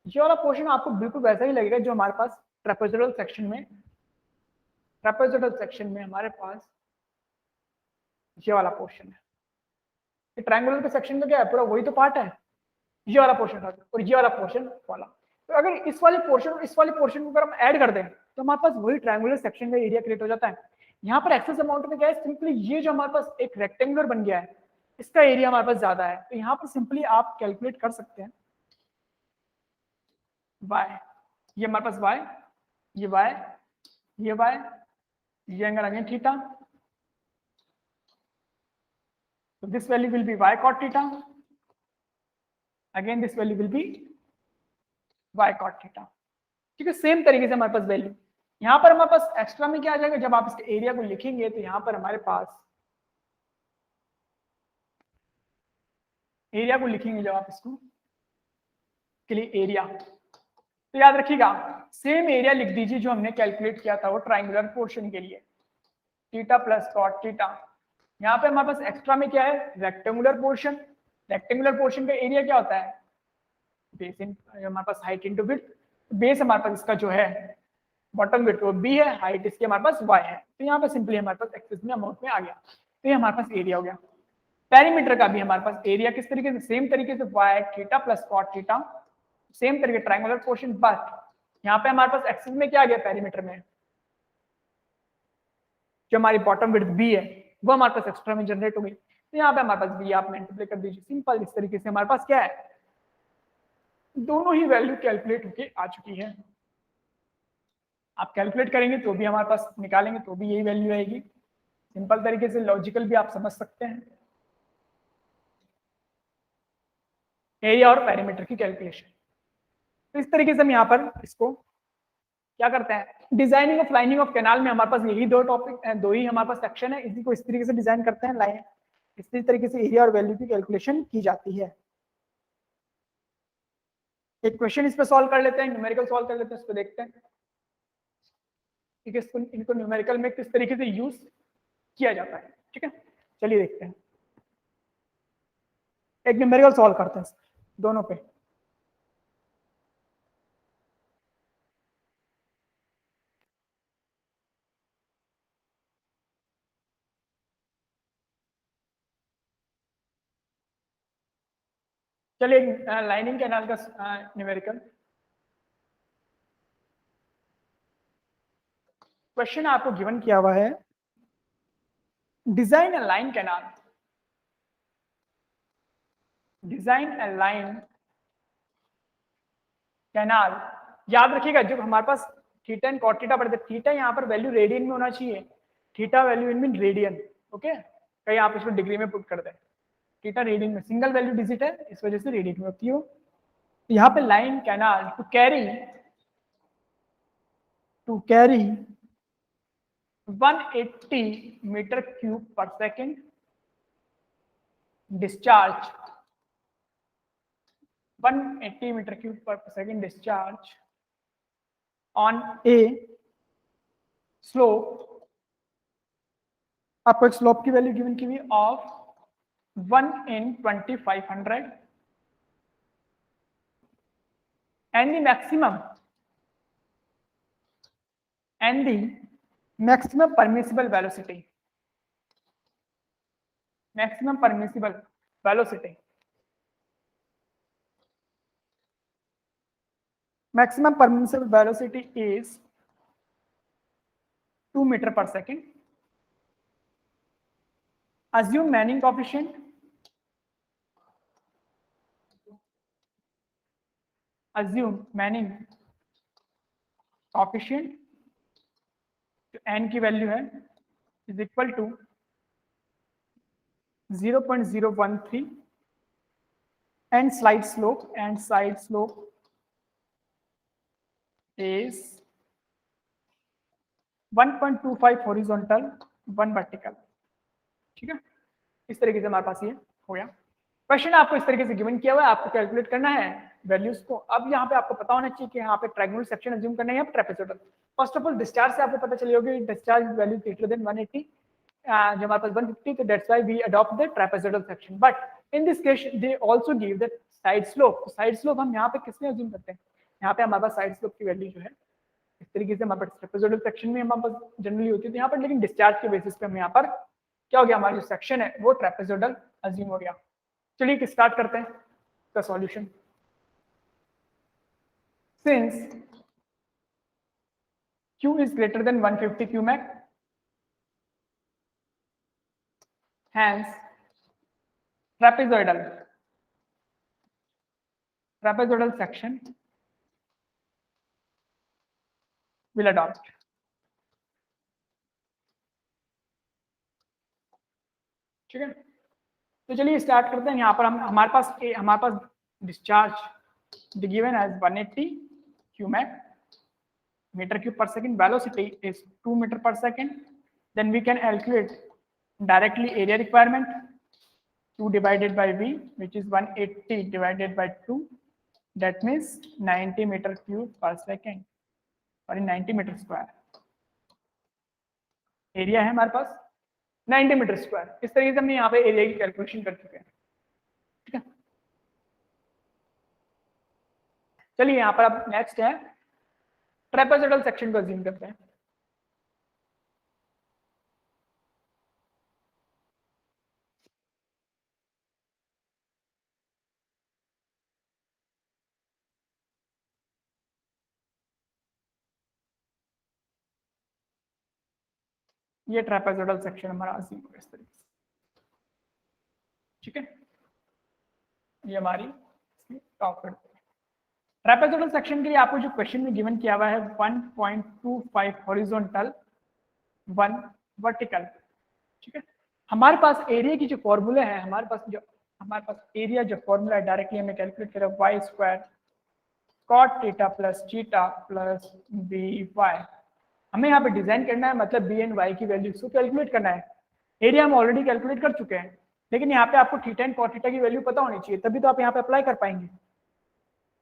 ये वाला पोर्शन आपको बिल्कुल वैसा ही लगेगा जो हमारे पास ट्रापेजोइडल सेक्शन में हमारे पास ये वाला पोर्शन है। ये ट्रायंगुलर के सेक्शन का क्या है, पूरा वही तो पार्ट है, ये वाला पोर्शन था और ये वाला पोर्शन वाला। तो अगर इस वाले पोर्शन और इस वाले पोर्शन को अगर हम ऐड कर दें तो हमारे पास वही ट्रायंगुलर सेक्शन का एरिया क्रिएट हो जाता है। यहाँ पर एक्सेस अमाउंट में क्या है, सिंपली ये जो हमारे पास एक रेक्टेंगुलर बन गया है इसका एरिया हमारे पास ज्यादा है। तो यहाँ पर सिंपली आप कैलकुलेट कर सकते हैं y, ये हमारे पास y, ये y, ये y, ये angle again theta, so this value will be y cot theta, again this value will be y cot theta। ठीक है, सेम तरीके से हमारे पास वैल्यू यहाँ पर हमारे पास एक्स्ट्रा में क्या आ जाएगा, जब आप इसके एरिया को लिखेंगे तो यहाँ पर हमारे पास एरिया को लिखेंगे जब आप इसको के लिए एरिया, तो याद रखिएगा सेम एरिया लिख दीजिए जो हमने कैलकुलेट किया था वो ट्राइंगुलर पोर्शन के लिए, थीटा प्लस कॉट थीटा। यहाँ पे हमारे पास एक्स्ट्रा में क्या है, रेक्टेंगुलर पोर्शन। रेक्टेंगुलर पोर्शन का एरिया क्या होता है, बेस इन हमारे पास हाइट इंटू विड्थ। बेस हमारे पास इसका जो है बॉटम विड्थ वो बी है, हाइट इसकी हमारे पास वाई है। तो यहाँ पे सिंपली हमारे पास एक्सेस में अमाउंट में आ गया, तो ये हमारे पास एरिया हो गया। पेरीमीटर का भी हमारे पास एरिया किस तरीके से, सेम तरीके से y theta plus cot theta, same तरीके ट्रायंगुलर पोर्शन, बट यहाँ पे हमारे पास एक्सेस में क्या आ गया, पेरीमीटर में जो हमारी बॉटम विड्थ बी है वो हमारे पास एक्स्ट्रा में जनरेट हो गई। तो यहाँ पे हमारे पास बी आप मल्टीप्लाई कर दीजिए, सिंपल। इस तरीके से हमारे पास क्या है, दोनों ही वैल्यू कैलकुलेट होके आ चुकी है। आप कैलकुलेट करेंगे तो भी हमारे पास, निकालेंगे तो भी यही वैल्यू आएगी। सिंपल तरीके से लॉजिकल भी आप समझ सकते हैं। एरिया और पेरीमीटर की कैलकुलेशन, तो इस तरीके से हम यहाँ पर इसको क्या करते हैं, designing of lining of canal में हमारे पास यही दो टॉपिक, दो ही हमारे पास सेक्शन है, इसी को इस तरीके से डिजाइन करते हैं लाइन, इसी तरीके से एरिया और वैल्यू की कैलकुलेशन की जाती है। एक क्वेश्चन इस पे सॉल्व कर लेते हैं, न्यूमेरिकल सॉल्व कर लेते हैं, इसको देखते हैं ठीक है, इनको न्यूमेरिकल में किस तरीके से यूज किया जाता है। ठीक है, चलिए देखते हैं, एक न्यूमेरिकल सॉल्व करते हैं दोनों पे। चलिए लाइनिंग कैनाल का न्यूमेरिकल क्वेश्चन आपको गिवन किया हुआ है, design a line canal, design a line canal. याद रखिएगा जो हमारे पास थीटा एंड कॉट थीटा पढ़ते, थीटा यहाँ पर वैल्यू रेडियन में होना चाहिए, theta value in mean radian. Okay, कहीं आप इसको डिग्री में पुट कर दें, थीटा रेडियन में, सिंगल वैल्यू डिजिट है इस वजह से रेडियन में होती हो। यहाँ पे line canal to carry 180 metre cube per second discharge, 180 metre cube per second discharge on a slope. आपको एक स्लोप की वैल्यू गिवन की हुई of 1 in 2500 and the maximum permissible velocity, maximum permissible velocity is 2 meter per second. Assume Manning coefficient, तो n की value है is equal to 0.013 and side slope is 1.25 horizontal 1 vertical. ठीक है, इस तरीके से हमारे पास ये हो गया। क्वेश्चन आपको इस तरीके से गिवन किया हुआ है, आपको कैलकुलेट करना है वैल्यूज को। अब यहाँ पे आपको पता होना चाहिए कि यहाँ पे ट्रायंगुलर सेक्शन अज्यूम करना है या trapezoidal. First of all discharge से आपको पता चली होगी डिस्चार्ज वैल्यू ग्रेटर देन 180, जो हमारे पास 150, तो that's why we adopt the trapezoidal section. But in this case they also give the side slope. Side slope हम यहाँ पे किसमें अज्यूम करते हैं, यहाँ पे हमारे पास साइड स्लोप की वैल्यू जो है इस तरीके से हमारे पास ट्रेपेजोइडल सेक्शन में हमारे पास जनरली होती है यहाँ पर, लेकिन डिस्चार्ज के बेसिस पे हम यहाँ पर क्या हो गया, हमारा जो सेक्शन है वो ट्रेपेजोइडल अज्यूम हो गया। चलिए स्टार्ट करते हैं इसका solution. Since Q is greater than 150 Qmax, hence trapezoidal section will adopt। ठीक है, तो चलिए स्टार्ट करते हैं। यहाँ पर हम हमारे पास discharge given as 180 Qmax meter cube per second, velocity is 2 meter per second, then we can calculate directly area requirement, Q divided by V, which is 180 divided by 2, that means 90 meter cube per second, sorry 90 meter square। Area है हमारे पास 90 metre square. इस तरीके से हमने यहाँ पे area की calculation कर चुके हैं। ठीक है, चलिए यहाँ पर अब नेक्स्ट है ट्रेपेजोइडल सेक्शन को अज्यूम करते हैं। ये ट्रेपेजोइडल सेक्शन हमारा अज्यूम होगा इस तरीके से। ठीक है, ये हमारी टॉप करते हैं। ट्रेपेजोइडल सेक्शन के लिए आपको जो क्वेश्चन में गिवन किया हुआ है 1.25 हॉरिजॉन्टल 1 वर्टिकल। ठीक है, हमारे पास एरिया की जो फॉर्मूला है, हमारे पास एरिया जो फॉर्मूला है डायरेक्टली हमें कैलकुलेट करें y square cot theta plus theta plus b y. हमें यहाँ पे डिजाइन करना है, मतलब बी एंड वाई की वैल्यूज को कैलकुलेट करना है। एरिया हम ऑलरेडी कैलकुलेट कर चुके हैं, लेकिन यहाँ पे आपको थीटा एंड कॉट थीटा की वैल्यू पता होनी चाहिए, तभी तो आप यहाँ पे अप्लाई कर पाएंगे।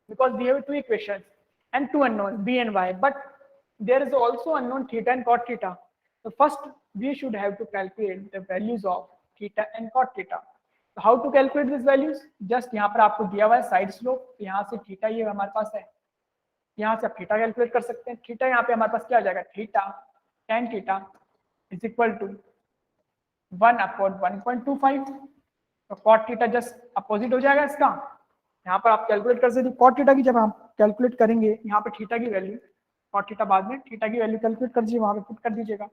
Because we have two equations and two unknowns b and y, but there is also unknown theta and cot theta. So first we should have to calculate the values of theta and cot theta. So how to calculate these values? Just यहाँ पर आपको दिया हुआ है side slope, यहाँ से theta ये हमारे पास है, यहाँ से आप थीटा कैलकुलेट कर सकते हैं। थीटा यहाँ पे हमारे पास क्या आ जाएगा, theta tan theta is equal to 1/1.25। तो कॉट थीटा जस्ट अपोजिट हो जाएगा इसका, यहाँ पर आप कैलकुलेट कर सकते हैं कॉट थीटा की। जब हम कैलकुलेट करेंगे यहाँ पे थीटा की वैल्यू, कॉट थीटा बाद में थीटा की वैल्यू कैलकुलेट कर दीजिए, वहाँ पे पुट कर दीजिएगा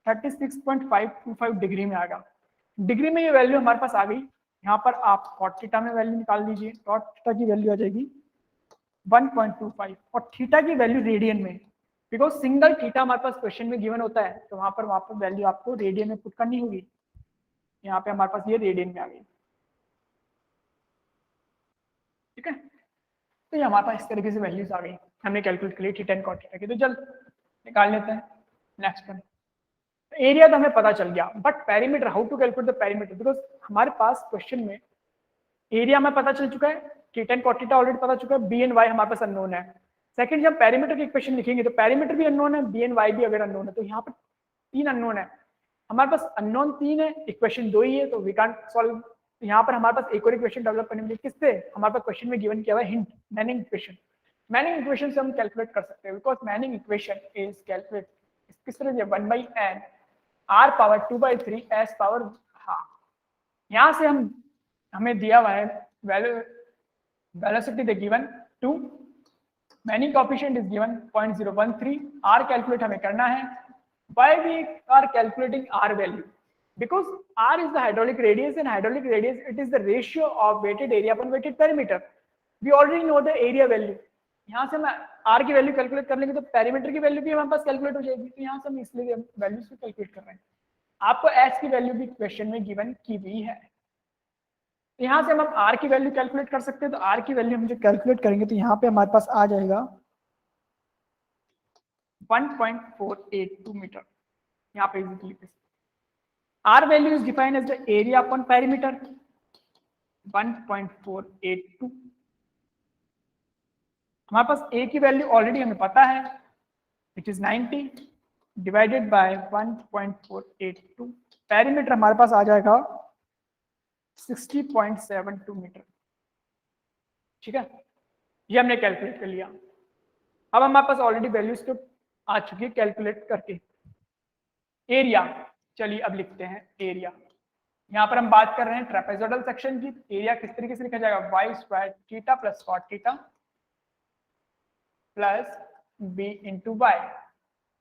36.525 डिग्री में आएगा। डिग्री में ये वैल्यू हमारे पास आ गई। यहाँ पर आप कॉट थीटा में वैल्यू निकाल दीजिए, कॉट थीटा की वैल्यू आ जाएगी 1.25 और थीटा की वैल्यू रेडियन में, बिकॉज सिंगल थीटा हमारे पास क्वेश्चन में गिवन होता है, तो वहाँ पर वैल्यू आपको रेडियन में पुट करनी होगी। यहाँ पे हमारे पास ये रेडियन में आ गई। ठीक है, तो ये हमारे पास इस तरीके से वैल्यूज आ गई, हमने कैलकुलेट कर ली थीटा एंड कॉट थीटा की। तो चल निकाल लेते हैं नेक्स्ट वन। एरिया तो हमें पता चल गया, but perimeter, how to calculate the perimeter, because हमारे पास क्वेश्चन में एरिया हमें पता चल चुका है, theta and cot theta already पता चुका है, बी एंड वाई हमारे पास अननोन है। सेकंड, जब पेरीमीटर की इक्वेशन लिखेंगे तो पेरीमीटर भी अननोन है, बी एंड वाई भी अगर अननोन है, तो यहाँ पर 3 अननोन है हमारे पास। अननोन 3 है, इक्वेशन 2 ही है, तो वी कांट सॉल्व। यहाँ पर हमारे पास एक और इक्वेशन डेवलप करने के लिए किससे, हमारे पास क्वेश्चन में गिवन किया हुआ है hint, Manning equation. Manning equation से हम कैलकुलेट कर सकते हैं, because Manning equation is calculate किस तरह से 1/n r⁻2/3 s power half. यहाँ से हमें दिया हुआ है velocity given 2, Manning coefficient is given 0.013, r calculate हमें करना है। Why we are calculating r value? Because r is the hydraulic radius, and hydraulic radius, it is the ratio of weighted area upon weighted perimeter. We already know the area value. यहाँ से हम r की value calculate कर लेंगे तो perimeter की value भी हमारे पास कैलकुलेट हो जाएगी। तो यहाँ से हम इसलिए वैल्यूज को कैलकुलेट कर रहे हैं। आपको s की वैल्यू भी क्वेश्चन में गिवन की हुई है, तो यहाँ से हम r की वैल्यू कैलकुलेट कर सकते हैं। तो r की वैल्यू हम जो कैलकुलेट करेंगे तो यहाँ पे हमारे पास आ जाएगा 1.482 मीटर। यहाँ पे इजीली लिख सकते। R value is defined as the area upon perimeter 1.482। हमारे पास A की वैल्यू ऑलरेडी हमें पता है, it is 90 divided by 1.482। Perimeter हमारे पास आ जाएगा 60.72 मीटर। ठीक है, ये हमने कैलकुलेट कर लिया। अब हमारे पास ऑलरेडी वैल्यूज तो आ चुकी है कैलकुलेट करके। एरिया, चलिए अब लिखते हैं एरिया। यहाँ पर हम बात कर रहे हैं ट्रेपेजोइडल सेक्शन की। एरिया किस तरीके से लिखा जाएगा, y square theta plus cot theta plus b into y.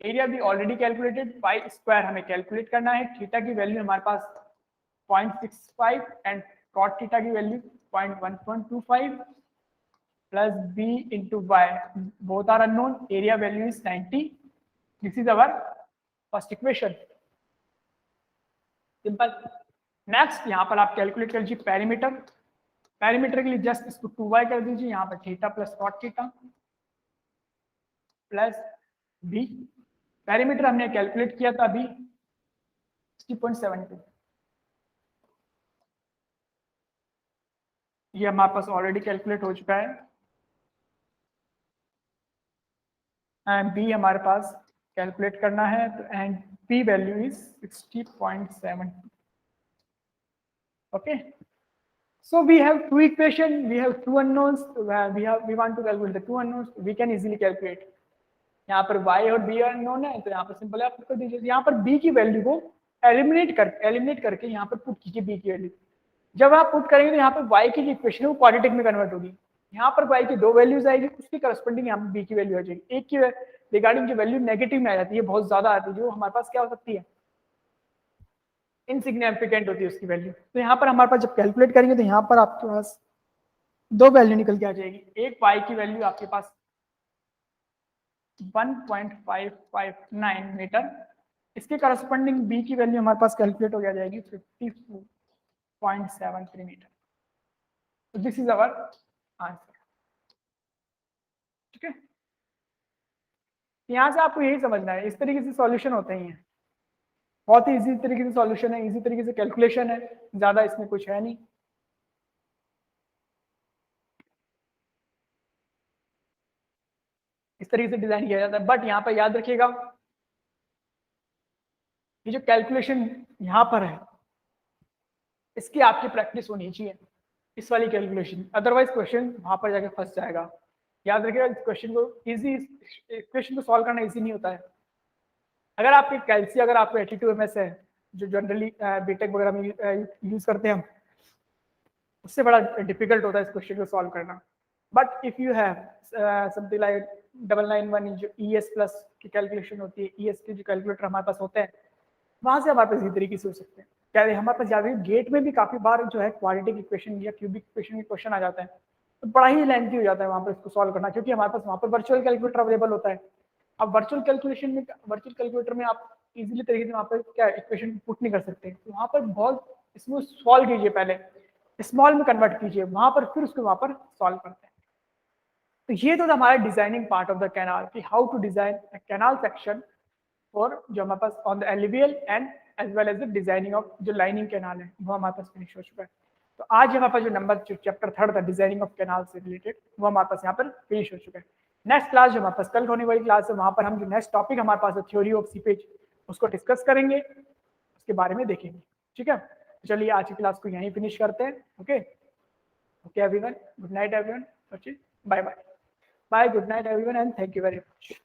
Area भी ऑलरेडी कैलकुलेटेड, वाई स्क्वायर हमें कैलकुलेट करना है। थीटा की वैल्यू हमारे पास 0.65 एंड कॉट थीटा की value 0.125 plus b into y, both are unknown, area value is 90. This is our first equation. Simple. Next यहाँ पर आप कैलकुलेट कर लीजिए पेरीमीटर। पेरीमीटर के लिए जस्ट इसको 2y कर दीजिए, यहाँ पर theta plus cot theta plus b। Perimeter हमने कैलकुलेट किया था अभी 60.72, ये हमारे पास ऑलरेडी कैलकुलेट हो चुका है। एंड बी हमारे पास कैलकुलेट करना है, तो and p value is 60.72। okay, so we have two equation, we have two unknowns, we want to calculate the two unknowns, we can easily calculate। यहाँ पर y और b unknown है, तो यहाँ पर सिंपल आप कर दीजिए। यहाँ पर b की वैल्यू को एलिमिनेट करके यहाँ पर पुट कीजिए b की वैल्यू। जब आप पुट करेंगे तो यहाँ पर y की जो इक्वेशन है वो क्वाड्रेटिक में कन्वर्ट होगी। यहाँ पर y की दो वैल्यूज आएगी, उसकी करस्पॉन्डिंग यहाँ पर b की वैल्यू आ जाएगी। एक की रिगार्डिंग जो वैल्यू नेगेटिव में आ जाती है, बहुत ज्यादा आती है, जो हमारे पास क्या हो सकती है, इनसिग्निफिकेंट होती है उसकी वैल्यू। तो यहाँ पर हमारे पास जब कैलकुलेट करेंगे तो यहाँ पर आपके पास दो वैल्यू निकल के आ जाएगी। एक y की वैल्यू आपके पास 1.559 मीटर, इसके करस्पॉन्डिंग b की वैल्यू हमारे पास कैलकुलेट हो जाएगी 54.73 मीटर। तो दिस इज आवर आंसर। ठीक है, यहाँ से आपको यही समझना है, इस तरीके से सॉल्यूशन होते ही हैं। बहुत ही इजी तरीके से सॉल्यूशन है, इजी तरीके से कैलकुलेशन है, ज्यादा इसमें कुछ है नहीं। इस तरीके से डिजाइन किया जाता है। बट यहाँ पर याद रखिएगा, ये जो कैलकुलेशन यहाँ पर है, इसकी आपकी प्रैक्टिस होनी चाहिए, इस वाली कैलकुलेशन, अदरवाइज क्वेश्चन वहां पर जाके फंस जाएगा। याद रखिएगा, इस क्वेश्चन को इजी, क्वेश्चन को सॉल्व करना इजी नहीं होता है। अगर आपकी कैलसी, अगर आपको 82 है, जो जनरली बीटेक वगैरह में यूज करते हैं हम, उससे बड़ा डिफिकल्ट होता है इस क्वेश्चन को सॉल्व करना। But if you have something like 991 जो ES प्लस की कैलकुलेशन होती है, ES के जो कैलकुलेटर हमारे पास होते हैं, वहां से हमारे पास इसी तरीके से हो सकते हैं। क्या हमारे पास याद है, गेट में भी काफी बार जो है क्वाड्रेटिक इक्वेशन या क्यूबिक इक्वेशन की क्वेश्चन आ जाता है, तो बड़ा ही लेंथी हो जाता है वहां पर इसको सॉल्व करना, क्योंकि हमारे पास वहां पर वर्चुअल कैलकुलेटर अवेलेबल होता है। अब वर्चुअल कैलकुलेटर में आप इजीली तरीके से वहाँ पर क्या इक्वेशन पुट नहीं कर सकते, तो वहाँ पर बहुत इसमें सॉल्व कीजिए, पहले स्मॉल में कन्वर्ट कीजिए, वहां पर फिर उसको वहां पर सॉल्व करते हैं। तो ये तो हमारा designing part of the canal, कि how to design canal section और जो हमारे पास on the alluvial and as well as the designing of जो लाइनिंग कैनाल है, वो हमारे पास फिनिश हो चुका है। तो आज हमारे पास जो नंबर चैप्टर 3 था डिजाइनिंग ऑफ कैनाल से रिलेटेड, वो हमारे पास यहाँ पर फिनिश हो चुका है। नेक्स्ट क्लास जो हमारे पास कल होने वाली क्लास है, वहां पर हम जो नेक्स्ट टॉपिक हमारे पास है थ्योरी ऑफ सीपेज, उसको डिस्कस करेंगे, उसके बारे में देखेंगे। ठीक है, चलिए आज की क्लास को यहीं फिनिश करते हैं। Okay everyone, good night everyone, bye bye, good night everyone and thank you very much.